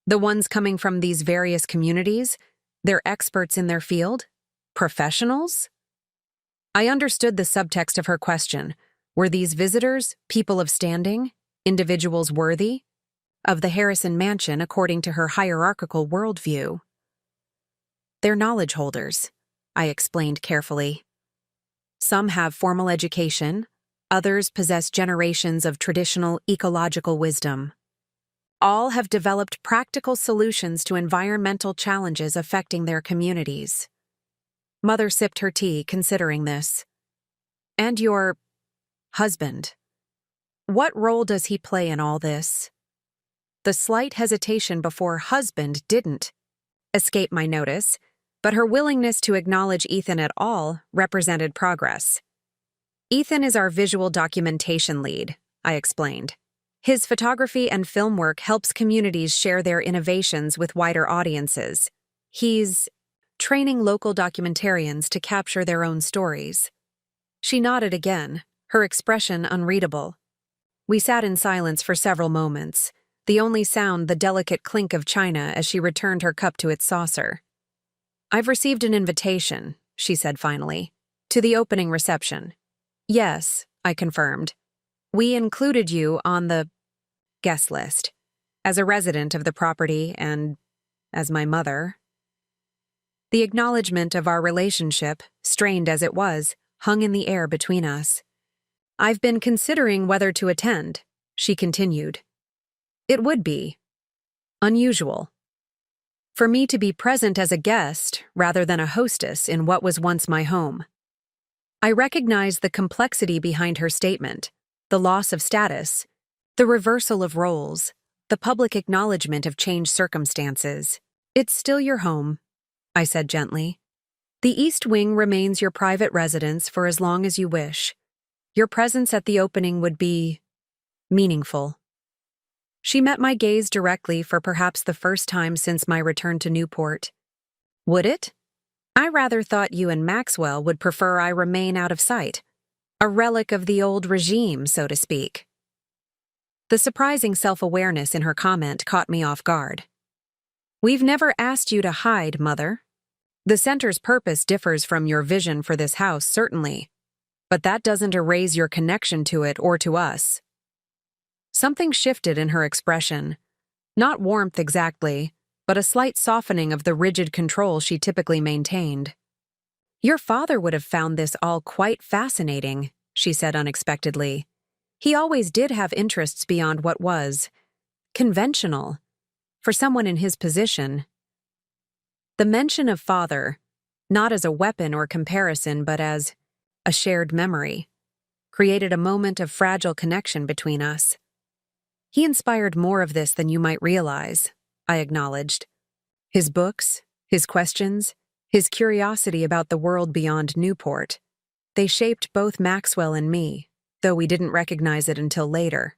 [SPEAKER 1] "the ones coming from these various communities, they're experts in their field? Professionals?" I understood the subtext of her question. Were these visitors people of standing, individuals worthy of the Harrison Mansion according to her hierarchical worldview? "They're knowledge holders," I explained carefully. "Some have formal education, others possess generations of traditional ecological wisdom. All have developed practical solutions to environmental challenges affecting their communities." Mother sipped her tea, considering this. "And your husband, what role does he play in all this?" The slight hesitation before "husband" didn't escape my notice, but her willingness to acknowledge Ethan at all represented progress. "Ethan is our visual documentation lead," I explained. "His photography and film work helps communities share their innovations with wider audiences. He's training local documentarians to capture their own stories." She nodded again, her expression unreadable. We sat in silence for several moments, the only sound the delicate clink of china as she returned her cup to its saucer. "I've received an invitation," she said finally, "to the opening reception." "Yes," I confirmed. "We included you on the guest list, as a resident of the property and as my mother." The acknowledgement of our relationship, strained as it was, hung in the air between us. "I've been considering whether to attend," she continued. "It would be unusual for me to be present as a guest rather than a hostess in what was once my home." I recognized the complexity behind her statement, the loss of status, the reversal of roles, the public acknowledgement of changed circumstances. "It's still your home," I said gently. "The East Wing remains your private residence for as long as you wish. Your presence at the opening would be meaningful." She met my gaze directly for perhaps the first time since my return to Newport. "Would it?" I rather thought you and Maxwell would prefer I remain out of sight. A relic of the old regime, so to speak. The surprising self-awareness in her comment caught me off guard. We've never asked you to hide, Mother. The center's purpose differs from your vision for this house, certainly, but that doesn't erase your connection to it or to us. Something shifted in her expression. Not warmth exactly, but a slight softening of the rigid control she typically maintained. Your father would have found this all quite fascinating, she said unexpectedly. He always did have interests beyond what was conventional for someone in his position. The mention of father, not as a weapon or comparison but as a shared memory, created a moment of fragile connection between us. He inspired more of this than you might realize, I acknowledged. His books, his questions, his curiosity about the world beyond Newport. They shaped both Maxwell and me, though we didn't recognize it until later.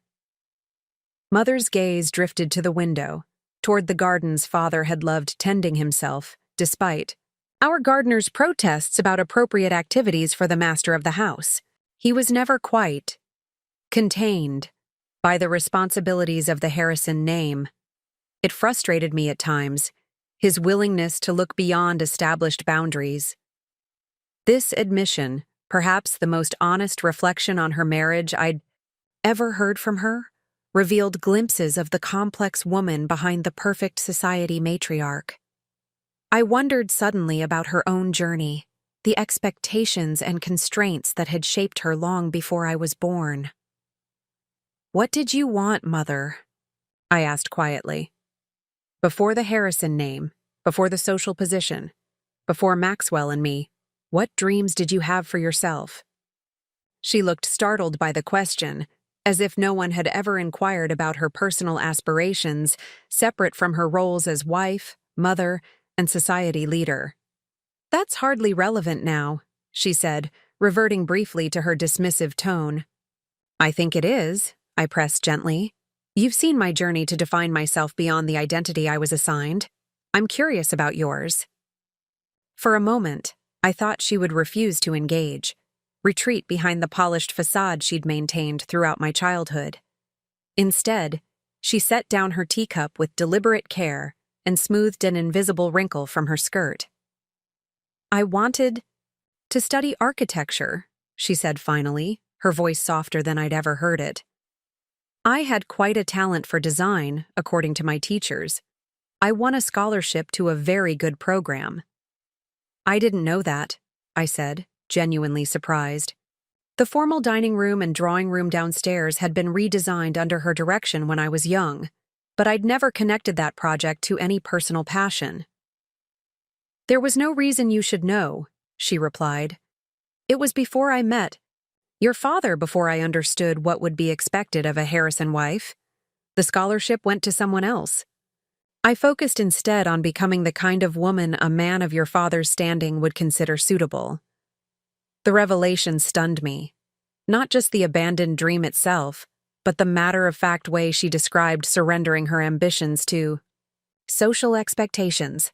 [SPEAKER 1] Mother's gaze drifted to the window, toward the gardens father had loved tending himself, despite our gardener's protests about appropriate activities for the master of the house. He was never quite contained by the responsibilities of the Harrison name. It frustrated me at times, his willingness to look beyond established boundaries. This admission, perhaps the most honest reflection on her marriage I'd ever heard from her, revealed glimpses of the complex woman behind the perfect society matriarch. I wondered suddenly about her own journey, the expectations and constraints that had shaped her long before I was born. What did you want, Mother? I asked quietly. Before the Harrison name, before the social position, before Maxwell and me, what dreams did you have for yourself? She looked startled by the question, as if no one had ever inquired about her personal aspirations, separate from her roles as wife, mother, and society leader. That's hardly relevant now, she said, reverting briefly to her dismissive tone. I think it is, I pressed gently. You've seen my journey to define myself beyond the identity I was assigned. I'm curious about yours. For a moment, I thought she would refuse to engage, retreat behind the polished facade she'd maintained throughout my childhood. Instead, she set down her teacup with deliberate care and smoothed an invisible wrinkle from her skirt. I wanted to study architecture, she said finally, her voice softer than I'd ever heard it. I had quite a talent for design, according to my teachers. I won a scholarship to a very good program. I didn't know that, I said, genuinely surprised. The formal dining room and drawing room downstairs had been redesigned under her direction when I was young, but I'd never connected that project to any personal passion. There was no reason you should know, she replied. It was before I met your father before I understood what would be expected of a Harrison wife. The scholarship went to someone else. I focused instead on becoming the kind of woman a man of your father's standing would consider suitable. The revelation stunned me. Not just the abandoned dream itself, but the matter-of-fact way she described surrendering her ambitions to social expectations.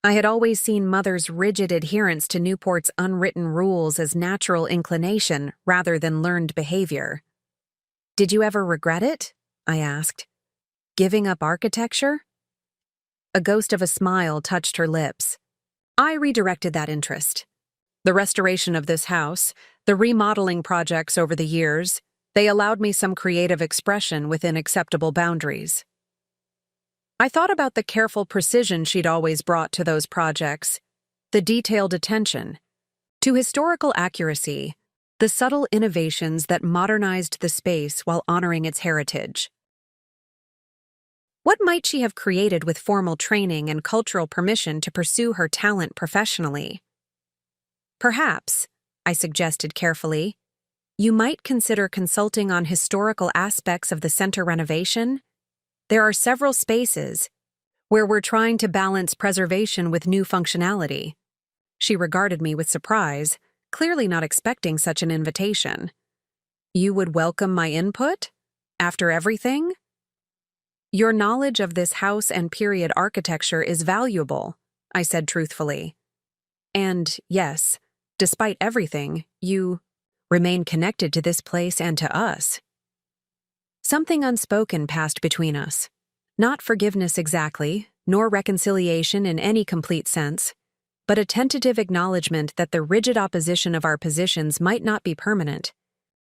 [SPEAKER 1] I had always seen Mother's rigid adherence to Newport's unwritten rules as natural inclination rather than learned behavior. Did you ever regret it? I asked. Giving up architecture? A ghost of a smile touched her lips. I redirected that interest. The restoration of this house, the remodeling projects over the years, they allowed me some creative expression within acceptable boundaries. I thought about the careful precision she'd always brought to those projects, the detailed attention to historical accuracy, the subtle innovations that modernized the space while honoring its heritage. What might she have created with formal training and cultural permission to pursue her talent professionally? Perhaps, I suggested carefully, you might consider consulting on historical aspects of the center renovation. There are several spaces where we're trying to balance preservation with new functionality. She regarded me with surprise, clearly not expecting such an invitation. You would welcome my input? After everything? Your knowledge of this house and period architecture is valuable, I said truthfully. And yes, despite everything, you remain connected to this place and to us. Something unspoken passed between us. Not forgiveness exactly, nor reconciliation in any complete sense, but a tentative acknowledgement that the rigid opposition of our positions might not be permanent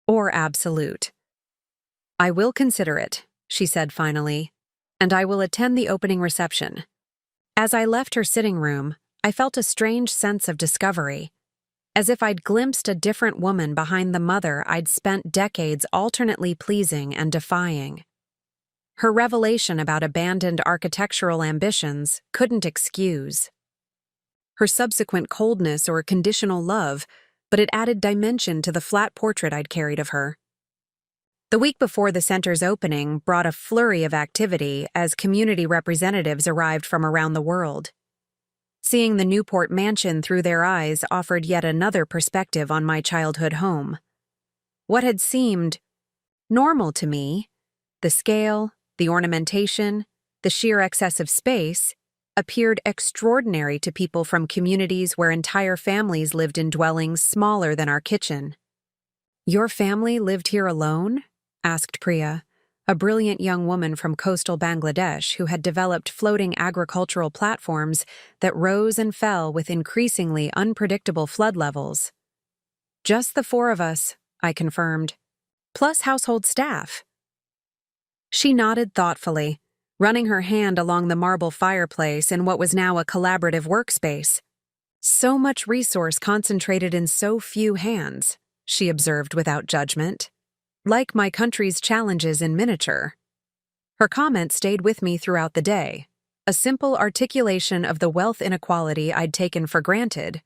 [SPEAKER 1] or absolute. "I will consider it," she said finally, "and I will attend the opening reception." As I left her sitting room, I felt a strange sense of discovery, as if I'd glimpsed a different woman behind the mother I'd spent decades alternately pleasing and defying. Her revelation about abandoned architectural ambitions couldn't excuse her subsequent coldness or conditional love, but it added dimension to the flat portrait I'd carried of her. The week before the center's opening brought a flurry of activity as community representatives arrived from around the world. Seeing the Newport mansion through their eyes offered yet another perspective on my childhood home. What had seemed normal to me, the scale, the ornamentation, the sheer excess of space, appeared extraordinary to people from communities where entire families lived in dwellings smaller than our kitchen. "Your family lived here alone?" asked Priya, a brilliant young woman from coastal Bangladesh who had developed floating agricultural platforms that rose and fell with increasingly unpredictable flood levels. "Just the four of us," I confirmed, "plus household staff." She nodded thoughtfully, running her hand along the marble fireplace in what was now a collaborative workspace. "So much resource concentrated in so few hands," she observed without judgment. "Like my country's challenges in miniature." Her comment stayed with me throughout the day, a simple articulation of the wealth inequality I'd taken for granted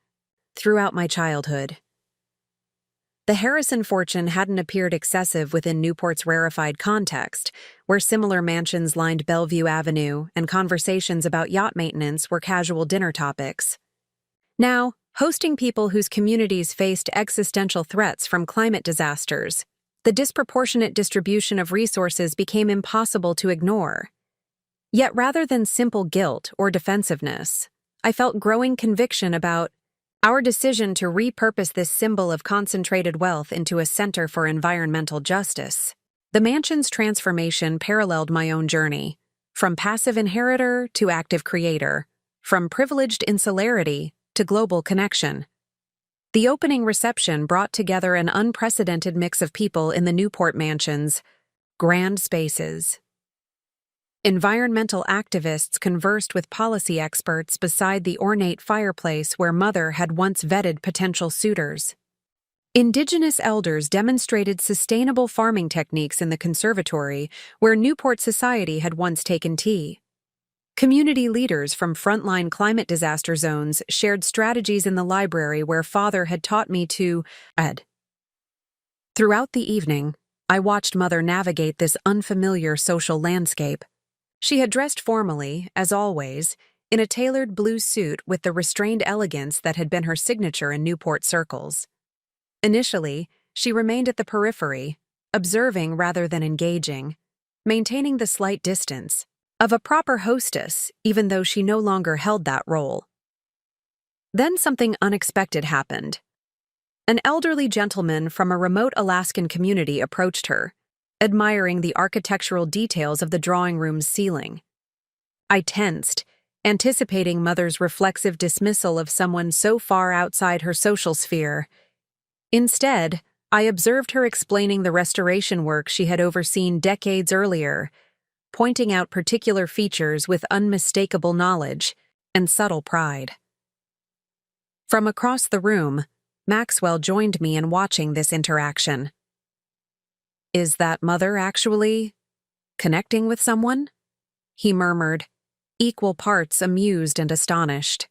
[SPEAKER 1] throughout my childhood. The Harrison fortune hadn't appeared excessive within Newport's rarefied context, where similar mansions lined Bellevue Avenue and conversations about yacht maintenance were casual dinner topics. Now, hosting people whose communities faced existential threats from climate disasters, the disproportionate distribution of resources became impossible to ignore. Yet rather than simple guilt or defensiveness, I felt growing conviction about our decision to repurpose this symbol of concentrated wealth into a center for environmental justice. The mansion's transformation paralleled my own journey, from passive inheritor to active creator, from privileged insularity to global connection. The opening reception brought together an unprecedented mix of people in the Newport mansion's grand spaces. Environmental activists conversed with policy experts beside the ornate fireplace where Mother had once vetted potential suitors. Indigenous elders demonstrated sustainable farming techniques in the conservatory where Newport society had once taken tea. Community leaders from frontline climate disaster zones shared strategies in the library where Father had taught me to read. Throughout the evening, I watched Mother navigate this unfamiliar social landscape. She had dressed formally, as always, in a tailored blue suit with the restrained elegance that had been her signature in Newport circles. Initially, she remained at the periphery, observing rather than engaging, maintaining the slight distance of a proper hostess, even though she no longer held that role. Then something unexpected happened. An elderly gentleman from a remote Alaskan community approached her, admiring the architectural details of the drawing room's ceiling. I tensed, anticipating Mother's reflexive dismissal of someone so far outside her social sphere. Instead, I observed her explaining the restoration work she had overseen decades earlier, pointing out particular features with unmistakable knowledge and subtle pride. From across the room, Maxwell joined me in watching this interaction. "Is that Mother actually connecting with someone?" he murmured, equal parts amused and astonished.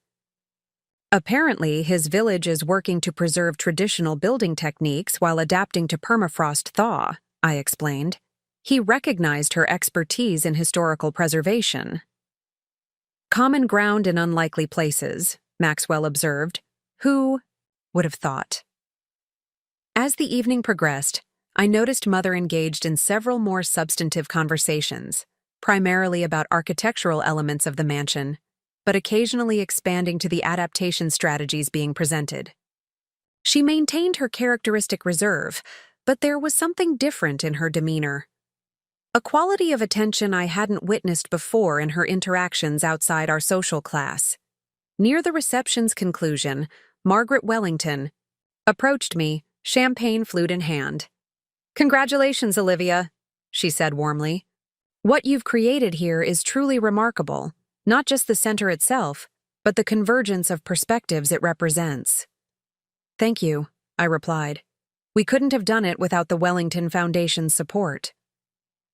[SPEAKER 1] "Apparently, his village is working to preserve traditional building techniques while adapting to permafrost thaw," I explained. He recognized her expertise in historical preservation. "Common ground in unlikely places," Maxwell observed. "Who would have thought?" As the evening progressed, I noticed Mother engaged in several more substantive conversations, primarily about architectural elements of the mansion, but occasionally expanding to the adaptation strategies being presented. She maintained her characteristic reserve, but there was something different in her demeanor. A quality of attention I hadn't witnessed before in her interactions outside our social class. Near the reception's conclusion, Margaret Wellington approached me, champagne flute in hand. "Congratulations, Olivia," she said warmly. "What you've created here is truly remarkable, not just the center itself, but the convergence of perspectives it represents." "Thank you," I replied. "We couldn't have done it without the Wellington Foundation's support."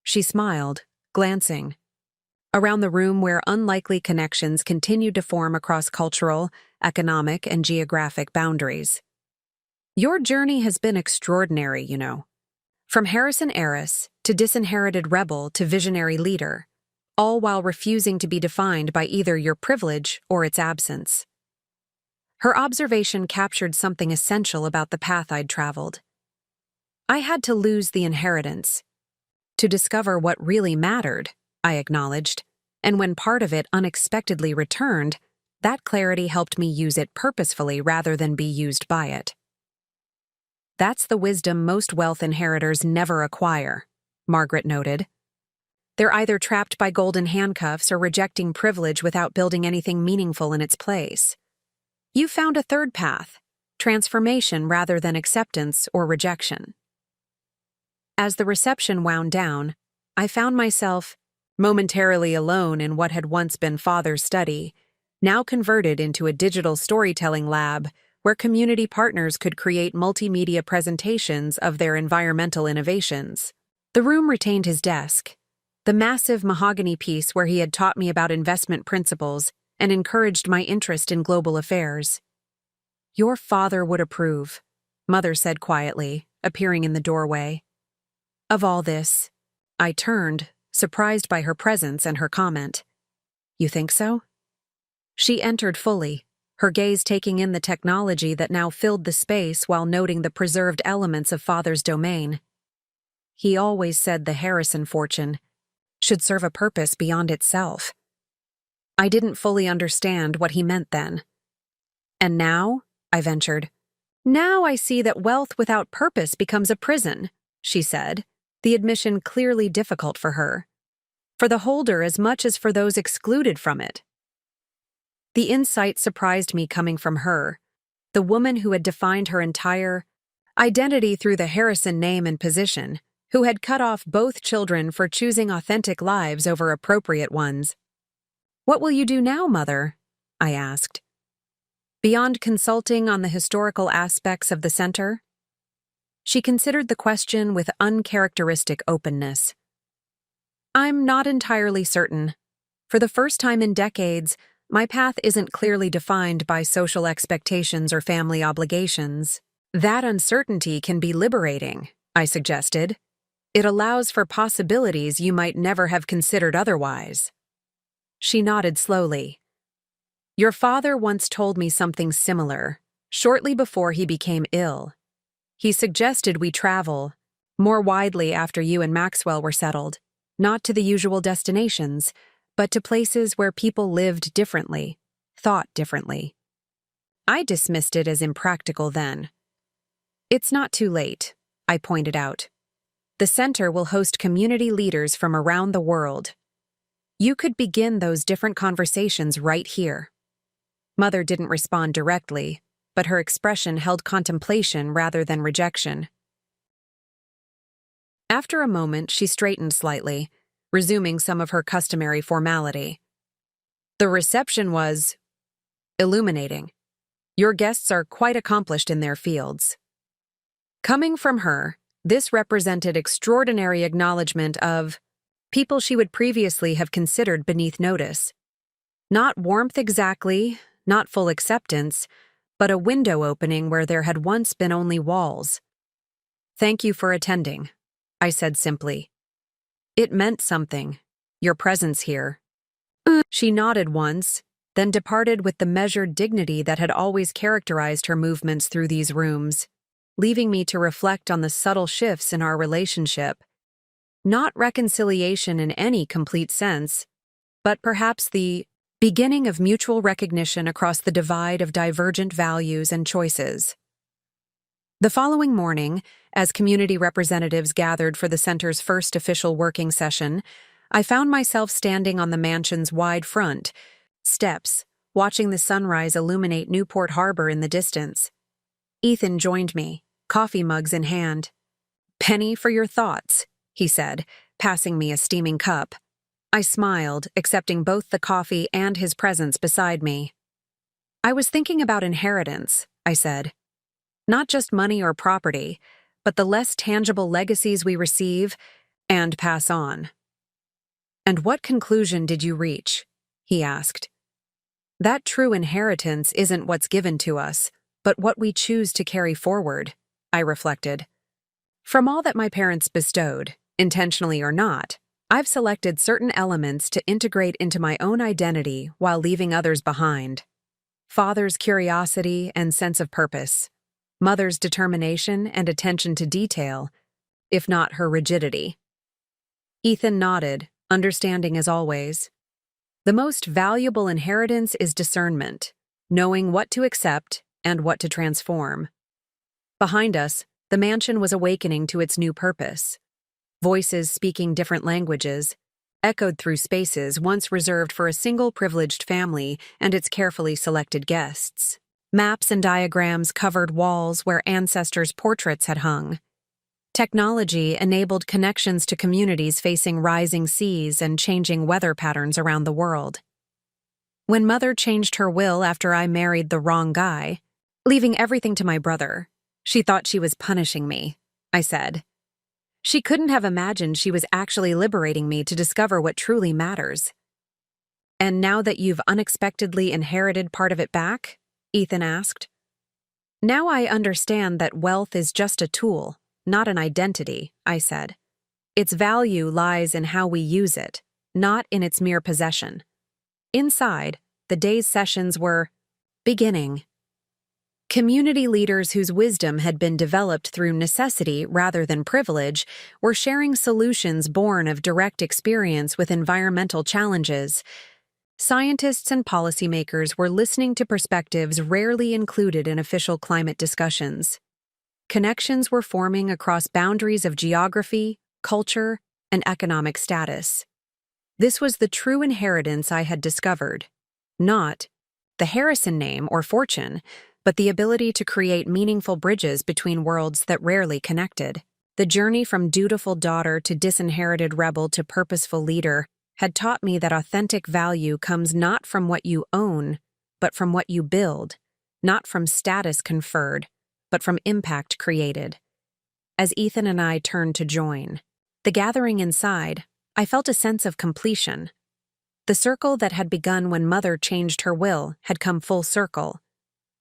[SPEAKER 1] She smiled, glancing around the room where unlikely connections continued to form across cultural, economic, and geographic boundaries. "Your journey has been extraordinary, you know. From Harrison heiress to disinherited rebel to visionary leader, all while refusing to be defined by either your privilege or its absence." Her observation captured something essential about the path I'd traveled. I had to lose the inheritance to discover what really mattered, I acknowledged, and when part of it unexpectedly returned, that clarity helped me use it purposefully rather than be used by it. "That's the wisdom most wealth inheritors never acquire," Margaret noted. "They're either trapped by golden handcuffs or rejecting privilege without building anything meaningful in its place. You found a third path, transformation rather than acceptance or rejection." As the reception wound down, I found myself momentarily alone in what had once been Father's study, now converted into a digital storytelling lab where community partners could create multimedia presentations of their environmental innovations. The room retained his desk, the massive mahogany piece where he had taught me about investment principles and encouraged my interest in global affairs. "Your father would approve," Mother said quietly, appearing in the doorway. "Of all this." I turned, surprised by her presence and her comment. "You think so?" She entered fully, her gaze taking in the technology that now filled the space while noting the preserved elements of Father's domain. "He always said the Harrison fortune should serve a purpose beyond itself." I didn't fully understand what he meant then. "And now?" I ventured. "Now I see that wealth without purpose becomes a prison," she said, the admission clearly difficult for her. "For the holder as much as for those excluded from it." The insight surprised me coming from her, the woman who had defined her entire identity through the Harrison name and position, who had cut off both children for choosing authentic lives over appropriate ones. "What will you do now, Mother?" I asked. "Beyond consulting on the historical aspects of the center?" She considered the question with uncharacteristic openness. "I'm not entirely certain. For the first time in decades, my path isn't clearly defined by social expectations or family obligations. That uncertainty can be liberating," I suggested. "It allows for possibilities you might never have considered otherwise." She nodded slowly. "Your father once told me something similar, shortly before he became ill. He suggested we travel more widely after you and Maxwell were settled, not to the usual destinations, but to places where people lived differently, thought differently." I dismissed it as impractical then. "It's not too late," I pointed out. "The center will host community leaders from around the world. You could begin those different conversations right here." Mother didn't respond directly, but her expression held contemplation rather than rejection. After a moment, she straightened slightly, resuming some of her customary formality. "The reception was illuminating. Your guests are quite accomplished in their fields." Coming from her, this represented extraordinary acknowledgement of people she would previously have considered beneath notice. Not warmth exactly, not full acceptance, but a window opening where there had once been only walls. "Thank you for attending," I said simply. "It meant something, your presence here." She nodded once, then departed with the measured dignity that had always characterized her movements through these rooms, leaving me to reflect on the subtle shifts in our relationship. Not reconciliation in any complete sense, but perhaps the Beginning of mutual recognition across the divide of divergent values and choices. The following morning, as community representatives gathered for the center's first official working session, I found myself standing on the mansion's wide front steps, watching the sunrise illuminate Newport Harbor in the distance. Ethan joined me, coffee mugs in hand. "Penny for your thoughts," he said, passing me a steaming cup. I smiled, accepting both the coffee and his presence beside me. "I was thinking about inheritance," I said. "Not just money or property, but the less tangible legacies we receive and pass on." "And what conclusion did you reach?" he asked. "That true inheritance isn't what's given to us, but what we choose to carry forward," I reflected. "From all that my parents bestowed, intentionally or not, I've selected certain elements to integrate into my own identity while leaving others behind. Father's curiosity and sense of purpose. Mother's determination and attention to detail, if not her rigidity." Ethan nodded, understanding as always. "The most valuable inheritance is discernment, knowing what to accept and what to transform." Behind us, the mansion was awakening to its new purpose. Voices speaking different languages echoed through spaces once reserved for a single privileged family and its carefully selected guests. Maps and diagrams covered walls where ancestors' portraits had hung. Technology enabled connections to communities facing rising seas and changing weather patterns around the world. When Mother changed her will after I married the wrong guy, leaving everything to my brother, she thought she was punishing me, I said. She couldn't have imagined she was actually liberating me to discover what truly matters. "And now that you've unexpectedly inherited part of it back?" Ethan asked. "Now I understand that wealth is just a tool, not an identity," I said. "Its value lies in how we use it, not in its mere possession." Inside, the day's sessions were beginning. Community leaders whose wisdom had been developed through necessity rather than privilege were sharing solutions born of direct experience with environmental challenges. Scientists and policymakers were listening to perspectives rarely included in official climate discussions. Connections were forming across boundaries of geography, culture, and economic status. This was the true inheritance I had discovered. Not the Harrison name or fortune, but the ability to create meaningful bridges between worlds that rarely connected. The journey from dutiful daughter to disinherited rebel to purposeful leader had taught me that authentic value comes not from what you own, but from what you build, not from status conferred, but from impact created. As Ethan and I turned to join the gathering inside, I felt a sense of completion. The circle that had begun when Mother changed her will had come full circle,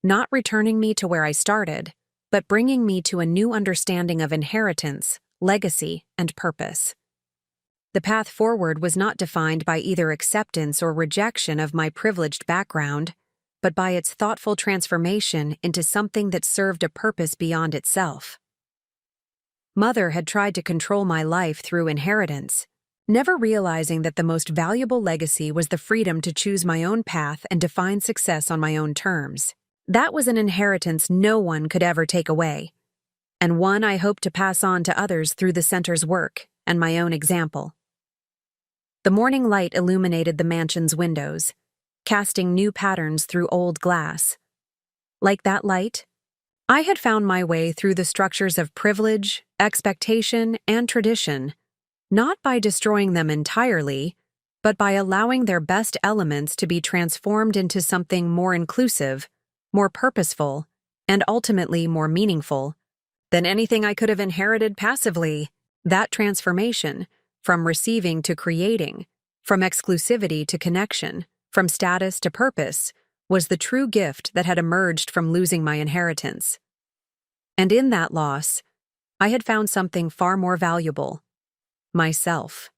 [SPEAKER 1] not returning me to where I started, but bringing me to a new understanding of inheritance, legacy, and purpose. The path forward was not defined by either acceptance or rejection of my privileged background, but by its thoughtful transformation into something that served a purpose beyond itself. Mother had tried to control my life through inheritance, never realizing that the most valuable legacy was the freedom to choose my own path and define success on my own terms. That was an inheritance no one could ever take away, and one I hope to pass on to others through the center's work and my own example. The morning light illuminated the mansion's windows, casting new patterns through old glass. Like that light, I had found my way through the structures of privilege, expectation, and tradition, not by destroying them entirely, but by allowing their best elements to be transformed into something more inclusive, more purposeful, and ultimately more meaningful than anything I could have inherited passively. That transformation, from receiving to creating, from exclusivity to connection, from status to purpose, was the true gift that had emerged from losing my inheritance. And in that loss, I had found something far more valuable: myself.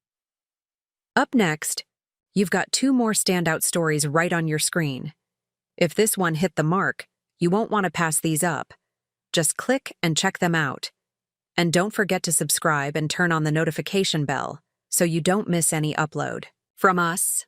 [SPEAKER 1] Up next, you've got 2 more standout stories right on your screen. If this one hit the mark, you won't want to pass these up. Just click and check them out. And don't forget to subscribe and turn on the notification bell so you don't miss any upload. From us,